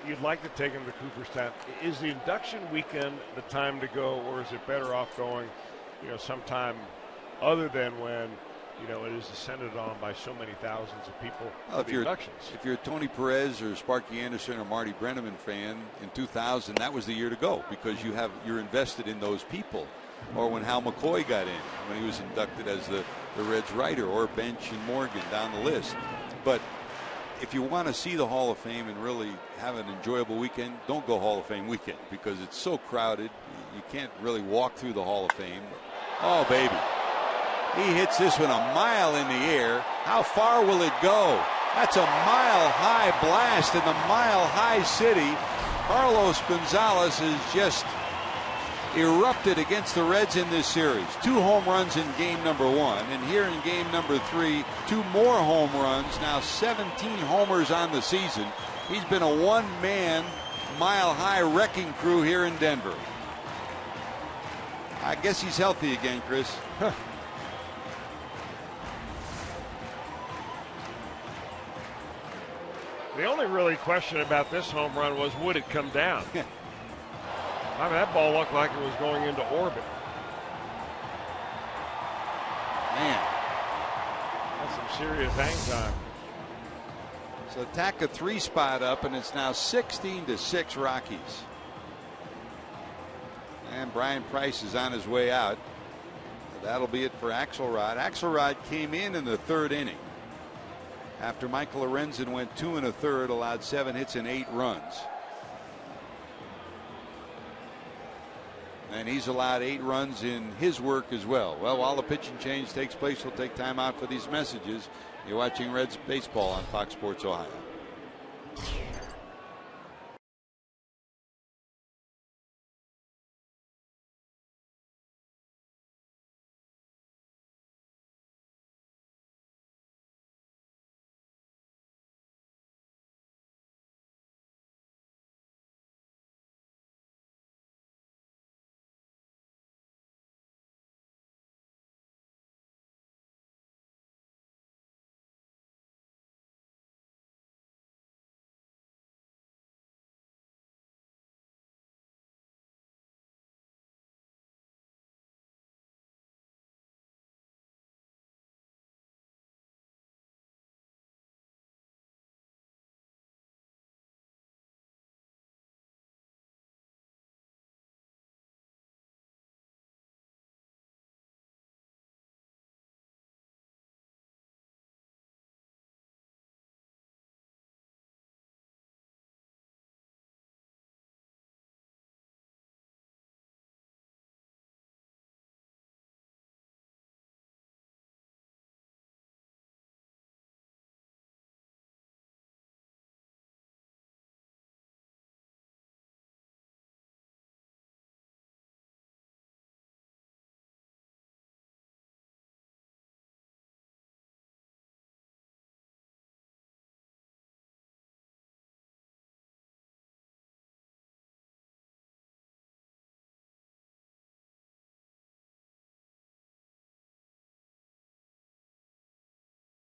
you'd like to take them to Cooperstown, is the induction weekend the time to go, or is it better off going, you know, sometime other than when, you know, it is descended on by so many thousands of people? Well, if you're a Tony Perez or Sparky Anderson or Marty Brennaman fan, in 2000, that was the year to go, because you're invested in those people. Or when Hal McCoy got in, when he was inducted as the Reds writer, or Bench and Morgan down the list. But if you want to see the Hall of Fame and really have an enjoyable weekend, don't go Hall of Fame weekend, because it's so crowded. You can't really walk through the Hall of Fame. Oh, baby. He hits this one a mile in the air. How far will it go? That's a mile-high blast in the mile-high city. Carlos Gonzalez is just erupted against the Reds in this series. 2 home runs in game number 1, and here in game number 3, 2 more home runs. Now 17 homers on the season. He's been a one-man mile-high wrecking crew here in Denver. I guess he's healthy again, Chris. The only really question about this home run was, would it come down? I mean, that ball looked like it was going into orbit. Man, some serious hang time. So tack a 3-spot up, and it's now 16-6 Rockies. And Brian Price is on his way out. That'll be it for Axelrod. Axelrod came in the 3rd inning after Michael Lorenzen went 2 1/3, allowed 7 hits and 8 runs. And he's allowed 8 runs in his work as well. Well, while the pitching change takes place, we'll take time out for these messages. You're watching Reds baseball on Fox Sports Ohio.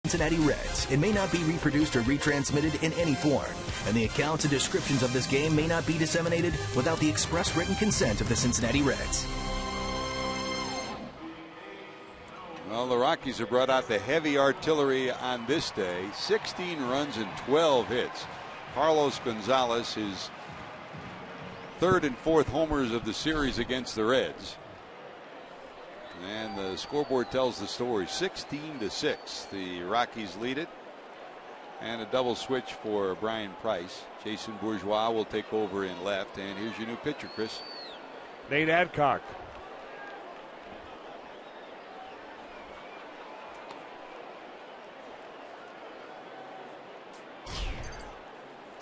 Cincinnati Reds. It may not be reproduced or retransmitted in any form, and the accounts and descriptions of this game may not be disseminated without the express written consent of the Cincinnati Reds. Well, the Rockies have brought out the heavy artillery on this day. 16 runs and 12 hits. Carlos Gonzalez, his 3rd and 4th homers of the series against the Reds. And the scoreboard tells the story. 16-6. The Rockies lead it. And a double switch for Brian Price. Jason Bourgeois will take over in left. And here's your new pitcher, Chris. Nate Adcock.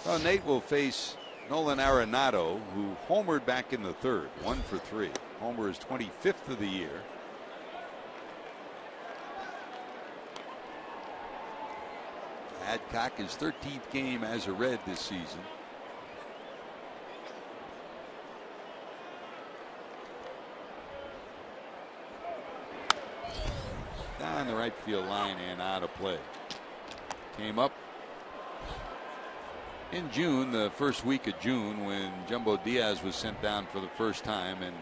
Well, Nate will face Nolan Arenado, who homered back in the 3rd. 1 for 3. Homer is 25th of the year. Adcock, his 13th game as a Red this season. Down the right field line and out of play. Came up in June, the first week of June, when Jumbo Diaz was sent down for the first time and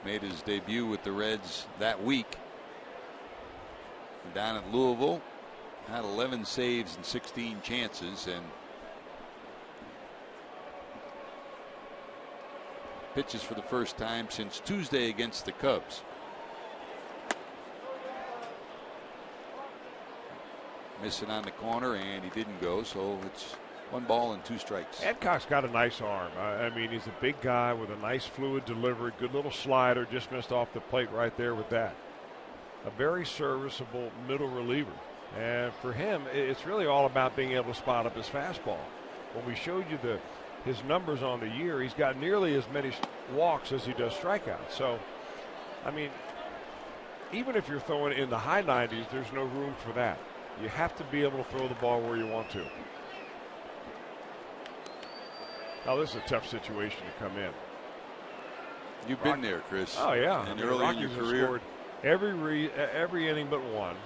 made his debut with the Reds that week. Down at Louisville, had 11 saves and 16 chances, and pitches for the first time since Tuesday against the Cubs. Missing on the corner, and he didn't go, so it's 1 ball and 2 strikes. Adcock's got a nice arm. I mean, he's a big guy with a nice fluid delivery, good little slider, just missed off the plate right there with that. A very serviceable middle reliever. And for him, it's really all about being able to spot up his fastball. When we showed you his numbers on the year, he's got nearly as many walks as he does strikeouts. So, I mean, even if you're throwing in the high 90s, there's no room for that. You have to be able to throw the ball where you want to. Now, this is a tough situation to come in. You've been there, Chris. Oh, yeah. And I mean, early Rockies in your have career. scored every inning but one.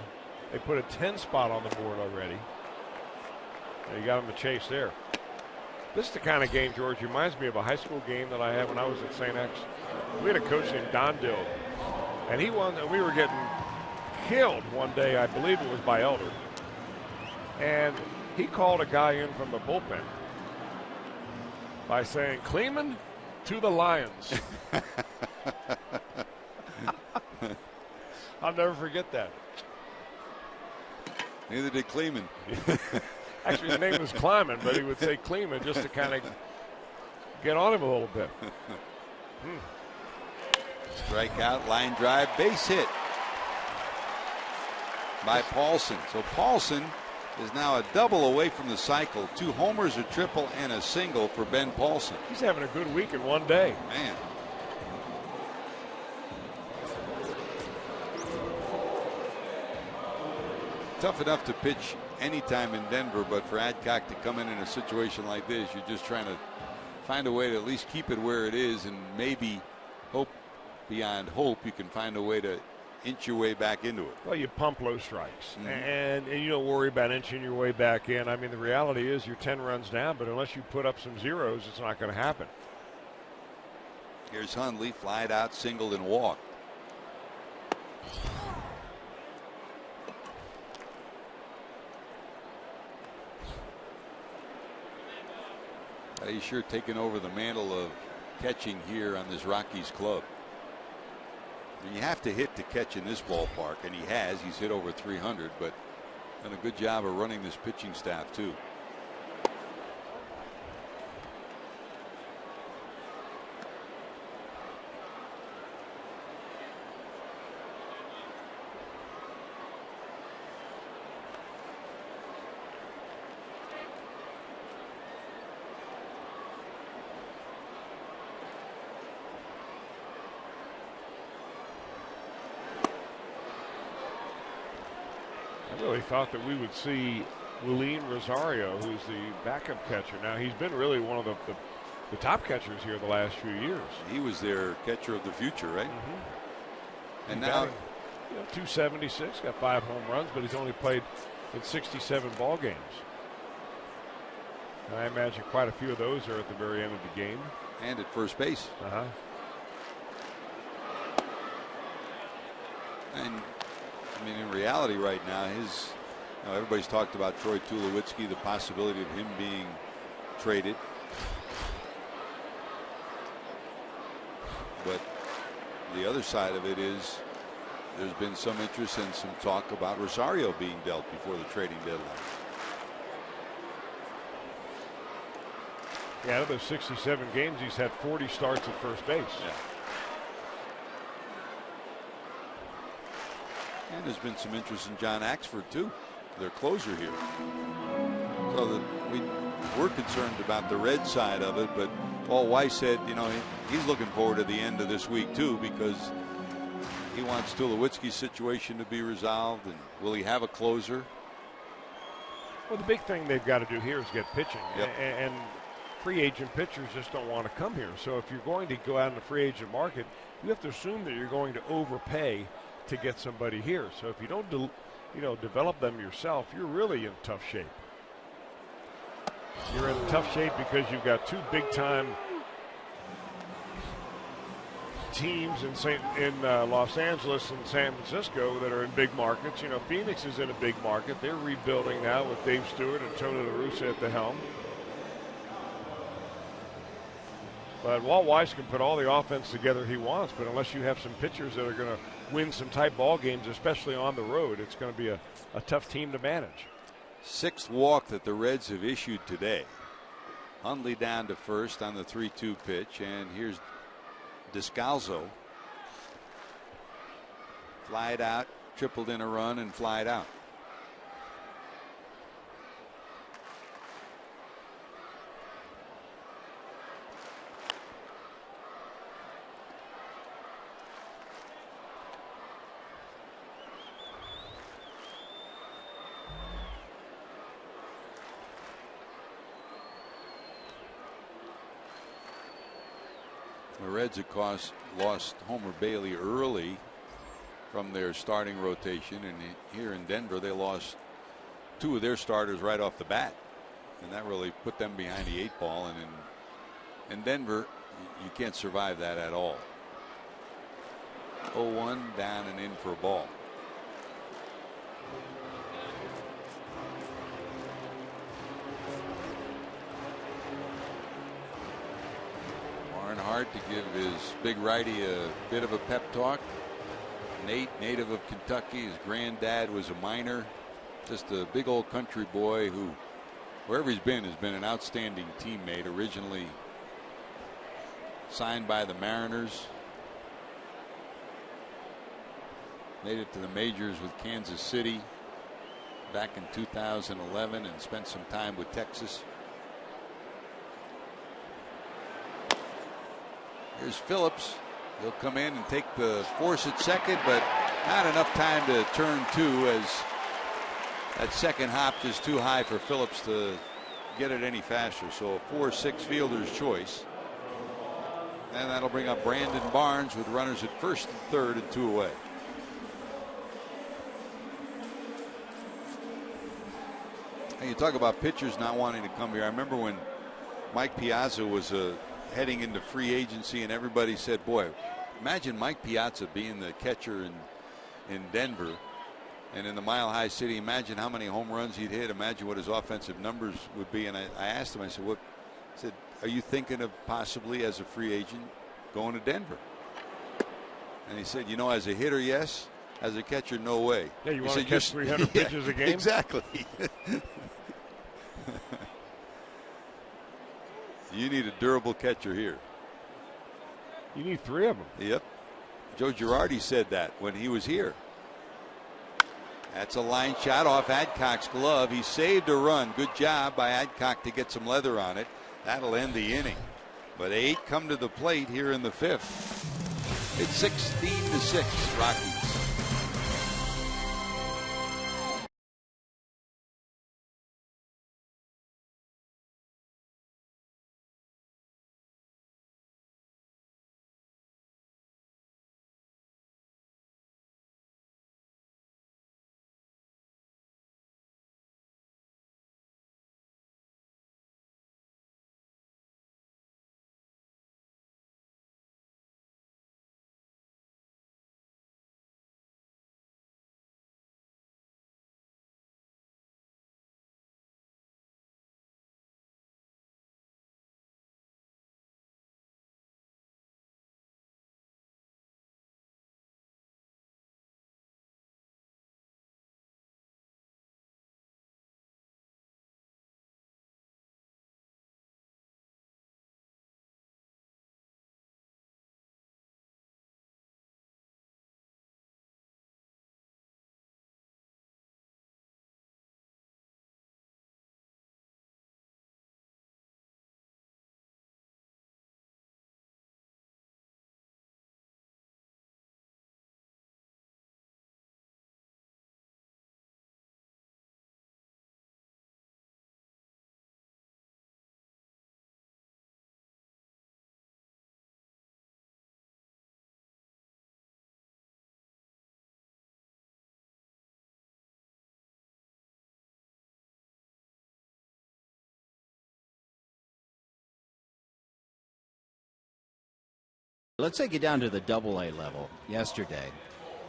They put a 10 spot on the board already. And you got them to chase there. This is the kind of game, George, reminds me of a high school game that I had when I was at St. X. We had a coach named Don Dill, and he won. We were getting killed one day. I believe it was by Elder, And he called a guy in from the bullpen by saying, Kleeman to the Lions. I'll never forget that. Neither did Kleeman. Actually, his name was Kleiman, but he would say Kleeman just to kind of get on him a little bit. Strikeout, line drive, base hit by Paulson. So Paulson is now a double away from the cycle. 2 homers, a triple, and a single for Ben Paulson. He's having a good week in one day. Man. Tough enough to pitch anytime in Denver, but for Adcock to come in a situation like this, you're just trying to find a way to at least keep it where it is, and maybe hope beyond hope you can find a way to inch your way back into it. Well, you pump low strikes, and you don't worry about inching your way back in. I mean, the reality is you're 10 runs down, but unless you put up some zeros, it's not going to happen. Here's Hundley, flied out, singled, and walked. He's sure taken over the mantle of catching here on this Rockies club. You have to hit to catch in this ballpark, and he has. He's hit over 300, but done a good job of running this pitching staff too. I really thought that we would see Willeen Rosario, who's the backup catcher. Now, he's been really one of the top catchers here the last few years. He was their catcher of the future, right? And He's now, got, 276, got 5 home runs, but he's only played in 67 ball games. And I imagine quite a few of those are at the very end of the game. And at first base. And I mean, in reality right now, everybody's talked about Troy Tulowitzki, the possibility of him being traded. But the other side of it is there's been some interest and some talk about Rosario being dealt before the trading deadline. Yeah, out of those 67 games, he's had 40 starts at first base. And there's been some interest in John Axford too, their closer here. So we're concerned about the red side of it, but Paul Weiss said, he's looking forward to the end of this week too, because he wants Tulowitzki's situation to be resolved, and will he have a closer? Well, the big thing they've got to do here is get pitching, and free agent pitchers just don't want to come here. So if you're going to go out in the free agent market, you have to assume that you're going to overpay to get somebody here. So if you don't develop them yourself, you're really in tough shape. You're in tough shape because you've got 2 big time teams in Los Angeles and San Francisco that are in big markets. Phoenix is in a big market. They're rebuilding now with Dave Stewart and Tony La Russa at the helm. But Walt Weiss can put all the offense together he wants, but unless you have some pitchers that are going to win some tight ball games, especially on the road, it's going to be a tough team to manage. 6th walk that the Reds have issued today. Hundley down to first on the 3-2 pitch, and here's Descalzo. Flied out, tripled in a run, and flied out. The Reds, of course, lost Homer Bailey early from their starting rotation, and here in Denver they lost 2 of their starters right off the bat, and that really put them behind the 8 ball. And in Denver, you can't survive that at all. 0-1, down and in for a ball. start to give his big righty a bit of a pep talk. Nate, native of Kentucky, his granddad was a miner, just a big old country boy who, wherever he's been, has been an outstanding teammate. Originally signed by the Mariners, made it to the majors with Kansas City back in 2011 and spent some time with Texas. Here's Phillips. He'll come in and take the force at second, but not enough time to turn two, as that second hop just too high for Phillips to get it any faster. So a 4-6 fielder's choice. And that'll bring up Brandon Barnes with runners at first and third and 2 away. And you talk about pitchers not wanting to come here. I remember when Mike Piazza was heading into free agency, and everybody said, boy, imagine Mike Piazza being the catcher in Denver and in the Mile High City. Imagine how many home runs he'd hit. Imagine what his offensive numbers would be. And I asked him, I said, are you thinking of possibly as a free agent going to Denver? And he said, as a hitter, yes. As a catcher, no way. Yeah, you want to catch 300 pitches a game? Exactly. You need a durable catcher here. You need 3 of them. Yep. Joe Girardi said that when he was here. That's a line shot off Adcock's glove. He saved a run. Good job by Adcock to get some leather on it. That'll end the inning. But 8 come to the plate here in the 5th. It's 16-6 Rockies. Let's take it down to the AA level yesterday,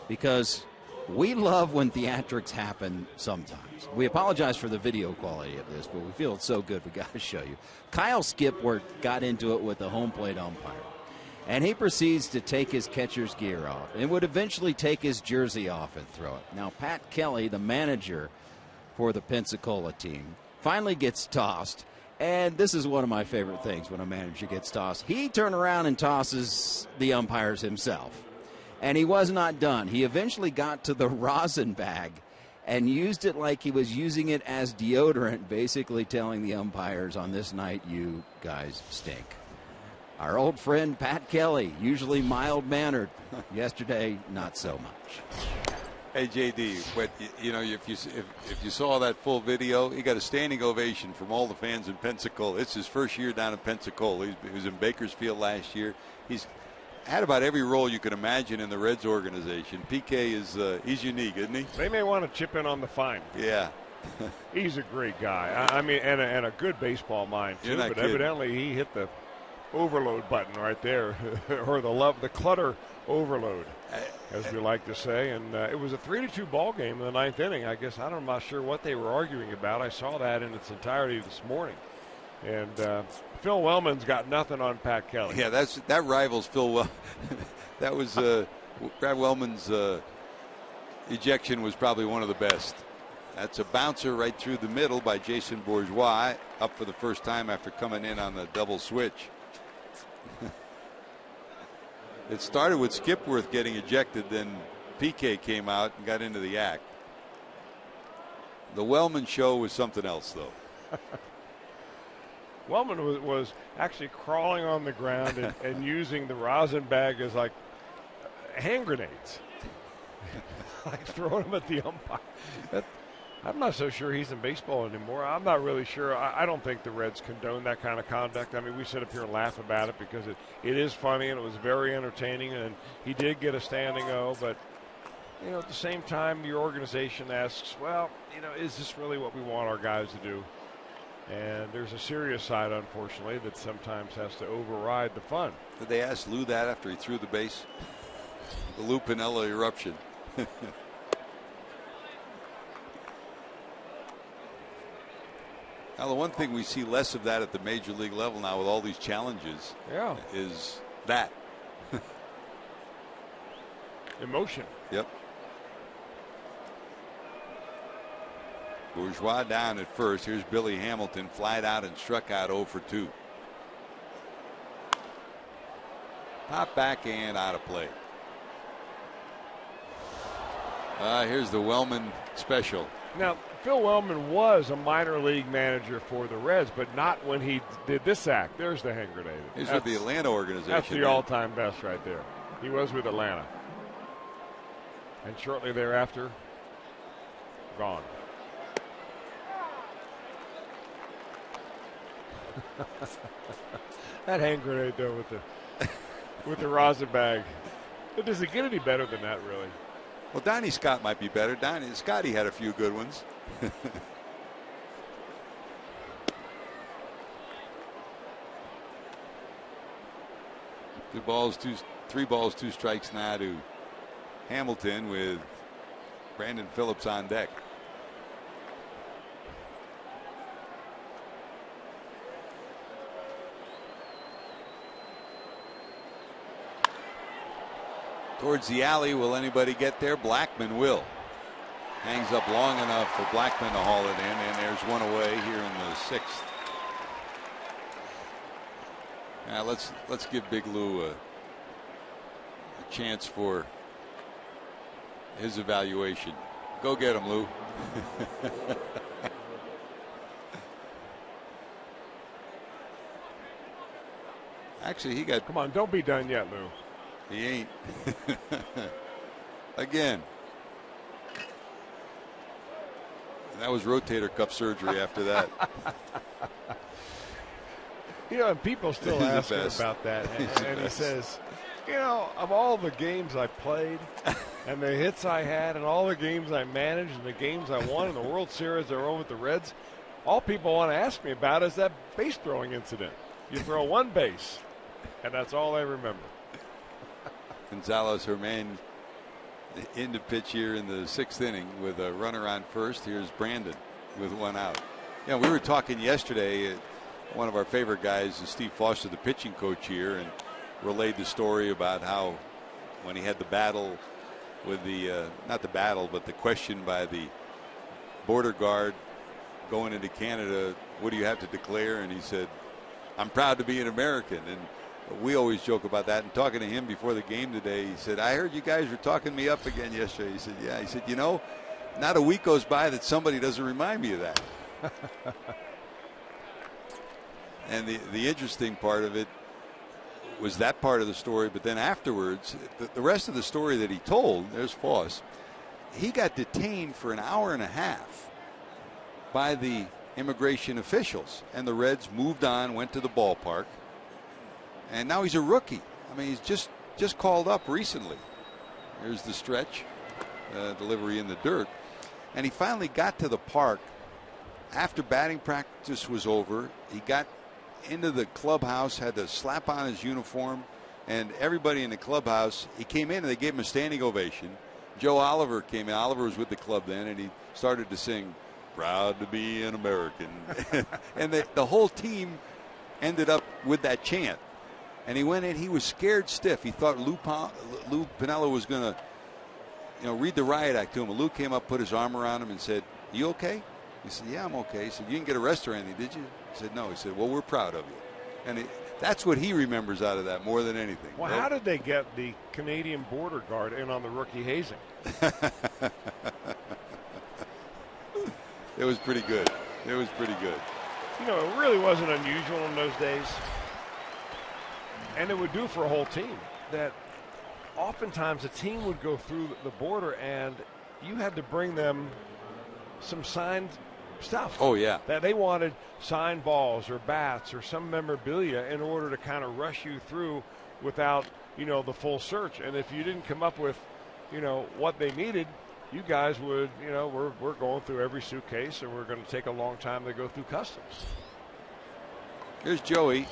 because we love when theatrics happen sometimes. We apologize for the video quality of this, but we feel it's so good we got to show you. Kyle Skipworth got into it with the home plate umpire, and he proceeds to take his catcher's gear off and would eventually take his jersey off and throw it. Now, Pat Kelly, the manager for the Pensacola team, finally gets tossed. And this is one of my favorite things when a manager gets tossed. He turned around and tosses the umpires himself. And he was not done. He eventually got to the rosin bag and used it like he was using it as deodorant, basically telling the umpires, on this night, you guys stink. Our old friend Pat Kelly, usually mild-mannered. Yesterday, not so much. Hey, JD, but if you saw that full video, he got a standing ovation from all the fans in Pensacola. It's his first year down in Pensacola. He was in Bakersfield last year. He's had about every role you can imagine in the Reds organization. PK he's unique, isn't he? They may want to chip in on the fine. Yeah. He's a great guy. I mean, and a good baseball mind too. But kidding. Evidently, he hit the overload button right there, or the clutter overload, as we like to say. And it was a 3-2 ball game in the 9th inning. I'm not sure what they were arguing about. I saw that in its entirety this morning. And Phil Wellman's got nothing on Pat Kelly. Yeah, that rivals Phil Well. That was Brad Wellman's ejection was probably one of the best. That's a bouncer right through the middle by Jason Bourgeois, up for the first time after coming in on the double switch. It started with Skipworth getting ejected, then PK came out and got into the act. The Wellman show was something else, though. Wellman was actually crawling on the ground and using the rosin bag as like hand grenades, like throwing them at the umpire. I'm not so sure he's in baseball anymore. I'm not really sure. I don't think the Reds condone that kind of conduct. I mean, we sit up here and laugh about it because it is funny and it was very entertaining, and he did get a standing O. But, you know, at the same time, your organization asks, well, you know, is this really what we want our guys to do? And there's a serious side, unfortunately, that sometimes has to override the fun. Did they ask Lou that after he threw the base? The Lou Piniella eruption. Now, the one thing we see less of that at the major league level now with all these challenges is that. Emotion. Yep. Bourgeois down at first. Here's Billy Hamilton, flied out and struck out 0 for 2. Pop back and out of play. Here's the Wellman special. Now, Phil Wellman was a minor league manager for the Reds, but not when he did this act. There's the hand grenade. He's with the Atlanta organization. That's the all-time best right there. He was with Atlanta. And shortly thereafter, gone. That hand grenade, though, with the rosin bag. Does it get any better than that, really? Well, Donnie Scott might be better. Scotty had a few good ones. 3 balls, 2 strikes now to Hamilton with Brandon Phillips on deck. Towards the alley, will anybody get there? Blackman will. Hangs up long enough for Blackman to haul it in, and there's one away here in the 6th. Now let's give Big Lou a chance for his evaluation. Go get him, Lou. Actually, he got. Come on, don't be done yet, Lou. He ain't. Again. And that was rotator cuff surgery after that. You know, and people still ask him about that. And he says, you know, of all the games I played and the hits I had and all the games I managed and the games I won in the World Series I won with the Reds, all people want to ask me about is that base throwing incident. You throw one base, and that's all I remember. Gonzalez Herman in to pitch here in the 6th inning with a runner on first. Here's Brandon with 1 out. Yeah, we were talking yesterday. One of our favorite guys is Steve Foster, the pitching coach here, and relayed the story about how when he had the battle with the not the battle, but the question by the border guard going into Canada, what do you have to declare? And he said, I'm proud to be an American. And we always joke about that. And talking to him before the game today, he said, I heard you guys were talking me up again yesterday. He said, yeah. He said, you know, not a week goes by that somebody doesn't remind me of that. And the interesting part of it was that part of the story. But then afterwards, the rest of the story that he told, there's Foss, he got detained for an hour and a half by the immigration officials. And the Reds moved on, went to the ballpark. And now he's a rookie. I mean, he's just called up recently. Here's the stretch, delivery in the dirt. And he finally got to the park after batting practice was over. He got into the clubhouse, had to slap on his uniform, and everybody in the clubhouse, he came in and they gave him a standing ovation. Joe Oliver came in. Oliver was with the club then, and he started to sing proud to be an American. And the whole team ended up with that chant. And he went in, he was scared stiff. He thought Lou Piniella was going to, read the riot act to him. And Lou came up, put his arm around him and said, "You okay?" He said, "Yeah, I'm okay." He said, "You didn't get arrested or anything, did you?" He said, "No." He said, "Well, we're proud of you." And that's what he remembers out of that more than anything. Well, how did they get the Canadian border guard in on the rookie hazing? It was pretty good. It was pretty good. It really wasn't unusual in those days. And it would do for a whole team that oftentimes a team would go through the border and you had to bring them some signed stuff. Oh, yeah. That they wanted signed balls or bats or some memorabilia in order to kind of rush you through without, the full search. And if you didn't come up with, what they needed, you guys would, we're going through every suitcase and we're going to take a long time to go through customs. Here's Joey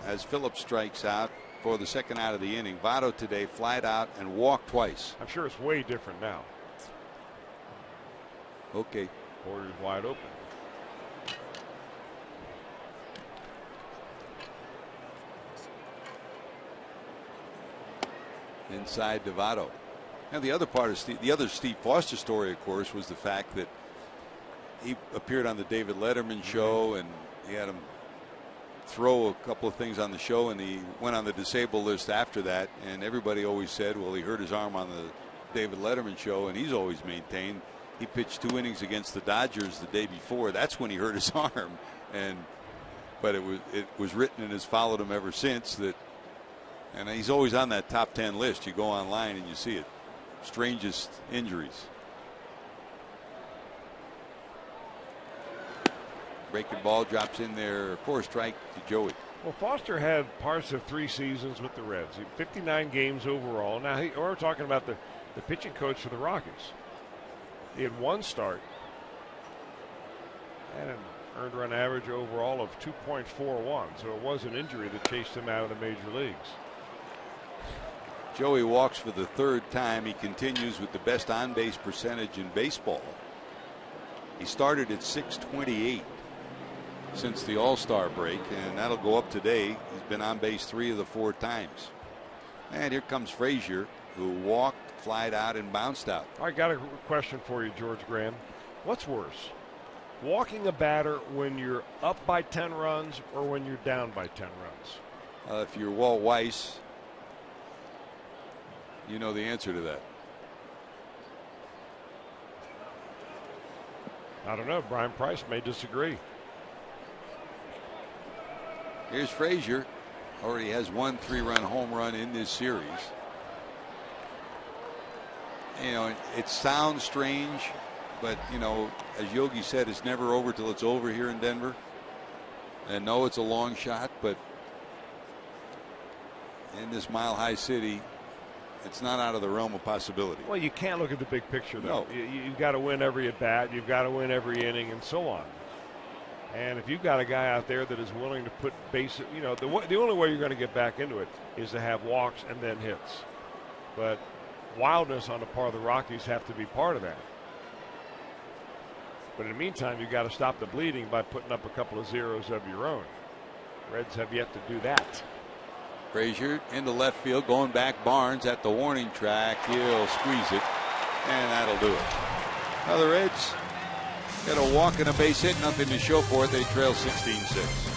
as Phillips strikes out for the second out of the inning. Votto today flied out and walked twice. I'm sure it's way different now. Okay. Border's wide open. Inside to Votto. And the other part of the other Steve Foster story, of course, was the fact that he appeared on the David Letterman show and he had him throw a couple of things on the show, and he went on the disabled list after that. And everybody always said, well, he hurt his arm on the David Letterman show, and he's always maintained he pitched 2 innings against the Dodgers the day before. That's when he hurt his arm, but it was written and has followed him ever since that. And he's always on that top 10 list. You go online and you see it. Strangest injuries. Breaking ball drops in there for a strike to Joey. Well, Foster had parts of 3 seasons with the Reds. 59 games overall. Now, we're talking about the pitching coach for the Rockies. He had 1 start and an earned run average overall of 2.41. So it was an injury that chased him out of the major leagues. Joey walks for the 3rd time. He continues with the best on-base percentage in baseball. He started at .628 since the All-Star break, and that'll go up today. He's been on base 3 of the 4 times. And here comes Frazier, who walked, flied out, and bounced out. I got a question for you, George Graham. What's worse, walking a batter when you're up by 10 runs or when you're down by 10 runs? If you're Walt Weiss, you know the answer to that. I don't know. Brian Price may disagree. Here's Frazier. Already has 1 3-run home run in this series. It sounds strange, but, as Yogi said, it's never over till it's over here in Denver. And no, it's a long shot, but in this mile-high city, it's not out of the realm of possibility. Well, you can't look at the big picture, though. No. You've got to win every at-bat. You've got to win every inning and so on. And if you've got a guy out there that is willing to put base, the only way you're going to get back into it is to have walks and then hits. But wildness on the part of the Rockies have to be part of that. But in the meantime, you've got to stop the bleeding by putting up a couple of zeros of your own. Reds have yet to do that. Frazier into left field, going back. Barnes at the warning track. He'll squeeze it, and that'll do it. Now the Reds got a walk and a base hit, nothing to show for it. They trail 16-6.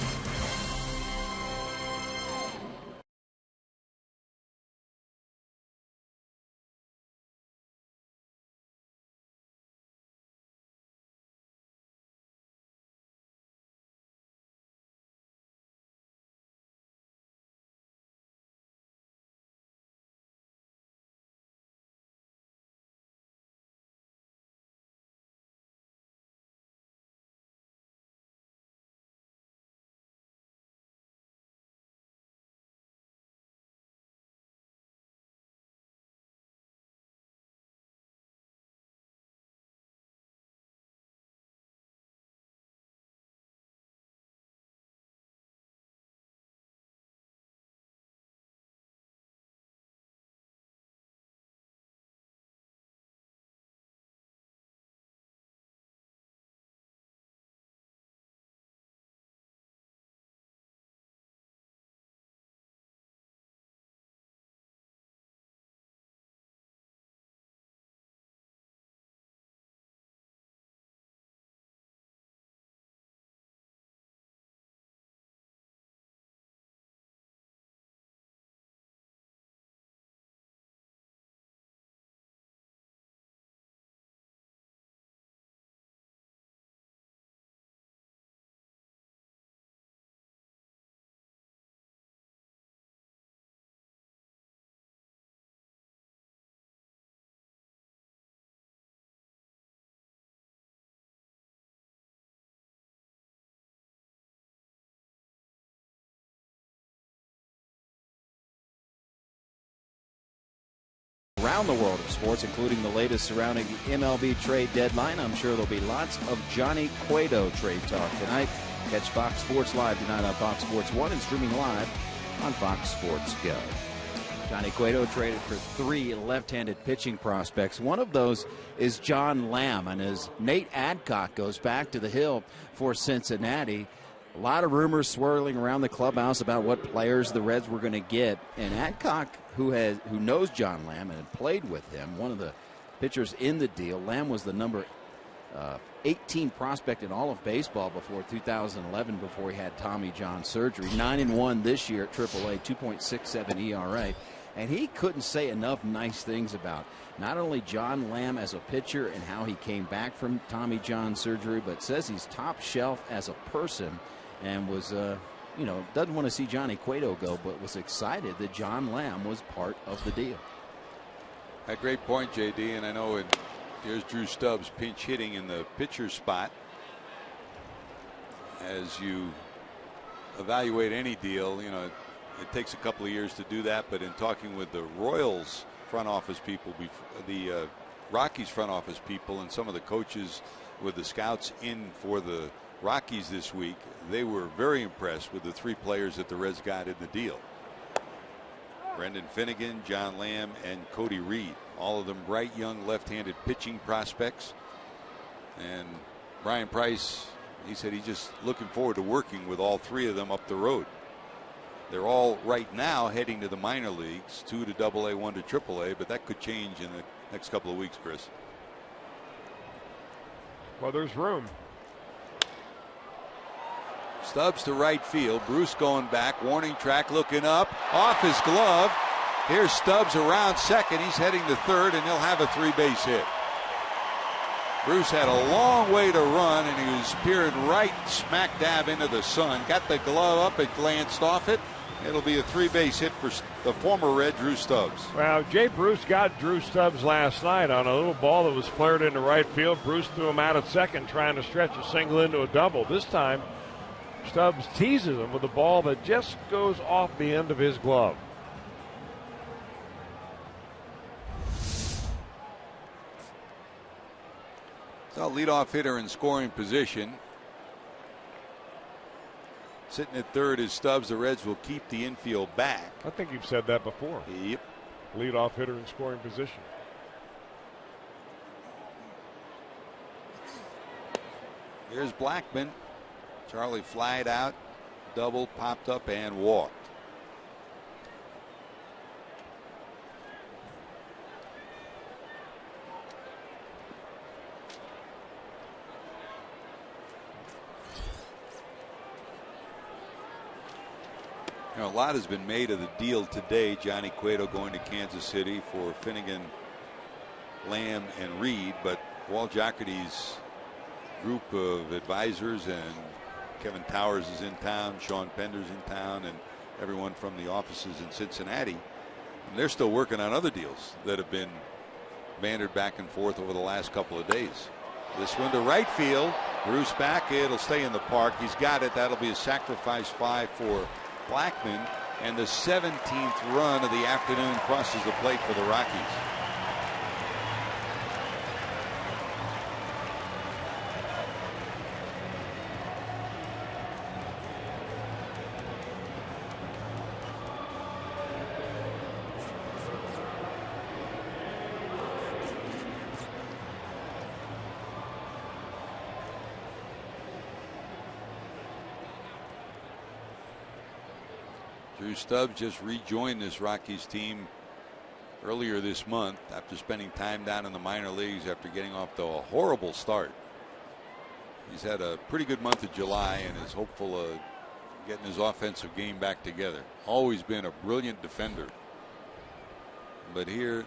around the world of sports, including the latest surrounding the MLB trade deadline. I'm sure there'll be lots of Johnny Cueto trade talk tonight. Catch Fox Sports Live tonight on Fox Sports 1 and streaming live on Fox Sports Go. Johnny Cueto traded for 3 left-handed pitching prospects. One of those is John Lamb, and as Nate Adcock goes back to the Hill for Cincinnati, a lot of rumors swirling around the clubhouse about what players the Reds were going to get. And Adcock, who knows John Lamb and had played with him, one of the pitchers in the deal. Lamb was the number 18 prospect in all of baseball before 2011, before he had Tommy John surgery. 9-1 this year at AAA, 2.67 ERA. And he couldn't say enough nice things about not only John Lamb as a pitcher and how he came back from Tommy John surgery, but says he's top shelf as a person, and was, doesn't want to see Johnny Cueto go, but was excited that John Lamb was part of the deal. A great point, JD, and I know here's Drew Stubbs pinch hitting in the pitcher spot. As you evaluate any deal, it takes a couple of years to do that, but in talking with the Royals front office people, the Rockies front office people, and some of the coaches with the scouts in for the Rockies this week, they were very impressed with the 3 players that the Reds got in the deal. Brendan Finnegan, John Lamb, and Cody Reed, all of them bright young left-handed pitching prospects. And Brian Price, he said he's just looking forward to working with all 3 of them up the road. They're all right now heading to the minor leagues, 2 to AA, 1 to AAA, but that could change in the next couple of weeks, Chris. Well, there's room. Stubbs to right field. Bruce going back. Warning track looking up. Off his glove. Here's Stubbs around second. He's heading to third, and he'll have a 3-base hit. Bruce had a long way to run, and he was peering right smack dab into the sun. Got the glove up and glanced off it. It'll be a 3-base hit for the former Red, Drew Stubbs. Well, Jay Bruce got Drew Stubbs last night on a little ball that was flared into right field. Bruce threw him out at second, trying to stretch a single into a double. This time, Stubbs teases him with a ball that just goes off the end of his glove. So leadoff hitter in scoring position. Sitting at third is Stubbs. The Reds will keep the infield back. I think you've said that before. Yep. Leadoff hitter in scoring position. Here's Blackman. Charlie flied out, double, popped up, and walked. A lot has been made of the deal today. Johnny Cueto going to Kansas City for Finnegan, Lamb, and Reed, but Walt Jocketty's group of advisors, and Kevin Towers is in town, Sean Pender's in town, and everyone from the offices in Cincinnati. And they're still working on other deals that have been bantered back and forth over the last couple of days. This one to right field. Bruce back. It'll stay in the park. He's got it. That'll be a sacrifice fly for Blackman. And the 17th run of the afternoon crosses the plate for the Rockies. Drew Stubbs just rejoined this Rockies team earlier this month after spending time down in the minor leagues after getting off to a horrible start. He's had a pretty good month of July and is hopeful of getting his offensive game back together. Always been a brilliant defender, but here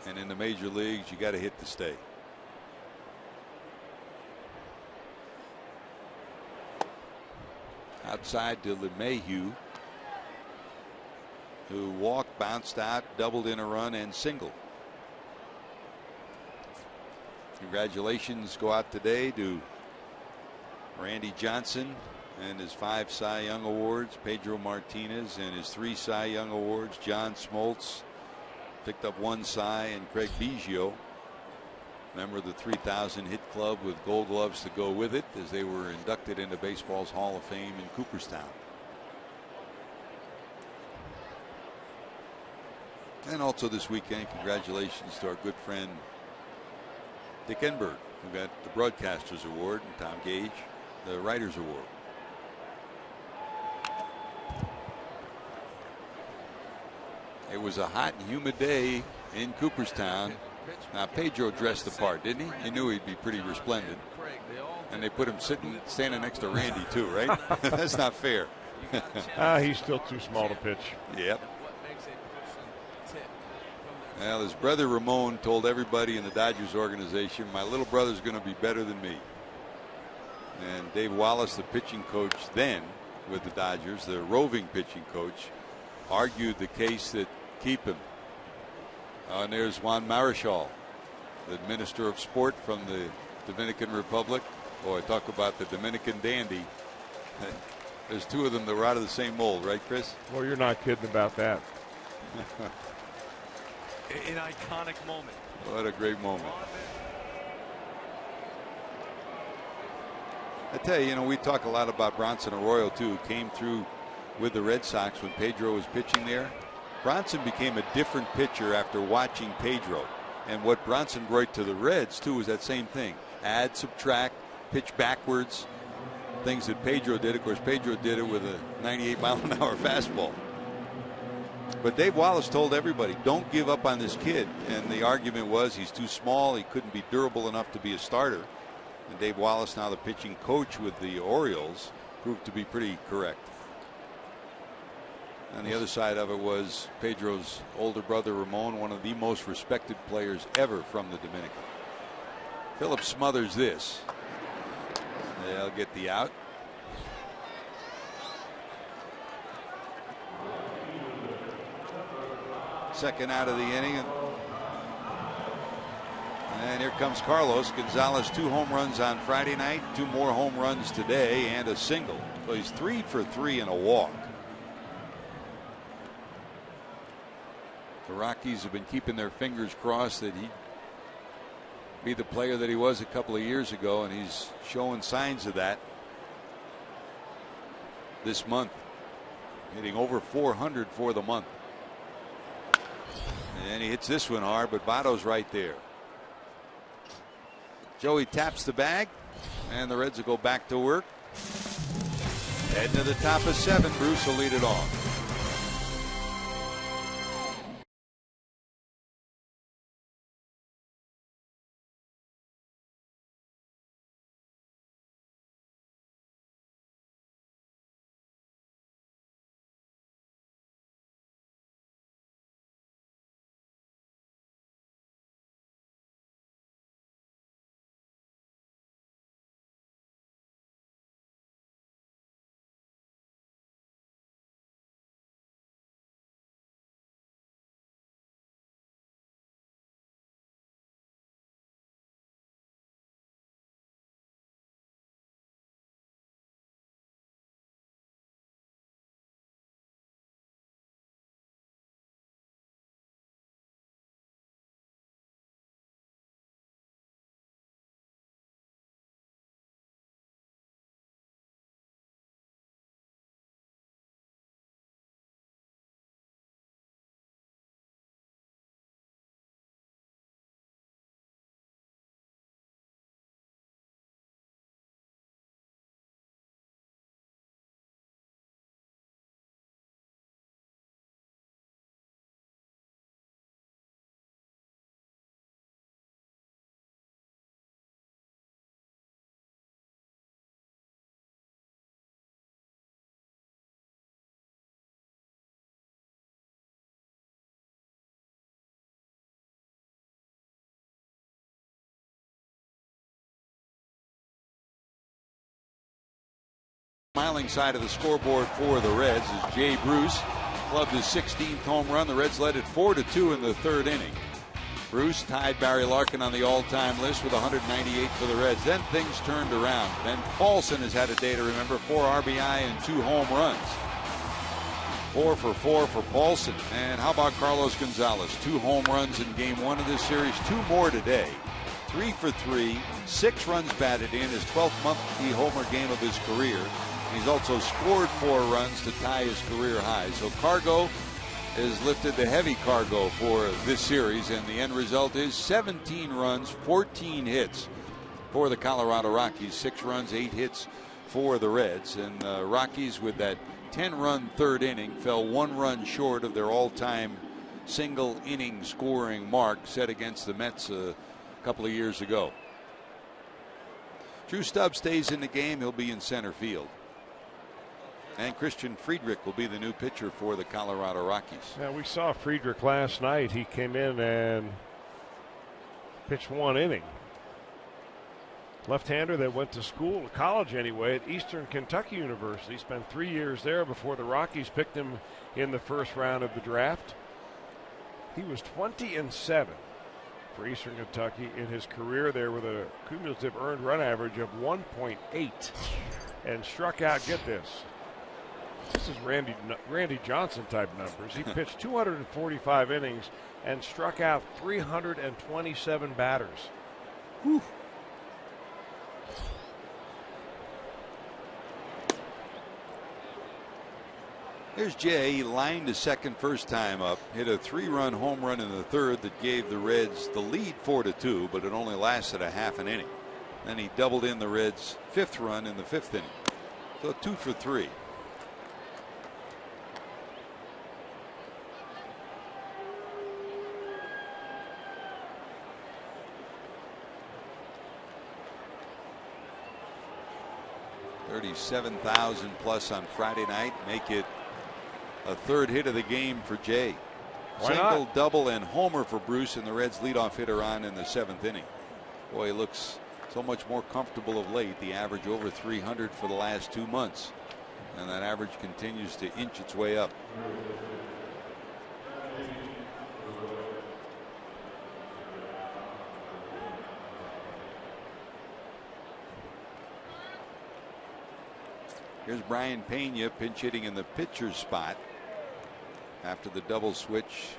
and in the major leagues, you got to hit to stay. Outside to LeMahieu, who walked, bounced out, doubled in a run, and singled. Congratulations go out today to Randy Johnson and his 5 Cy Young Awards, Pedro Martinez and his 3 Cy Young Awards, John Smoltz, Picked up one Cy and Craig Biggio, member of the 3,000 hit club, with gold gloves to go with it, as they were inducted into baseball's Hall of Fame in Cooperstown. And also this weekend, congratulations to our good friend Dick Enberg, who got the Broadcasters Award, and Tom Gage the Writers Award. It was a hot and humid day in Cooperstown. Now, Pedro dressed the part, didn't he? You knew he'd be pretty resplendent. And they put him standing next to Randy, too, right? That's not fair. He's still too small to pitch. Yep. Well, his brother Ramon told everybody in the Dodgers organization, my little brother's going to be better than me. And Dave Wallace, the pitching coach then with the Dodgers, the roving pitching coach, argued the case that keep him. And there's Juan Marichal, the minister of sport from the Dominican Republic. Boy, talk about the Dominican dandy. There's two of them that were out of the same mold, right, Chris? Well, you're not kidding about that. An iconic moment. What a great moment. I tell you, we talk a lot about Bronson Arroyo, too, who came through with the Red Sox when Pedro was pitching there. Bronson became a different pitcher after watching Pedro. And what Bronson brought to the Reds, too, was that same thing. Add, subtract, pitch backwards. Things that Pedro did. Of course, Pedro did it with a 98-mile-an-hour fastball. But Dave Wallace told everybody, don't give up on this kid. And the argument was he's too small. He couldn't be durable enough to be a starter. And Dave Wallace, now the pitching coach with the Orioles, proved to be pretty correct. And the other side of it was Pedro's older brother Ramon, one of the most respected players ever from the Dominican. Phillips smothers this. They'll get the out. Second out of the inning. And here comes Carlos Gonzalez. 2 home runs on Friday night, 2 more home runs today, and a single. So he's 3 for 3 and a walk. The Rockies have been keeping their fingers crossed that he'd be the player that he was a couple of years ago, and he's showing signs of that this month, hitting over 400 for the month. And he hits this one hard, but Votto's right there. Joey taps the bag, and the Reds will go back to work. Heading to the top of 7. Bruce will lead it off. Smiling side of the scoreboard for the Reds is Jay Bruce. Clubbed his 16th home run. The Reds led it 4-2 in the 3rd inning. Bruce tied Barry Larkin on the all-time list with 198 for the Reds. Then things turned around. Ben Paulson has had a day to remember. 4 RBI and 2 home runs. 4 for 4 for Paulson. And how about Carlos Gonzalez? 2 home runs in game 1 of this series, 2 more today. 3 for 3, 6 runs batted in, his 12th monthly homer game of his career. He's also scored 4 runs to tie his career high. So Cargo has lifted the heavy cargo for this series, and the end result is 17 runs, 14 hits for the Colorado Rockies. 6 runs, 8 hits for the Reds. And Rockies, with that 10-run third inning, fell 1 run short of their all-time single inning scoring mark set against the Mets a couple of years ago. Drew Stubbs stays in the game. He'll be in center field. And Christian Friedrich will be the new pitcher for the Colorado Rockies. Yeah, we saw Friedrich last night. He came in and pitched 1 inning. Left-hander that went to school, college anyway, at Eastern Kentucky University. Spent 3 years there before the Rockies picked him in the first round of the draft. He was 20-7 for Eastern Kentucky in his career there, with a cumulative earned run average of 1.8, and struck out, get this, this is Randy Johnson type numbers. He pitched 245 innings and struck out 327 batters. Whew. Here's Jay. He lined to second first time up, hit a 3-run home run in the third that gave the Reds the lead 4-2, but it only lasted a half an inning. Then he doubled in the Reds' 5th run in the 5th inning. So 2 for 3. $37,000 plus on Friday night. Make it a 3rd hit of the game for Jay. Single, double, and homer for Bruce, and the Reds' leadoff hitter on in the 7th inning. Boy, he looks so much more comfortable of late. The average over 300 for the last 2 months, and that average continues to inch its way up. Here's Brian Pena pinch hitting in the pitcher's spot after the double switch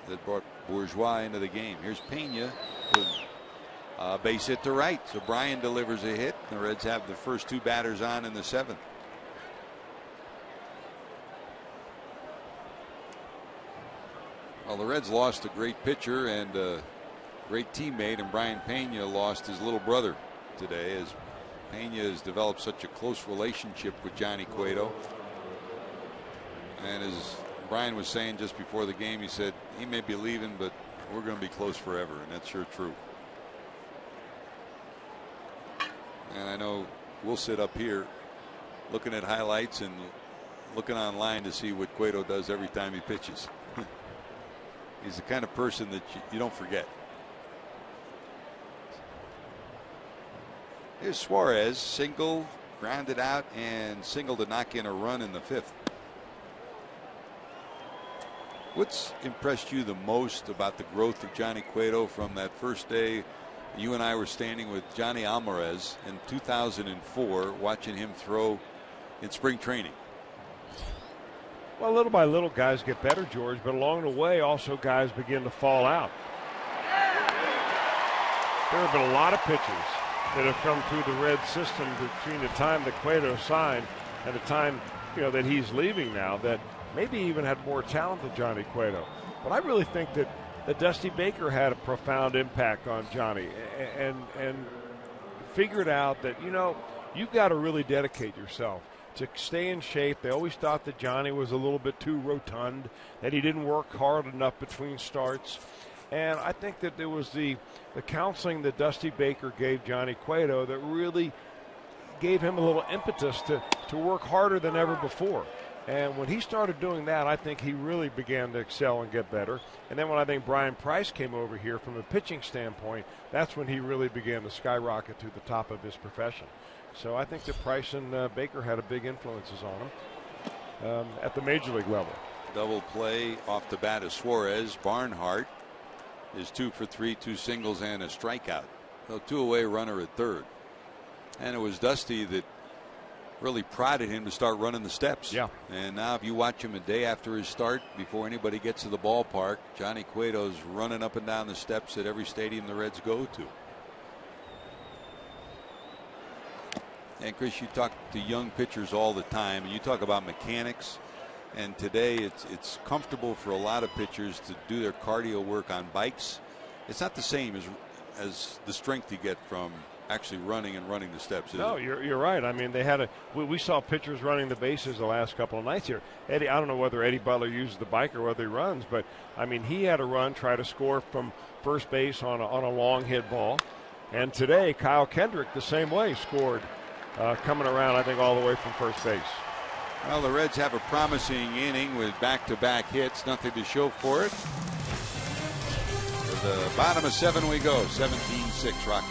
that brought Bourgeois into the game. Here's Pena with a base hit to right. So Brian delivers a hit. The Reds have the first 2 batters on in the 7th. Well, the Reds lost a great pitcher and a great teammate, and Brian Pena lost his little brother today, as Pena has developed such a close relationship with Johnny Cueto. And as Brian was saying just before the game, he said he may be leaving, but we're going to be close forever, and that's sure true. And I know we'll sit up here looking at highlights and looking online to see what Cueto does every time he pitches. He's the kind of person that you don't forget. Here's Suarez, single, grounded out, and single to knock in a run in the 5th. What's impressed you the most about the growth of Johnny Cueto from that first day you and I were standing with Johnny Alvarez in 2004, watching him throw in spring training? Well, little by little, guys get better, George, but along the way, also guys begin to fall out. There have been a lot of pitchers that have come through the Red system between the time that Cueto signed and the time, that he's leaving now, that maybe even had more talent than Johnny Cueto. But I really think that Dusty Baker had a profound impact on Johnny and figured out that, you've got to really dedicate yourself to stay in shape. They always thought that Johnny was a little bit too rotund, that he didn't work hard enough between starts. And I think that there was the counseling that Dusty Baker gave Johnny Cueto that really gave him a little impetus to work harder than ever before. And when he started doing that, I think he really began to excel and get better. And then when I think Brian Price came over here from a pitching standpoint, that's when he really began to skyrocket to the top of his profession. So I think that Price and Baker had a big influences on him at the major league level. Double play off the bat of Suarez. Barnhart is 2 for 3, 2 singles and a strikeout. So 2 away runner at third. And it was Dusty that really prodded him to start running the steps. Yeah. And now if you watch him a day after his start, before anybody gets to the ballpark, Johnny Cueto's running up and down the steps at every stadium the Reds go to. And Chris, you talk to young pitchers all the time, and you talk about mechanics. And today it's comfortable for a lot of pitchers to do their cardio work on bikes. It's not the same as the strength you get from actually running the steps. No, you're right. I mean, we saw pitchers running the bases the last couple of nights here. Eddie, I don't know whether Eddie Butler uses the bike or whether he runs, but I mean, he had a run, try to score from first base on a long hit ball. And today, Kyle Kendrick the same way scored, coming around, I think, all the way from first base. Well, the Reds have a promising inning with back-to-back hits. Nothing to show for it. To the bottom of 7 we go. 17-6 Rockies.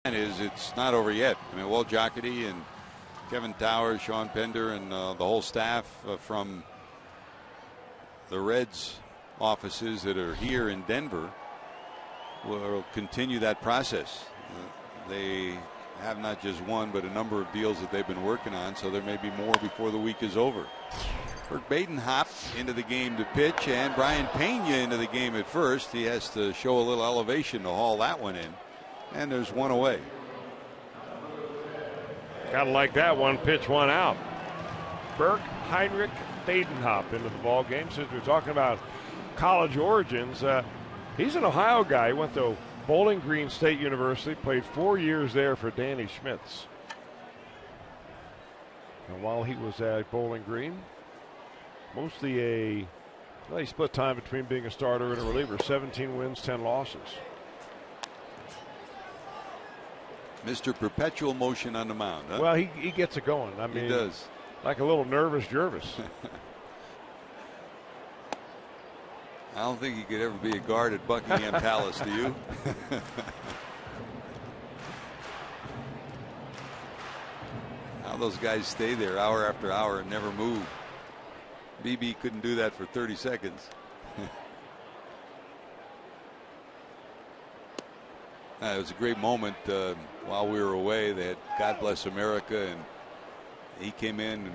is it's not over yet. I mean, Walt Jocketty and Kevin Towers, Sean Pender, and the whole staff from the Reds offices that are here in Denver will continue that process. They have not just one, but a number of deals that they've been working on, so there may be more before the week is over. Bert Badenhop into the game to pitch, and Brian Pena into the game at first. He has to show a little elevation to haul that one in, and there's one away. Kind of like that, one pitch, one out. Burke Heinrich Badenhop into the ball game. Since we're talking about college origins, he's an Ohio guy. He went to Bowling Green State University, played 4 years there for Danny Schmitz. And while he was at Bowling Green, mostly he split time between being a starter and a reliever. 17 wins, 10 losses. Mr. Perpetual Motion on the mound, huh? Well, he gets it going. I mean, he does. Like a little nervous Jervis. I don't think he could ever be a guard at Buckingham Palace, do you? How those guys stay there hour after hour and never move. BB couldn't do that for 30 seconds. It was a great moment while we were away. They had God Bless America, and he came in and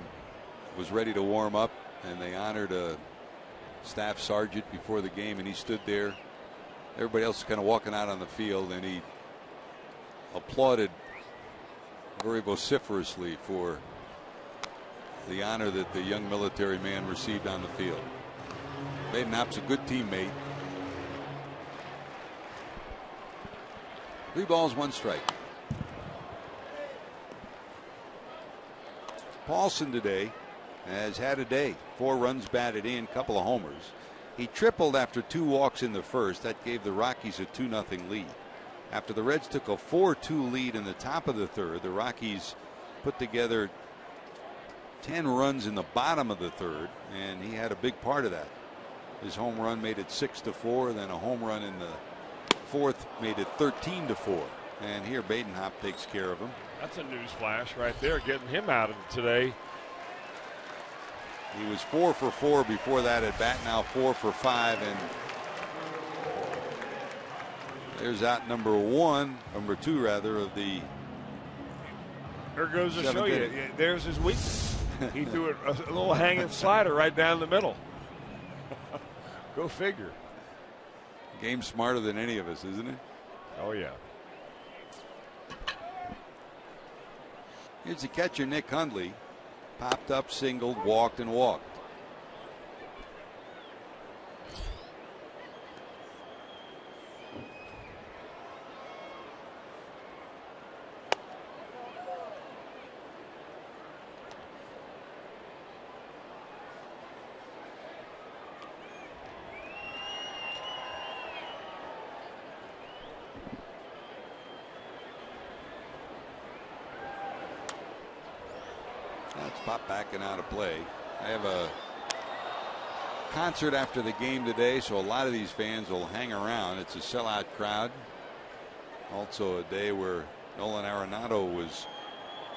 was ready to warm up, and they honored a staff sergeant before the game, and he stood there. Everybody else was kind of walking out on the field, and he applauded very vociferously for the honor that the young military man received on the field. Badenhop's a good teammate. 3 balls, 1 strike. Paulson today has had a day. 4 runs batted in, couple of homers. He tripled after 2 walks in the first. That gave the Rockies a 2-0 lead. After the Reds took a 4-2 lead in the top of the third, the Rockies put together 10 runs in the bottom of the third, and he had a big part of that. His home run made it 6-4, then a home run in the fourth made it 13-4. And here Badenhop takes care of him. That's a news flash right there, getting him out of it today. He was 4 for 4 before that at bat, now 4 for 5, and there's out number 2 rather of the. There goes to show you, there's his weakness. He threw a little hanging slider right down the middle. Go figure. Game smarter than any of us, isn't it? Oh yeah. Here's the catcher, Nick Hundley. Popped up, singled, walked, and walked. That's pop back and out of play. I have a concert after the game today, so a lot of these fans will hang around. It's a sellout crowd. Also a day where Nolan Arenado was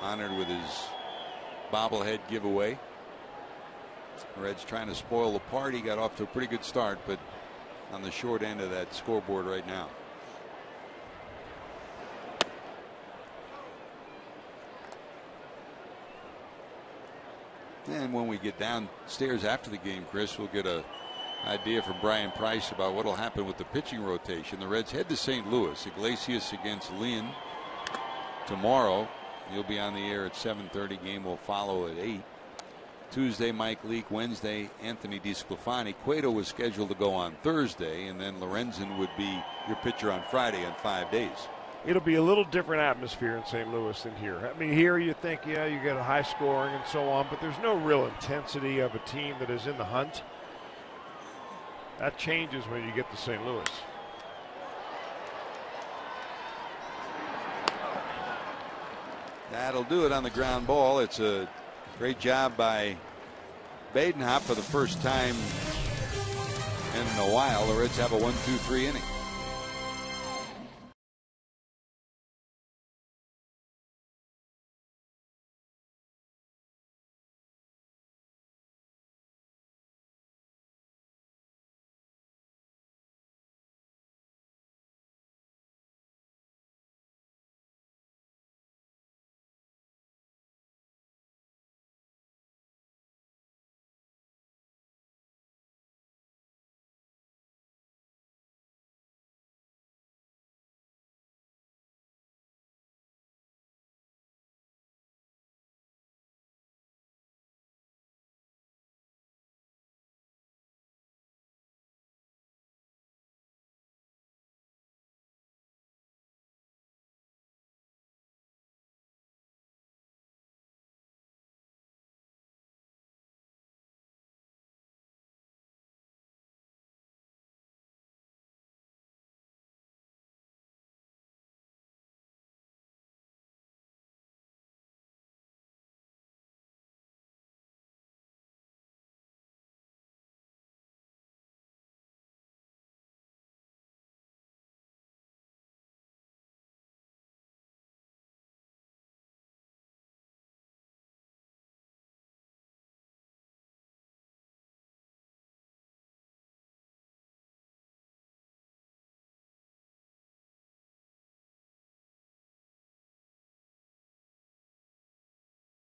honored with his bobblehead giveaway. The Reds trying to spoil the party. Got off to a pretty good start, but on the short end of that scoreboard right now. And when we get downstairs after the game, Chris, we'll get an idea from Brian Price about what will happen with the pitching rotation. The Reds head to St. Louis. Iglesias against Lynn tomorrow. He'll be on the air at 7:30. Game will follow at 8. Tuesday, Mike Leake. Wednesday, Anthony DeSclafani. Cueto was scheduled to go on Thursday, and then Lorenzen would be your pitcher on Friday in 5 days. It'll be a little different atmosphere in St. Louis than here. I mean, here you think, yeah, you get a high scoring and so on, but there's no real intensity of a team that is in the hunt. That changes when you get to St. Louis. That'll do it on the ground ball. It's a great job by Badenhop for the first time in a while. The Reds have a 1-2-3 inning.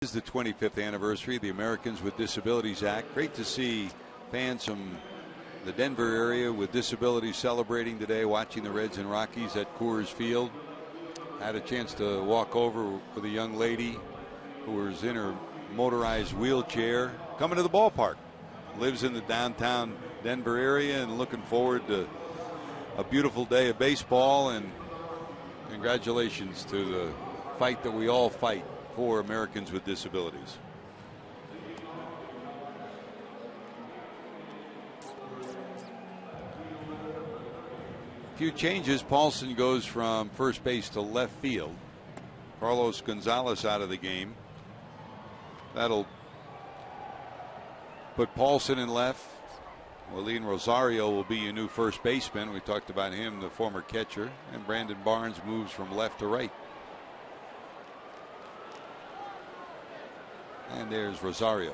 This is the 25th anniversary of the Americans with Disabilities Act. Great to see fans from the Denver area with disabilities celebrating today, watching the Reds and Rockies at Coors Field. I had a chance to walk over with a young lady who was in her motorized wheelchair coming to the ballpark. Lives in the downtown Denver area and looking forward to a beautiful day of baseball. And congratulations to the fight that we all fight for Americans with disabilities. A few changes. Paulson goes from first base to left field. Carlos Gonzalez out of the game. That'll put Paulson in left. Willeen Rosario will be your new first baseman. We talked about him, the former catcher. And Brandon Barnes moves from left to right. And there's Rosario.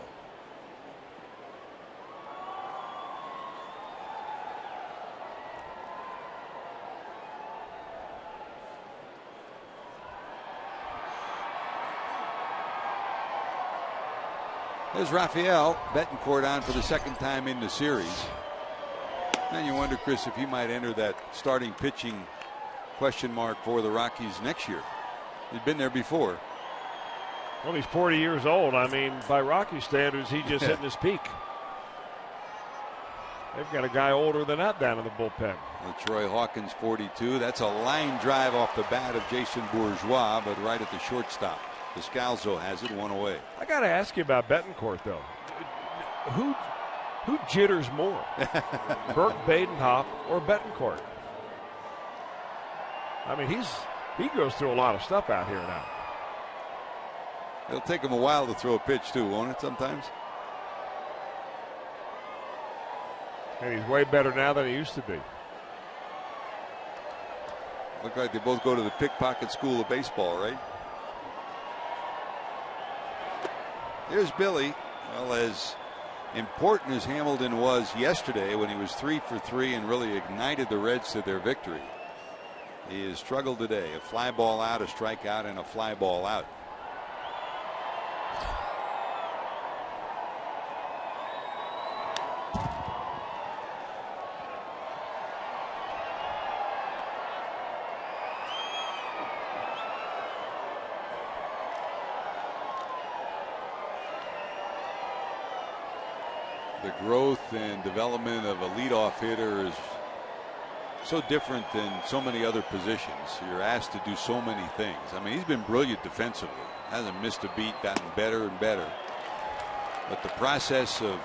There's Rafael Betancourt on for the second time in the series. And you wonder, Chris, if he might enter that starting pitching question mark for the Rockies next year. He's been there before. Well, he's 40 years old. I mean, by Rocky standards, he's just hitting his peak. They've got a guy older than that down in the bullpen. Well, Troy Hawkins, 42. That's a line drive off the bat of Jason Bourgeois, but right at the shortstop. Descalzo has it, one away. I got to ask you about Betancourt, though. Who jitters more, Burke Badenhop or Betancourt? I mean, he goes through a lot of stuff out here now. It'll take him a while to throw a pitch, too, won't it, sometimes? And he's way better now than he used to be. Look like they both go to the pickpocket school of baseball, right? Here's Billy. Well, as important as Hamilton was yesterday when he was 3 for 3 and really ignited the Reds to their victory, he has struggled today. A fly ball out, a strikeout, and a fly ball out. The growth and development of a leadoff hitter is so different than so many other positions. You're asked to do so many things. I mean, he's been brilliant defensively. Hasn't missed a beat, gotten better and better. But the process of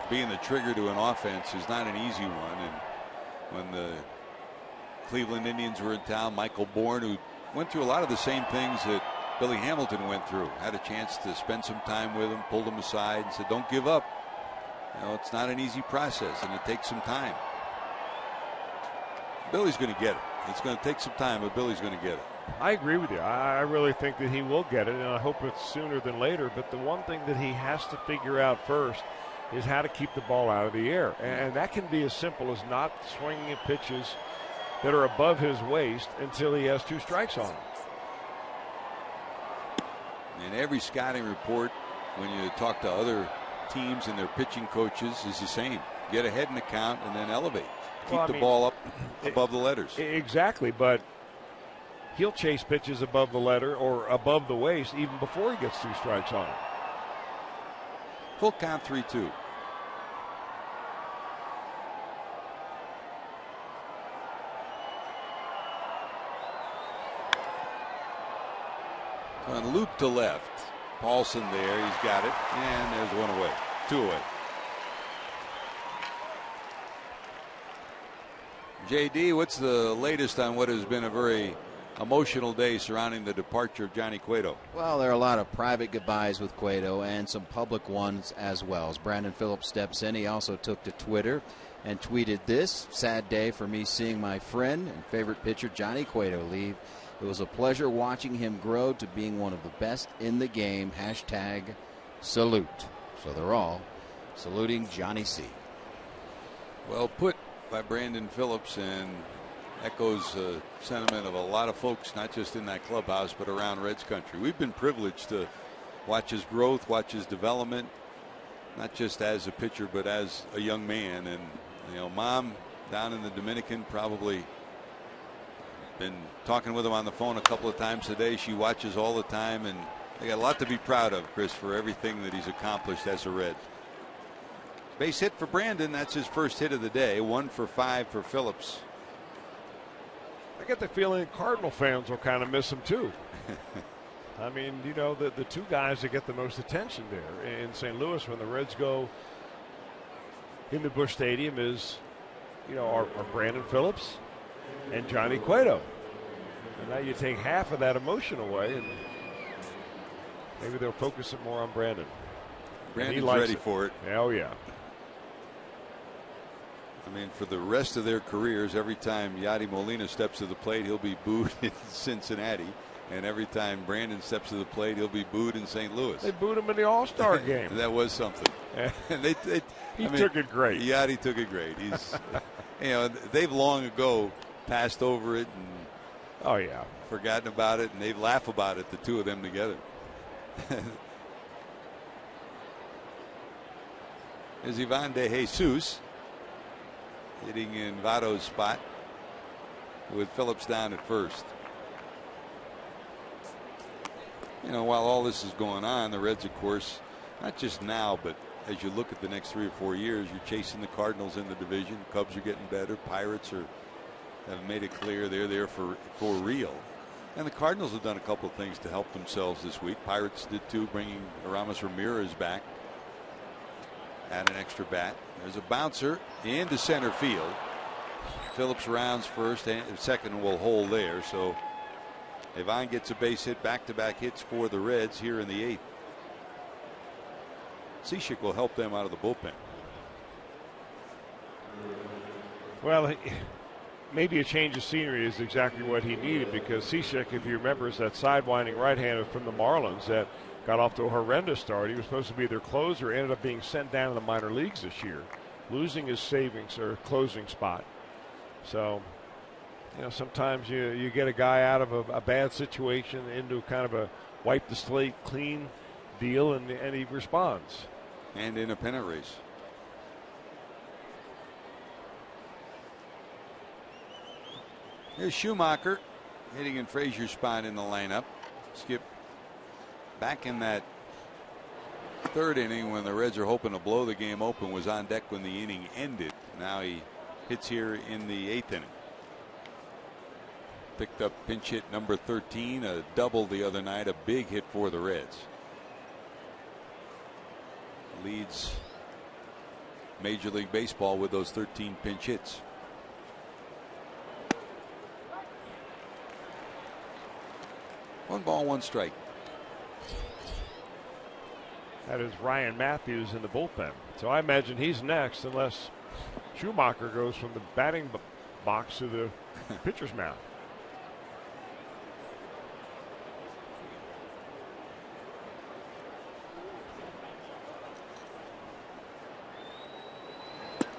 being the trigger to an offense is not an easy one. And when the Cleveland Indians were in town, Michael Bourne, who went through a lot of the same things that Billy Hamilton went through, had a chance to spend some time with him, pulled him aside and said, don't give up. You know, it's not an easy process and it takes some time. Billy's going to get it. It's going to take some time, but Billy's going to get it. I agree with you. I really think that he will get it, and I hope it's sooner than later. But the one thing that he has to figure out first is how to keep the ball out of the air. And that can be as simple as not swinging at pitches that are above his waist until he has 2 strikes on him. And every scouting report, when you talk to other teams and their pitching coaches, is the same. Get ahead in the count and then elevate. Keep the ball up above the letters. Exactly, but he'll chase pitches above the letter or above the waist even before he gets 2 strikes on him. Full count, 3-2. On loop to left. Paulson there, he's got it, and there's 1 away, 2 away. JD, what's the latest on what has been a very emotional day surrounding the departure of Johnny Cueto? Well, there are a lot of private goodbyes with Cueto and some public ones as well. As Brandon Phillips steps in, he also took to Twitter and tweeted this: sad day for me seeing my friend and favorite pitcher Johnny Cueto leave. It was a pleasure watching him grow to being one of the best in the game. Hashtag salute. So they're all saluting Johnny C. Well put by Brandon Phillips, and echoes sentiment of a lot of folks, not just in that clubhouse, but around Reds country. We've been privileged to watch his growth, watch his development, not just as a pitcher, but as a young man. And, Mom down in the Dominican probably been talking with him on the phone a couple of times today. She watches all the time, and they got a lot to be proud of, Chris, for everything that he's accomplished as a Red. Base hit for Brandon. That's his first hit of the day. 1 for 5 for Phillips. I get the feeling Cardinal fans will kind of miss him too. I mean, the two guys that get the most attention there in St. Louis when the Reds go into Busch Stadium is, are Brandon Phillips and Johnny Cueto. And now you take half of that emotion away, and maybe they'll focus it more on Brandon. Brandon's ready for it. Oh, yeah. I mean, for the rest of their careers, every time Yadi Molina steps to the plate, he'll be booed in Cincinnati. And every time Brandon steps to the plate, he'll be booed in St. Louis. They booed him in the All-Star game. That was something. He took it great. Yadi took it great. He's, they've long ago passed over it and forgotten about it, and they laugh about it, the two of them together. There's Ivan De Jesus hitting in Votto's spot with Phillips down at first. While all this is going on, the Reds, of course, not just now, but as you look at the next 3 or 4 years, you're chasing the Cardinals in the division. Cubs are getting better. Pirates have made it clear they're there for real. And the Cardinals have done a couple of things to help themselves this week. Pirates did too, bringing Aramis Ramirez back. Add an extra bat. There's a bouncer into center field. Phillips rounds first, and second will hold there. So Ivan gets a base hit, back-to-back hits for the Reds here in the 8th. Cishek will help them out of the bullpen. Well, maybe a change of scenery is exactly what he needed, because Cishek, if you remember, is that sidewinding right-hander from the Marlins that got off to a horrendous start. He was supposed to be their closer, ended up being sent down to the minor leagues this year, losing his savings or closing spot. So, sometimes you get a guy out of a bad situation into kind of a wipe the slate clean deal, and he responds. And in a pennant race. Here's Schumacher hitting in Frazier's spot in the lineup. Skip back in that 3rd inning when the Reds are hoping to blow the game open, was on deck when the inning ended. Now he hits here in the 8th inning. Picked up pinch hit number 13, a double the other night, a big hit for the Reds. Leads Major League Baseball with those 13 pinch hits. One ball, one strike. That is Ryan Matthews in the bullpen. So I imagine he's next, unless Schumacher goes from the batting box to the pitcher's mound.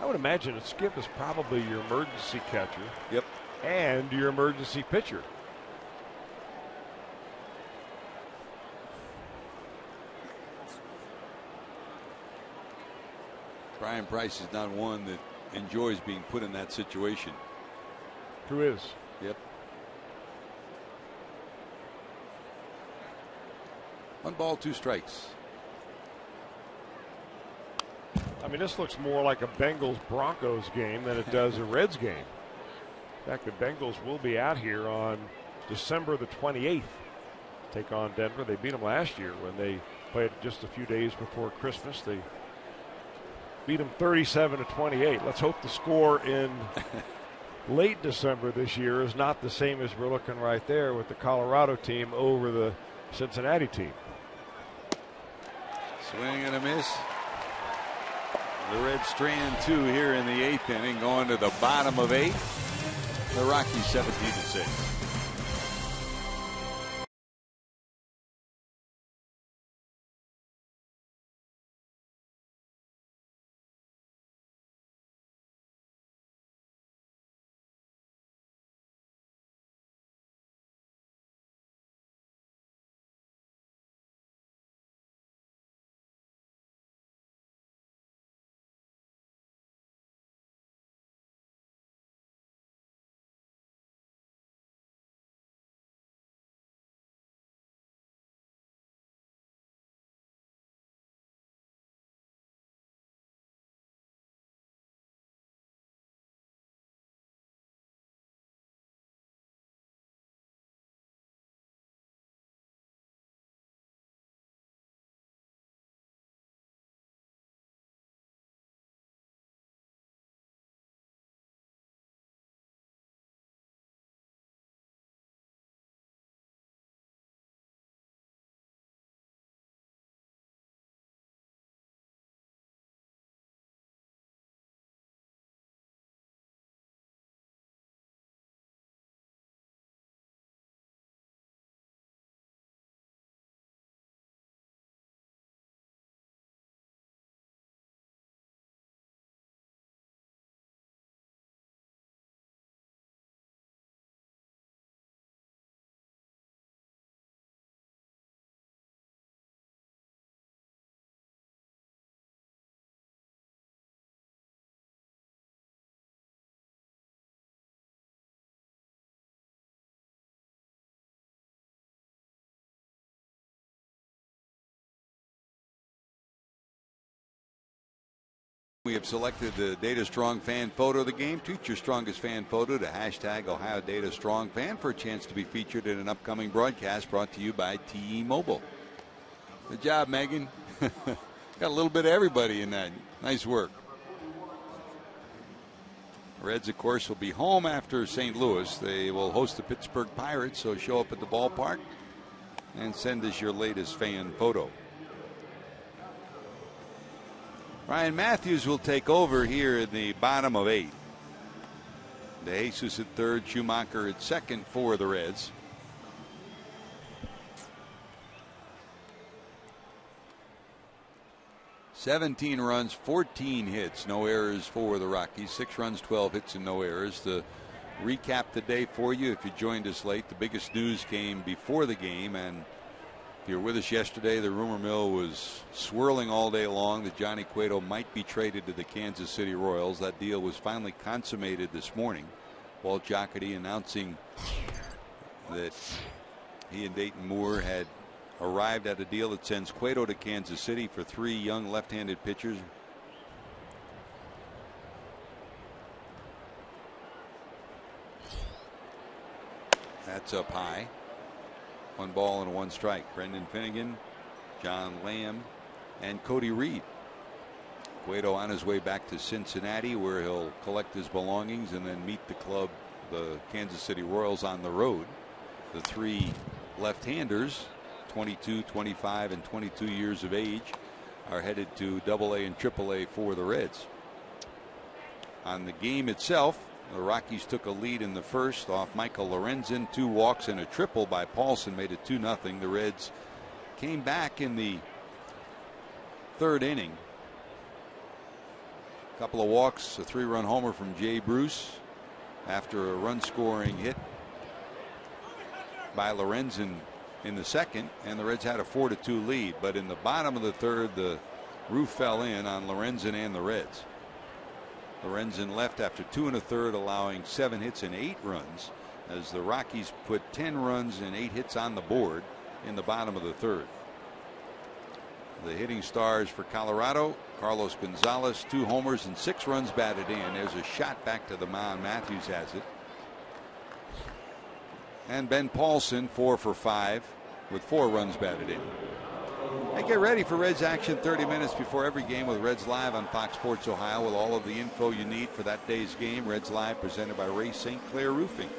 I would imagine a Skip is probably your emergency catcher. Yep. And your emergency pitcher. Brian Price is not one that enjoys being put in that situation. Who is? Yep. One ball, two strikes. I mean, this looks more like a Bengals-Broncos game than it does a Reds game. In fact, the Bengals will be out here on December the 28th. Take on Denver. They beat them last year when they played just a few days before Christmas. They beat them 37-28. Let's hope the score in late December this year is not the same as we're looking right there with the Colorado team over the Cincinnati team. Swing and a miss. The Reds strand 2 here in the 8th inning, going to the bottom of 8. The Rockies 17-6. We have selected the Data Strong fan photo of the game. Tweet your strongest fan photo to hashtag Ohio Data Strong Fan for a chance to be featured in an upcoming broadcast brought to you by T-Mobile. Good job, Megan. Got a little bit of everybody in that. Nice work. Reds, of course, will be home after St. Louis. They will host the Pittsburgh Pirates, so show up at the ballpark and send us your latest fan photo. Ryan Matthews will take over here in the bottom of 8. De Jesus at third, Schumacher at second for the Reds. "17 runs, 14 hits, no errors for the Rockies. 6 runs, 12 hits, and no errors." To recap the day for you, if you joined us late, the biggest news came before the game, and if you were with us yesterday, the rumor mill was swirling all day long that Johnny Cueto might be traded to the Kansas City Royals. That deal was finally consummated this morning. Walt Jocketty announcing that he and Dayton Moore had arrived at a deal that sends Cueto to Kansas City for 3 young left-handed pitchers. That's up high. 1 ball and 1 strike. Brendan Finnegan, John Lamb, and Cody Reed. Cueto on his way back to Cincinnati, where he'll collect his belongings and then meet the club, the Kansas City Royals, on the road. The 3 left-handers, 22, 25, and 22 years of age, are headed to AA and AAA for the Reds. On the game itself, the Rockies took a lead in the first off Michael Lorenzen. 2 walks and a triple by Paulson made it 2-0. The Reds came back in the 3rd inning. A couple of walks, a 3-run homer from Jay Bruce after a run-scoring hit by Lorenzen in the second, and the Reds had a 4-2 lead. But in the bottom of the 3rd, the roof fell in on Lorenzen and the Reds. Lorenzen left after 2 1/3, allowing 7 hits and 8 runs, as the Rockies put 10 runs and 8 hits on the board in the bottom of the 3rd. The hitting stars for Colorado: Carlos Gonzalez, 2 homers and 6 runs batted in. There's a shot back to the mound. Matthews has it. And Ben Paulson, 4 for 5 with 4 runs batted in. Hey, get ready for Reds action 30 minutes before every game with Reds Live on Fox Sports Ohio, with all of the info you need for that day's game. Reds Live presented by Ray St. Clair Roofing.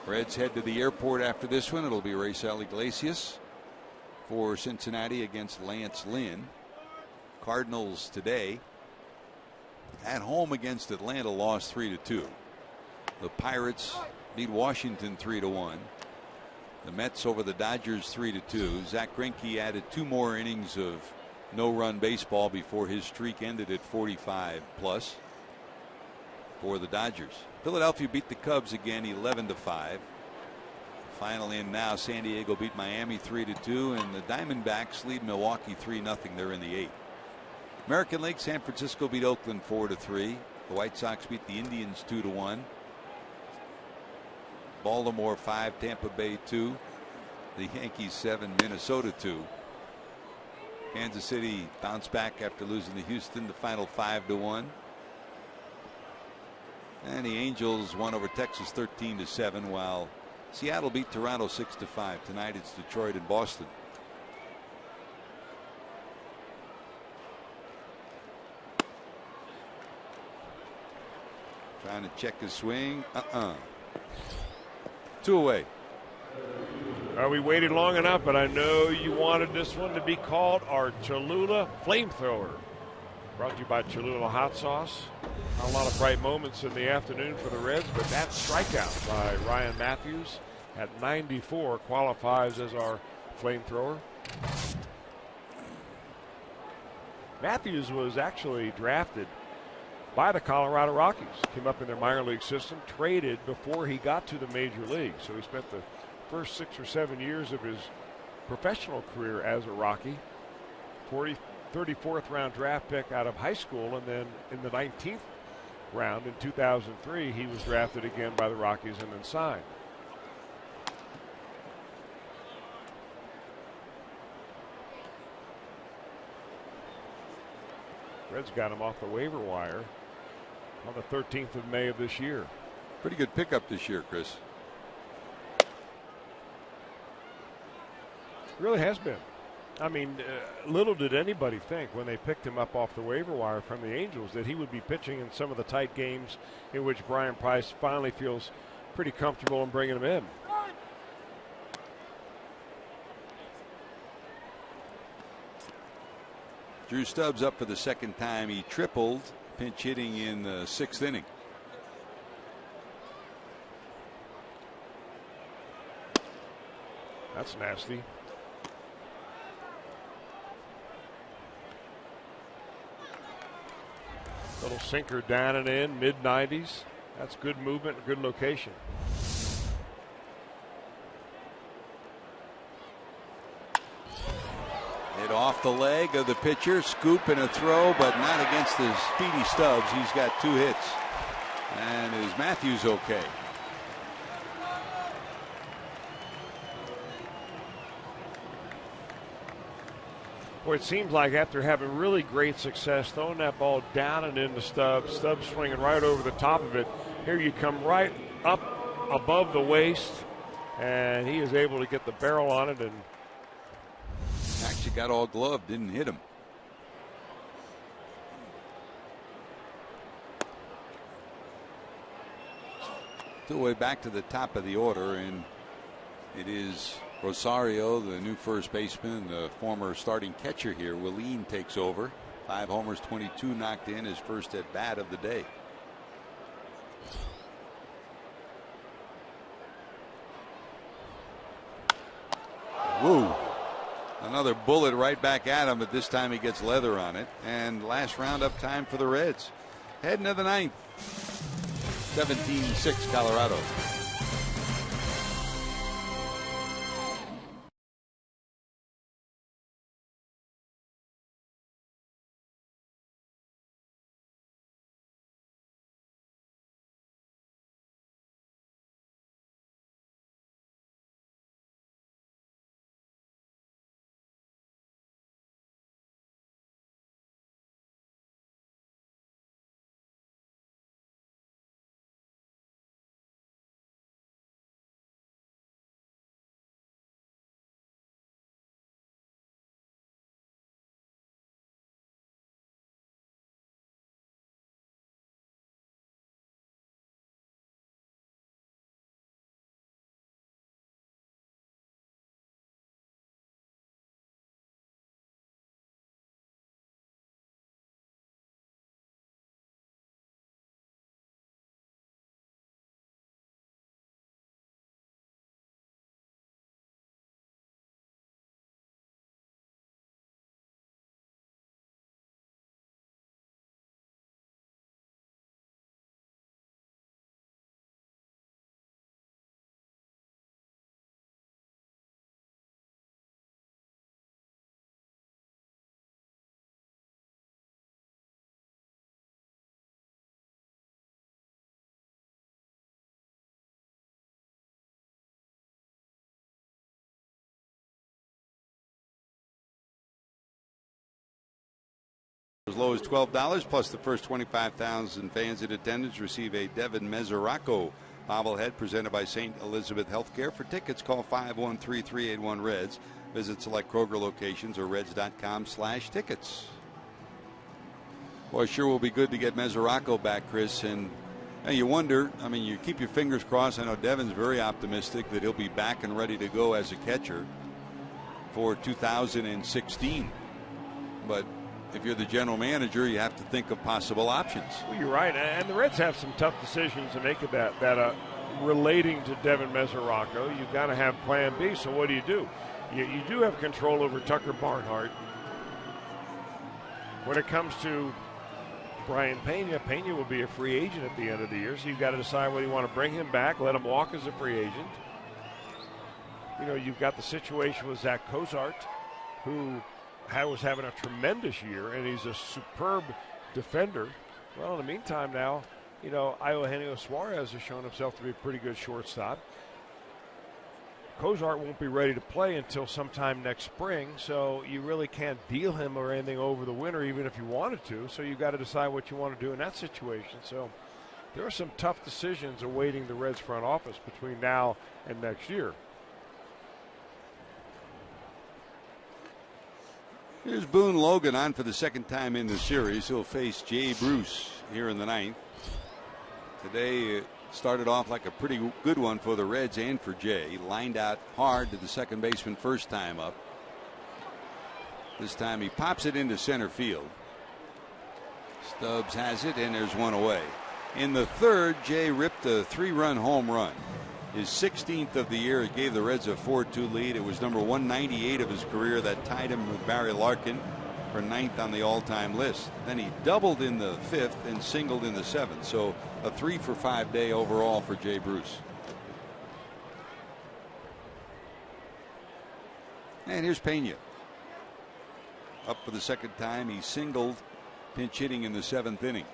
Reds head to the airport after this one. It'll be Raisel Iglesias for Cincinnati against Lance Lynn. Cardinals today at home against Atlanta lost 3-2. The Pirates beat Washington 3-1. The Mets over the Dodgers 3-2. Zach Greinke added 2 more innings of no-run baseball before his streak ended at 45 plus for the Dodgers. Philadelphia beat the Cubs again 11-5. Final in now. San Diego beat Miami 3-2, and the Diamondbacks lead Milwaukee 3-0. They're in the 8th. American League, San Francisco beat Oakland 4-3. The White Sox beat the Indians 2-1. Baltimore 5, Tampa Bay 2. The Yankees 7, Minnesota 2. Kansas City bounced back after losing to Houston, the final 5-1. And the Angels won over Texas 13-7, while Seattle beat Toronto 6-5. Tonight it's Detroit and Boston. Trying to check his swing. 2 away. We waited long enough, but I know you wanted this one to be called our Cholula Flamethrower. Brought to you by Cholula Hot Sauce. Not a lot of bright moments in the afternoon for the Reds, but that strikeout by Ryan Matthews at 94 qualifies as our Flamethrower. Matthews was actually drafted by the Colorado Rockies. Came up in their minor league system, traded before he got to the major league. So he spent the first 6 or 7 years of his professional career as a Rocky. 34th round draft pick out of high school, and then in the 19th round in 2003 he was drafted again by the Rockies and then signed. Reds got him off the waiver wire on the 13th of May of this year. Pretty good pickup this year, Chris. Really has been. I mean, little did anybody think when they picked him up off the waiver wire from the Angels that he would be pitching in some of the tight games in which Brian Price finally feels pretty comfortable in bringing him in. Drew Stubbs up for the second time. He tripled, pinch hitting in the 6th inning. That's nasty. Little sinker down and in, mid-90s. That's good movement, good location. Hit off the leg of the pitcher, scoop and a throw, but not against the speedy Stubbs. He's got 2 hits. And is Matthews okay? Boy, it seems like after having really great success throwing that ball down and into Stubbs, Stubbs swinging right over the top of it, here you come right up above the waist, and he is able to get the barrel on it and actually got all gloved, didn't hit him. Still way back to the top of the order, and it is Rosario, the new first baseman, the former starting catcher here. Willeen takes over. 5 homers, 22 knocked in, his first at bat of the day. Woo. Another bullet right back at him, but this time he gets leather on it. And last roundup time for the Reds. Heading to the 9th. 17-6 Colorado. As low as $12, plus the first 25,000 fans in attendance receive a Devin Mesoraco bobblehead presented by St. Elizabeth Healthcare. For tickets, call 513-381-REDS. Visit select Kroger locations or reds.com/tickets. Boy, sure will be good to get Mesoraco back, Chris. And you wonder, I mean, you keep your fingers crossed. I know Devin's very optimistic that he'll be back and ready to go as a catcher for 2016. But if you're the general manager, you have to think of possible options. Well, you're right, and the Reds have some tough decisions to make of that relating to Devin Mesoraco. You've got to have Plan B. So what do? You do have control over Tucker Barnhart. When it comes to Brian Pena, Pena will be a free agent at the end of the year, so you've got to decide whether you want to bring him back, let him walk as a free agent. You know, you've got the situation with Zach Cozart, who was having a tremendous year, and he's a superb defender. Well, in the meantime now, you know, Eugenio Suarez has shown himself to be a pretty good shortstop. Cozart won't be ready to play until sometime next spring, so you really can't deal him or anything over the winter, even if you wanted to. So you've got to decide what you want to do in that situation. So there are some tough decisions awaiting the Reds front office between now and next year. Here's Boone Logan on for the second time in the series. He'll face Jay Bruce here in the ninth. Today it started off like a pretty good one for the Reds and for Jay. He lined out hard to the second baseman first time up. This time he pops it into center field. Stubbs has it, and there's one away. In the third, Jay ripped a 3-run home run. His 16th of the year. It gave the Reds a 4-2 lead. It was number 198 of his career. That tied him with Barry Larkin for 9th on the all-time list. Then he doubled in the 5th and singled in the 7th. So a 3-for-5 day overall for Jay Bruce. And here's Pena. Up for the second time. He singled, pinch hitting in the 7th inning.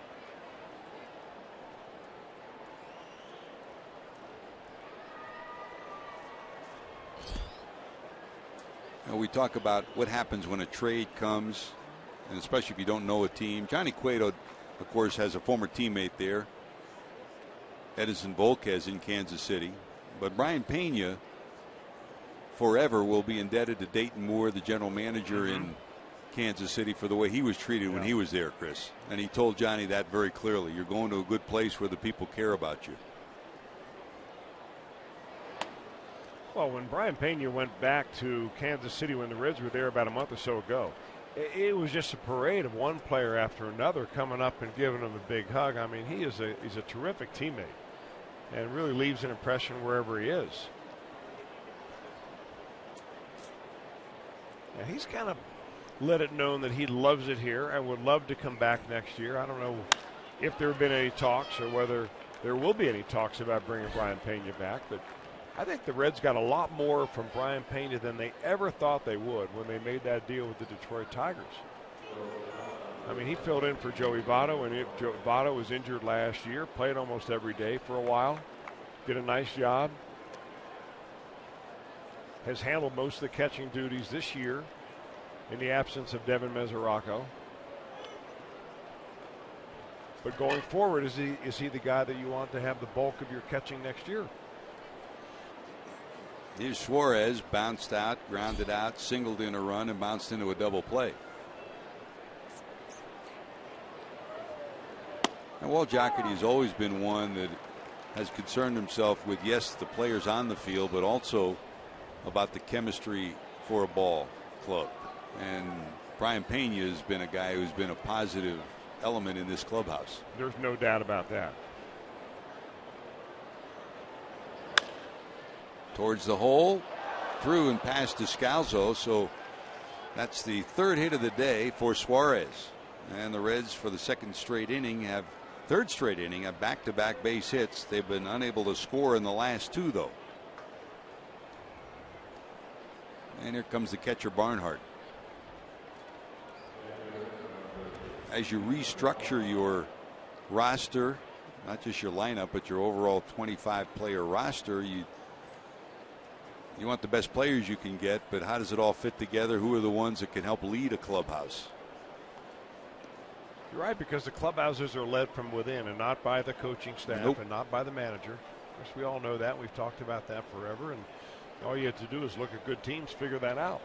We talk about what happens when a trade comes, and especially if you don't know a team. Johnny Cueto, of course, has a former teammate there, Edison Volquez in Kansas City. But Brian Pena forever will be indebted to Dayton Moore, the general manager in Kansas City, for the way he was treated when he was there, Chris. And he told Johnny that very clearly. You're going to a good place where the people care about you. Well, when Brian Pena went back to Kansas City when the Reds were there about a month or so ago, it was just a parade of one player after another coming up and giving him a big hug. I mean, he's a terrific teammate and really leaves an impression wherever he is. And he's kind of let it known that he loves it here and would love to come back next year. I don't know if there have been any talks or whether there will be any talks about bringing Brian Pena back, but I think the Reds got a lot more from Brian Pena than they ever thought they would when they made that deal with the Detroit Tigers. I mean, he filled in for Joey Votto, and Joey Votto was injured last year, played almost every day for a while, did a nice job, has handled most of the catching duties this year in the absence of Devin Mesoraco. But going forward, is he the guy that you want to have the bulk of your catching next year? Here's Suarez, bounced out, grounded out, singled in a run, and bounced into a double play. And Walt Jocketty has always been one that has concerned himself with, yes, the players on the field, but also about the chemistry for a ball club. And Brian Pena has been a guy who's been a positive element in this clubhouse. There's no doubt about that. Towards the hole, through and past Descalzo. So that's the third hit of the day for Suarez. And the Reds, for the third straight inning, have back-to-back base hits. They've been unable to score in the last two, though. And here comes the catcher, Barnhart. As you restructure your roster, not just your lineup, but your overall 25-player roster, you want the best players you can get, but how does it all fit together? Who are the ones that can help lead a clubhouse? You're right, because the clubhouses are led from within and not by the coaching staff and not by the manager. Of course, we all know that. We've talked about that forever, and all you have to do is look at good teams, figure that out.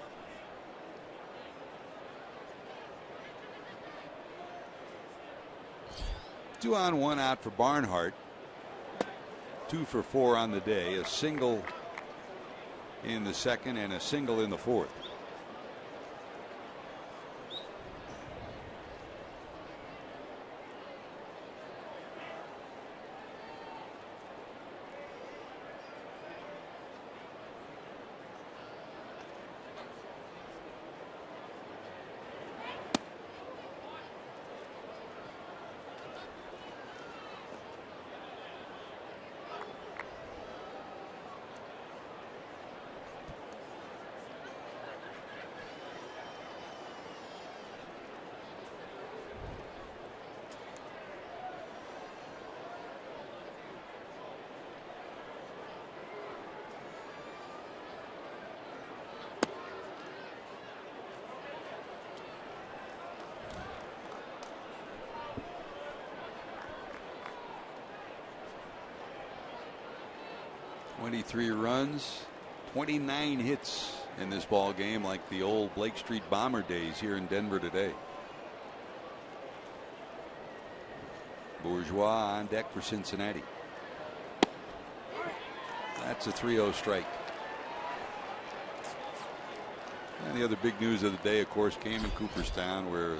Two on, one out for Barnhart. 2 for 4 on the day. A single in the second and a single in the fourth. 23 runs, 29 hits in this ball game, like the old Blake Street Bomber days here in Denver today. Bourgeois on deck for Cincinnati. That's a 3-0 strike. And the other big news of the day, of course, came in Cooperstown, where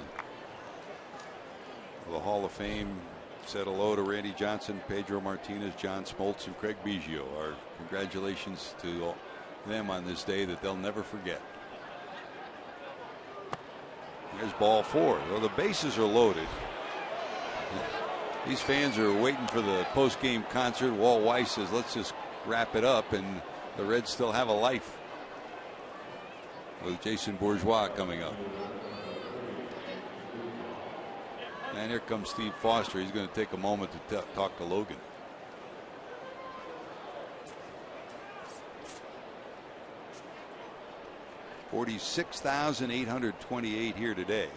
the Hall of Fame said hello to Randy Johnson, Pedro Martinez, John Smoltz, and Craig Biggio. Our congratulations to them on this day that they'll never forget. There's ball 4. Well, the bases are loaded. These fans are waiting for the post-game concert. Walt Weiss says, let's just wrap it up, and the Reds still have a life with Jason Bourgeois coming up. And here comes Steve Foster. He's going to take a moment to talk to Logan. $46,828 here today.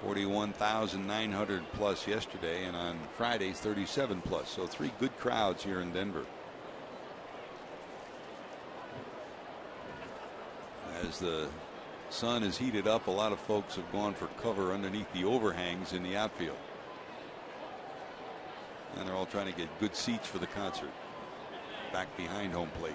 41,900 plus yesterday, and on Fridays 37 plus. So 3 good crowds here in Denver. As the sun is heated up, a lot of folks have gone for cover underneath the overhangs in the outfield. And they're all trying to get good seats for the concert back behind home plate.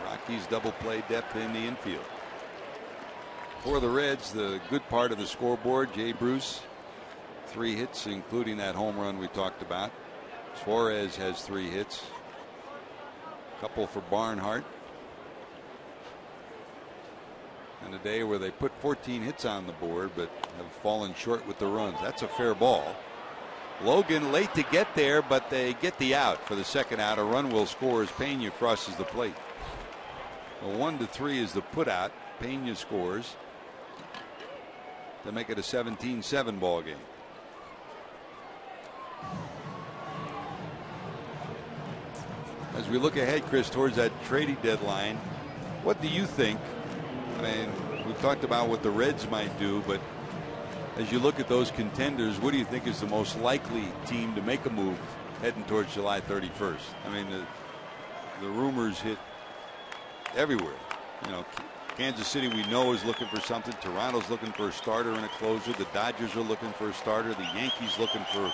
Rockies double play depth in the infield. For the Reds, the good part of the scoreboard, Jay Bruce, 3 hits, including that home run we talked about. Suarez has 3 hits. A couple for Barnhart. And a day where they put 14 hits on the board, but have fallen short with the runs. That's a fair ball. Logan late to get there, but they get the out for the second out. A run will score as Pena crosses the plate. A 1-3 is the put out. Pena scores to make it a 17-7 ball game. As we look ahead, Chris, towards that trading deadline, what do you think? I mean, we've talked about what the Reds might do, but as you look at those contenders, what do you think is the most likely team to make a move heading towards July 31st? I mean, the rumors hit everywhere. You know, Kansas City, we know, is looking for something. Toronto's looking for a starter and a closer. The Dodgers are looking for a starter. The Yankees looking for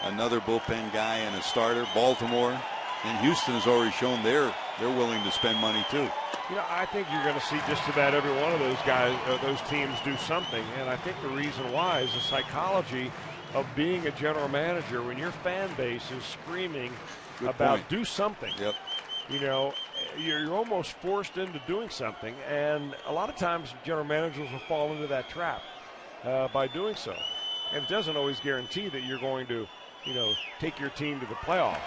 another bullpen guy and a starter. Baltimore and Houston has already shown they're willing to spend money too. You know, I think you're going to see just about every one of those guys, those teams do something. And I think the reason why is the psychology of being a general manager when your fan base is screaming about do something. Yep. You know, you're almost forced into doing something, and a lot of times general managers will fall into that trap by doing so. And it doesn't always guarantee that you're going to, you know, take your team to the playoffs.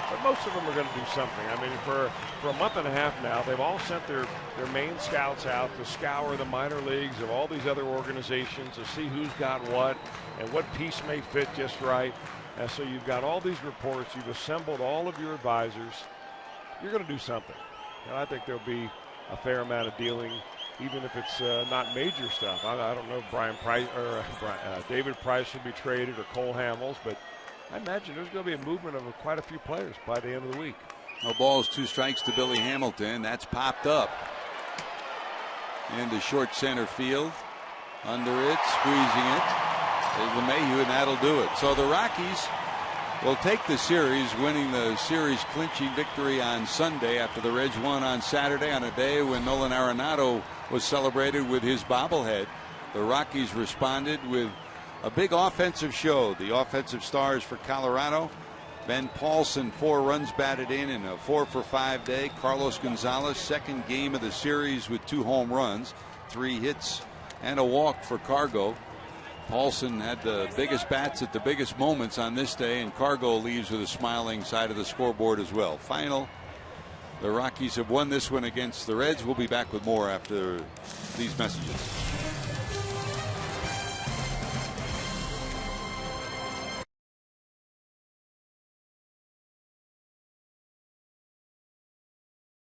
But most of them are going to do something. I mean, for a month and a half now, they've all sent their main scouts out to scour the minor leagues of all these other organizations to see who's got what and what piece may fit just right. And so you've got all these reports. You've assembled all of your advisors. You're going to do something. And I think there'll be a fair amount of dealing, even if it's not major stuff. I don't know if Brian Price or David Price should be traded or Cole Hamels, but I imagine there's going to be a movement of quite a few players by the end of the week. No balls, 2 strikes to Billy Hamilton. That's popped up into short center field. Under it, squeezing it is LeMahieu, and that'll do it. So the Rockies will take the series, winning the series clinching victory on Sunday after the Reds won on Saturday on a day when Nolan Arenado was celebrated with his bobblehead. The Rockies responded with a big offensive show. The offensive stars for Colorado: Ben Paulson, 4 runs batted in a 4-for-5 day. Carlos Gonzalez, second game of the series with 2 home runs, 3 hits and a walk for Cargo. Paulson had the biggest bats at the biggest moments on this day, and Cargo leaves with a smiling side of the scoreboard as well. Final: the Rockies have won this one against the Reds. We'll be back with more after these messages.